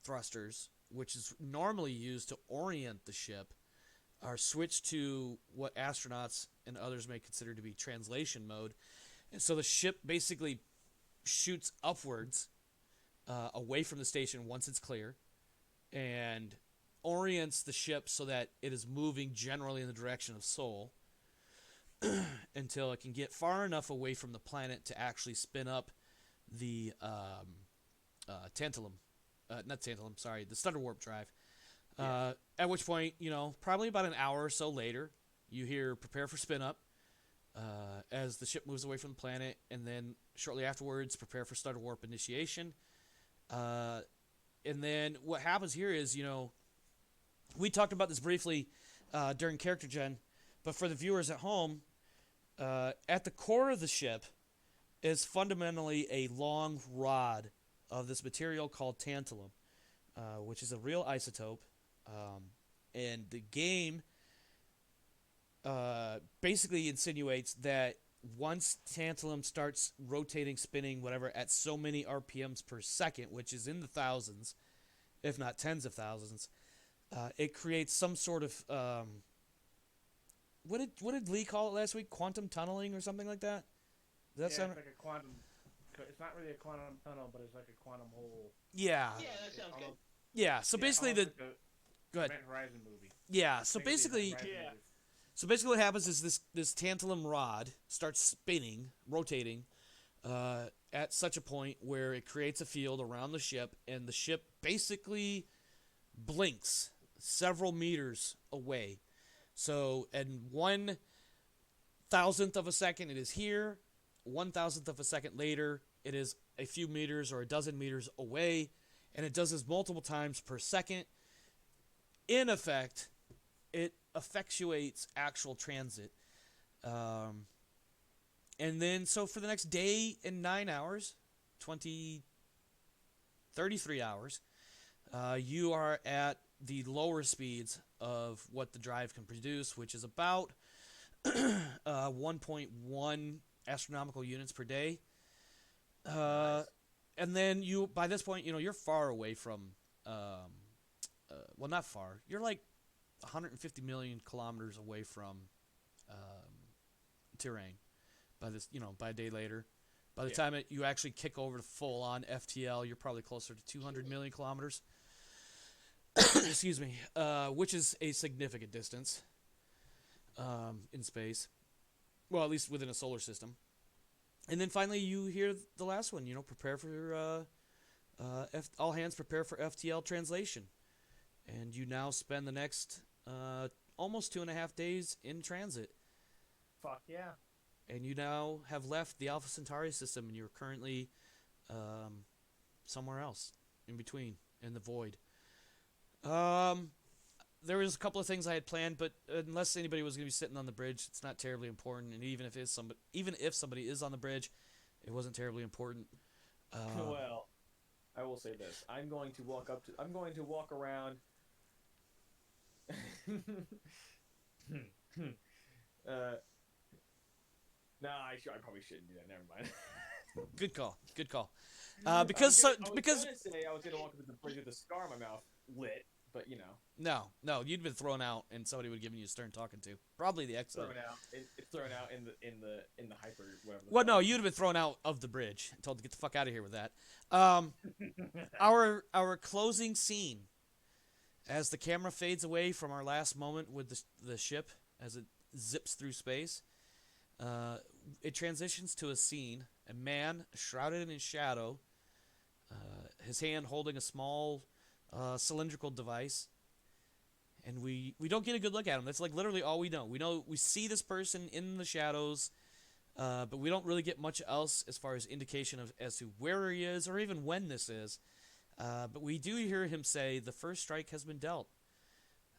B: thrusters, which is normally used to orient the ship, are switched to what astronauts and others may consider to be translation mode. And so the ship basically shoots upwards away from the station once it's clear and orients the ship so that it is moving generally in the direction of Sol until it can get far enough away from the planet to actually spin up the tantalum. Not tantalum, sorry, the stutter warp drive. At which point, probably about an hour or so later, you hear prepare for spin up as the ship moves away from the planet, and then shortly afterwards, prepare for stutter warp initiation. And then what happens here is, we talked about this briefly during Character Gen, but for the viewers at home, at the core of the ship is fundamentally a long rod of this material called tantalum, which is a real isotope. And the game basically insinuates that once tantalum starts rotating, spinning, whatever, at so many RPMs per second, which is in the thousands, if not tens of thousands, it creates some sort of what did Lee call it last week? Quantum tunneling or something like that? Does that sound?
D: It's like a quantum. It's not really a quantum tunnel, but it's like a quantum hole.
B: Yeah.
C: Yeah, that sounds good.
B: Yeah. So basically,
D: like
B: go ahead.
D: Event Horizon movie.
B: Yeah. So
D: Think of the
B: basically,
D: Event Horizon movie.
B: So basically what happens is this tantalum rod starts spinning, rotating, at such a point where it creates a field around the ship, and the ship basically blinks several meters away. So in 1,000th of a second it is here, 1,000th of a second later it is a few meters or a dozen meters away, and it does this multiple times per second. In effect, it effectuates actual transit. And then, so for the next day and 9 hours, 33 hours, you are at the lower speeds of what the drive can produce, which is about 1.1 astronomical units per day.
A: Nice.
B: And then by this point, you're far away from, well, not far. You're like 150 million kilometers away from terrain by a day later. By the time you actually kick over to full-on FTL, you're probably closer to 200 million kilometers. Excuse me, which is a significant distance in space. Well, at least within a solar system. And then finally, you hear the last one. Prepare for all hands prepare for FTL translation, and you now spend the next almost 2.5 days in transit.
D: Fuck yeah.
B: And you now have left the Alpha Centauri system, and you're currently somewhere else in between, in the void. There was a couple of things I had planned, but unless anybody was going to be sitting on the bridge, it's not terribly important. And even if somebody is on the bridge, it wasn't terribly important.
A: Well, I will say this: I'm going to walk around. I probably shouldn't do that. Never mind.
B: Good call.
A: I was
B: Because
A: gonna say I was gonna walk up to the bridge with a scar in my mouth lit, but
B: no, you'd been thrown out, and somebody would have given you a stern talking to. Probably the exit.
A: It's thrown out in the hyper whatever.
B: Well, no, you'd have been thrown out of the bridge and told to get the fuck out of here with that. Our closing scene, as the camera fades away from our last moment with the ship as it zips through space, it transitions to a scene: a man shrouded in shadow, his hand holding a small cylindrical device, and we don't get a good look at him. That's like literally all we know. We see this person in the shadows, but we don't really get much else as far as indication as to where he is or even when this is. But we do hear him say, "The first strike has been dealt.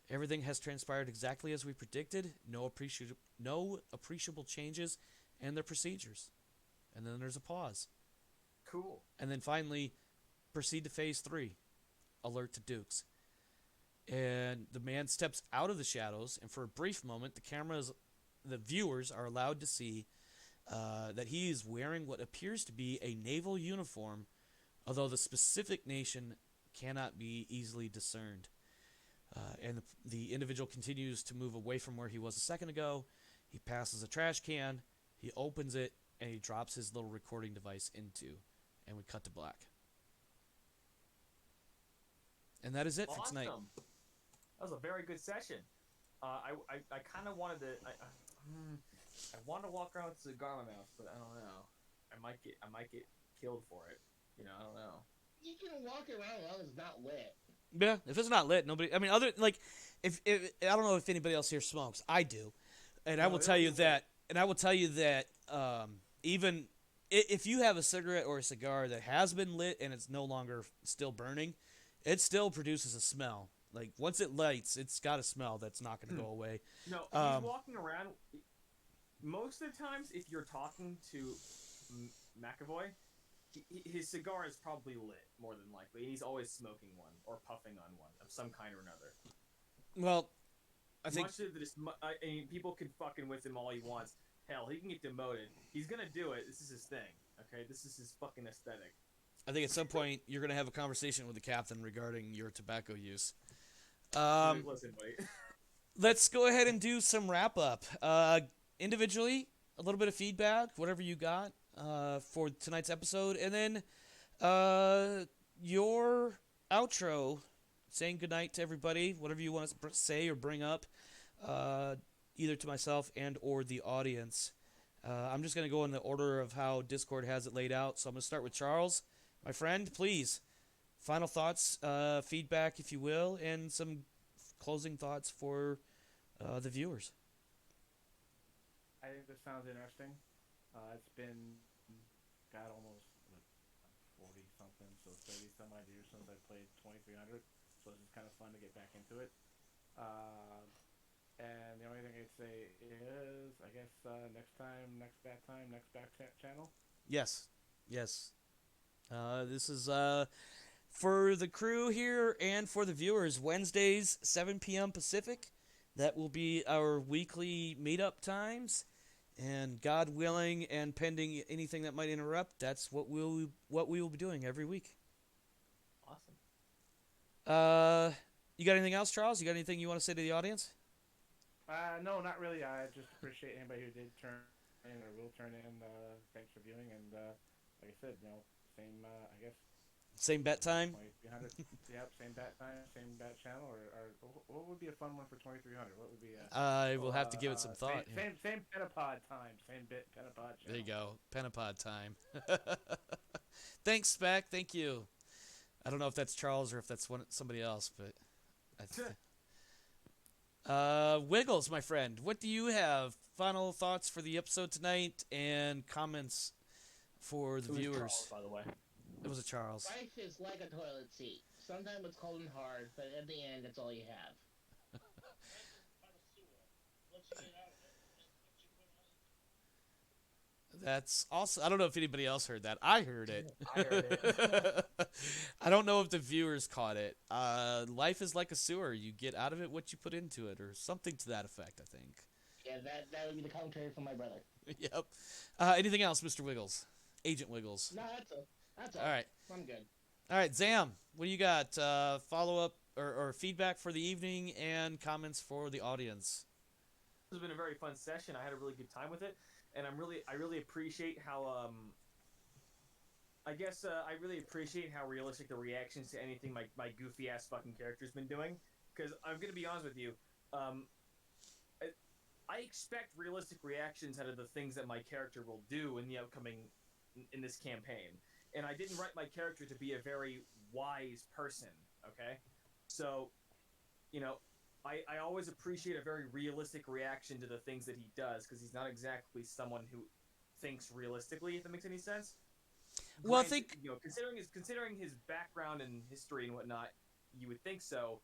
B: Everything has transpired exactly as we predicted. No appreciable changes in their procedures." And then there's a pause.
A: Cool.
B: And then finally, proceed to phase 3. Alert to Dukes. And the man steps out of the shadows, and for a brief moment, the viewers are allowed to see that he is wearing what appears to be a naval uniform, although the specific nation cannot be easily discerned. And the individual continues to move away from where he was a second ago. He passes a trash can, he opens it, and he drops his little recording device into, and we cut to black. And that is it for tonight.
A: Awesome. That was a very good session. I kind of wanted to. I want to walk around with a cigar in my mouth, but I don't know. I might get killed for it. You know, I don't know.
C: You can walk around as long as it's not lit.
B: Yeah, if it's not lit, nobody. I mean, if I don't know if anybody else here smokes. I do, and I will tell you that. And I will tell you that even if you have a cigarette or a cigar that has been lit and it's no longer still burning, it still produces a smell. Like, once it lights, it's got a smell that's not going to go away.
A: No, he's walking around. Most of the times, if you're talking to McAvoy, his cigar is probably lit, more than likely. And he's always smoking one or puffing on one of some kind or another.
B: Well, I think...
A: Much of this, I mean, people can fucking with him all he wants. Hell, he can get demoted. He's going to do it. This is his thing, okay? This is his fucking aesthetic.
B: I think at some point, you're going to have a conversation with the captain regarding your tobacco use.
A: Listen, buddy.
B: Let's go ahead and do some wrap up. Individually, a little bit of feedback, whatever you got for tonight's episode, and then your outro, saying goodnight to everybody, whatever you want to say or bring up, either to myself and or the audience. I'm just going to go in the order of how Discord has it laid out. So I'm going to start with Charles. My friend, please, final thoughts, feedback, if you will, and some closing thoughts for the viewers.
D: I think this sounds interesting. It's been, almost 40-something, so 30-some odd years since I played 2300, so it's kind of fun to get back into it. And the only thing I'd say is, I guess, next back channel.
B: Yes. This is for the crew here and for the viewers. Wednesdays, 7 p.m. Pacific. That will be our weekly meetup times. And God willing and pending anything that might interrupt, that's what we will be doing every week.
A: Awesome.
B: You got anything else, Charles? You got anything you want to say to the audience?
D: No, not really. I just appreciate anybody who did turn in or will turn in. Thanks for viewing, and like I said, same, I guess.
B: Same bet time?
D: 2300. Yep, same bet time, same bet channel, or what would be a fun one for 2300? What would be
B: I will have to give it some thought.
D: Same Pentapod time, same bit Pentapod channel.
B: There you go, Pentapod time. Thanks, Spec. Thank you. I don't know if that's Charles or if that's somebody else, but Wiggles, my friend, what do you have? Final thoughts for the episode tonight and comments for the viewers.
A: Charles, by the way.
B: It was a Charles.
C: Life is like a toilet seat. Sometimes it's cold and hard, but at the end, that's all you have.
B: That's also. I don't know if anybody else heard that. I heard it.
A: I heard it.
B: I don't know if the viewers caught it. Life is like a sewer. You get out of it what you put into it, or something to that effect, I think.
C: Yeah, that would be the commentary from my brother.
B: Yep. Anything else, Mr. Wiggles? Agent Wiggles.
C: No, that's all.
B: All right.
C: I'm good.
B: All right, Zam, what do you got? Follow-up or feedback for the evening and comments for the audience.
A: This has been a very fun session. I had a really good time with it, and I really appreciate how I really appreciate how realistic the reactions to anything my goofy ass fucking character's been doing. Because I'm gonna be honest with you, I expect realistic reactions out of the things that my character will do in this campaign. And I didn't write my character to be a very wise person, okay? So, I always appreciate a very realistic reaction to the things that he does, because he's not exactly someone who thinks realistically, if that makes any sense.
B: Well, I think...
A: considering his background and history and whatnot, you would think so,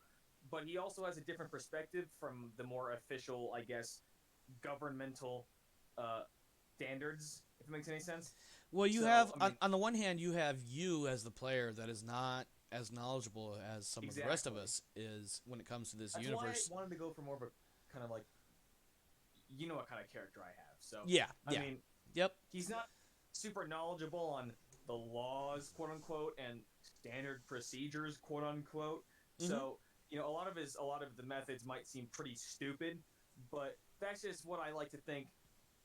A: but he also has a different perspective from the more official, I guess, governmental standards, if it makes any sense.
B: Well, on the one hand, you have you as the player that is not as knowledgeable as some of the rest of us is when it comes to this universe.
A: That's why I wanted to go for more of a kind of like, what kind of character I have. So
B: yeah.
A: I mean,
B: yep.
A: He's not super knowledgeable on the laws, quote unquote, and standard procedures, quote unquote.
B: Mhm.
A: So a lot of the methods might seem pretty stupid, but that's just what I like to think.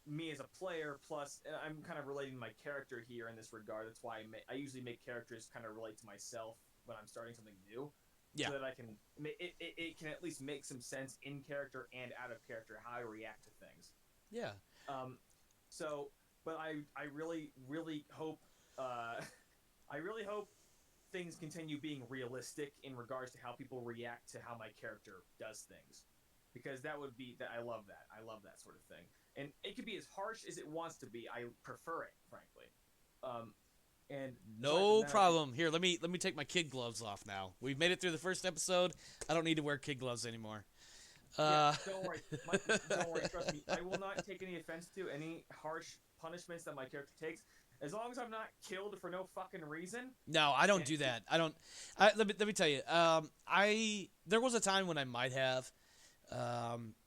A: Me as a player, plus I'm kind of relating my character here in this regard. That's why I usually make characters kind of relate to myself when I'm starting something new,
B: Yeah.
A: so that I can it can at least make some sense in character and out of character how I react to things.
B: Yeah.
A: So, but I really hope I really hope things continue being realistic in regards to how people react to how my character does things, because that would be that I love that sort of thing, and it could be as harsh as it wants to be. I prefer it, frankly. And
B: No problem. Here, let me take my kid gloves off now. We've made it through the first episode. I don't need to wear kid gloves anymore.
A: Don't worry. Don't worry. Trust me. I will not take any offense to any harsh punishments that my character takes, as long as I'm not killed for no fucking reason.
B: No, I don't do that. Let me tell you. There was a time when I might have.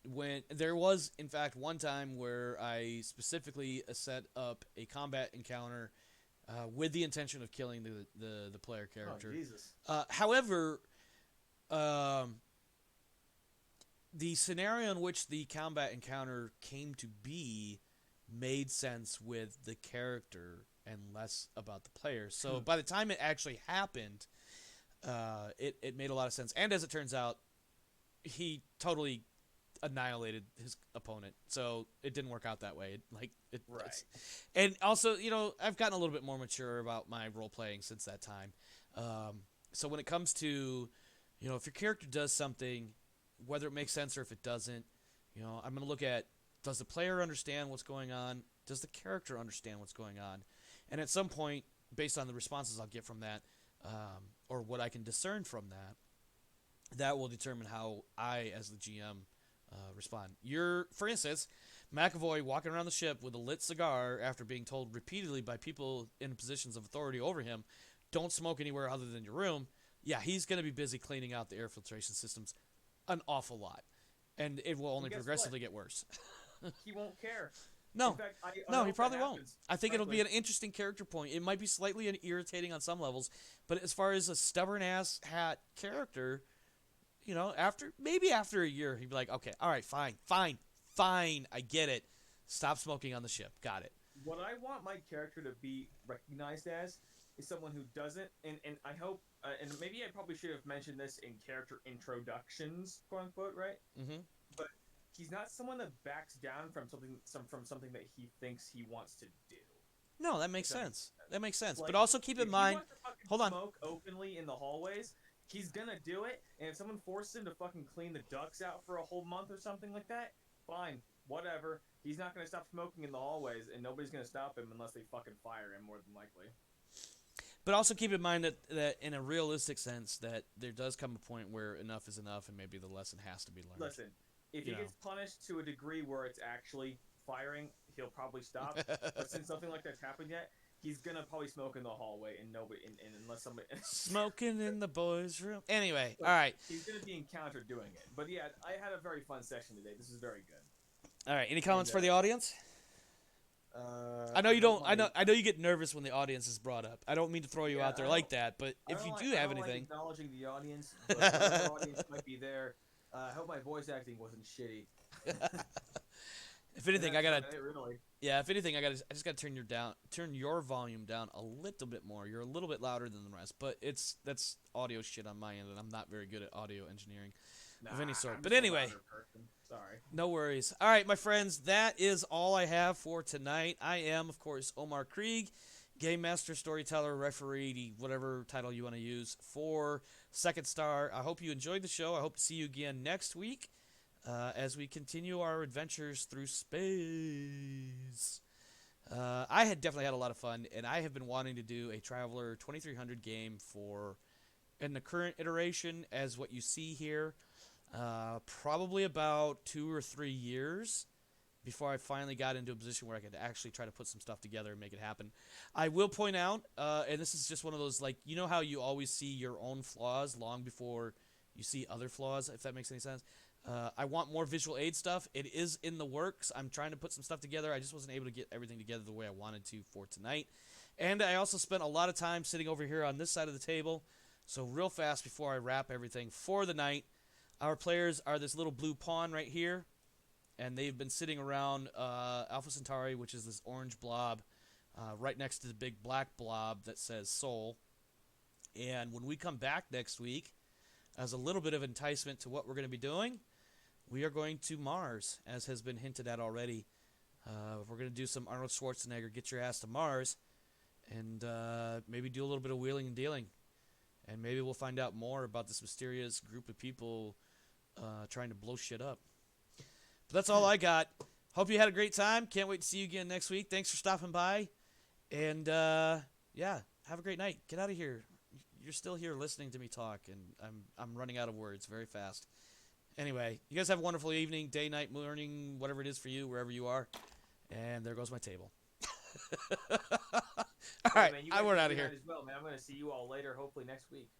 B: When there was, in fact, one time where I specifically set up a combat encounter with the intention of killing the player character.
A: Oh, Jesus.
B: However, the scenario in which the combat encounter came to be made sense with the character and less about the player. So by the time it actually happened, it made a lot of sense. And as it turns out, he totally annihilated his opponent, so it didn't work out that way.
A: Right.
B: And also, I've gotten a little bit more mature about my role playing since that time. So when it comes to, if your character does something, whether it makes sense or if it doesn't, I'm going to look at, does the player understand what's going on? Does the character understand what's going on? And at some point, based on the responses I'll get from that, or what I can discern from that will determine how I, as the GM, respond. For instance, McAvoy walking around the ship with a lit cigar after being told repeatedly by people in positions of authority over him, don't smoke anywhere other than your room. Yeah, he's going to be busy cleaning out the air filtration systems an awful lot. And it will only progressively get worse.
A: He won't care.
B: No,
A: In fact, I
B: no,
A: hope
B: he
A: that
B: probably won't.
A: happens,
B: I think it'll be
A: frankly.
B: an interesting character point. It might be slightly irritating on some levels, but as far as a stubborn ass hat character, after a year, he'd be like, okay, all right, fine, I get it. Stop smoking on the ship. Got it.
A: What I want my character to be recognized as is someone who doesn't, and I hope, and maybe I probably should have mentioned this in character introductions, quote unquote, right?
B: Mm-hmm.
A: But he's not someone that backs down from something that he thinks he wants to do.
B: No, that makes sense. That makes sense.
A: Like,
B: but also keep
A: if
B: in mind,
A: he wants to fucking
B: hold on.
A: smoke openly in the hallways, he's gonna do it. And if someone forces him to fucking clean the ducts out for a whole month or something like that, fine, whatever. He's not gonna stop smoking in the hallways, and nobody's gonna stop him unless they fucking fire him, more than likely.
B: But also keep in mind that in a realistic sense, that there does come a point where enough is enough, and maybe the lesson has to be learned.
A: Listen, if he gets punished to a degree where it's actually firing, he'll probably stop. But since something like that's happened yet, he's gonna probably smoke in the hallway, and nobody, and unless somebody
B: smoking in the boys' room. Anyway, all right.
A: He's gonna be encountered doing it. But yeah, I had a very fun session today. This is very good.
B: All right. Any comments for the audience?
A: I
B: know you don't. I know you get nervous when the audience is brought up. I don't mean to throw you out there like that, but if you do have anything,
A: acknowledging the audience, but the audience might be there. I hope my voice acting wasn't shitty.
B: If anything, I gotta.
A: Really.
B: Yeah, if anything, I just gotta turn your volume down a little bit more. You're a little bit louder than the rest, but that's audio shit on my end, and I'm not very good at audio engineering of any sort. But anyway,
A: sorry.
B: No worries. All right, my friends, that is all I have for tonight. I am, of course, Omar Krieg, game master, storyteller, referee, whatever title you want to use for Second Star. I hope you enjoyed the show. I hope to see you again next week as we continue our adventures through space. I had definitely had a lot of fun, and I have been wanting to do a Traveller 2300 game in the current iteration as what you see here. Probably about 2 or 3 years before I finally got into a position where I could actually try to put some stuff together and make it happen. I will point out, and this is just one of those, how you always see your own flaws long before you see other flaws, if that makes any sense. I want more visual aid stuff. It is in the works. I'm trying to put some stuff together. I just wasn't able to get everything together the way I wanted to for tonight. And I also spent a lot of time sitting over here on this side of the table. So real fast before I wrap everything for the night, our players are this little blue pawn right here, and they've been sitting around Alpha Centauri, which is this orange blob, right next to the big black blob that says Soul. And when we come back next week, as a little bit of enticement to what we're going to be doing, we are going to Mars, as has been hinted at already. We're going to do some Arnold Schwarzenegger, get your ass to Mars, and maybe do a little bit of wheeling and dealing. And maybe we'll find out more about this mysterious group of people trying to blow shit up. But that's all I got. Hope you had a great time. Can't wait to see you again next week. Thanks for stopping by. And, yeah, have a great night. Get out of here. You're still here listening to me talk, and I'm running out of words very fast. Anyway, you guys have a wonderful evening, day, night, morning, whatever it is for you, wherever you are. And there goes my table. All right,
A: man,
B: I went out of here.
A: As well, man. I'm going to see you all later, hopefully next week.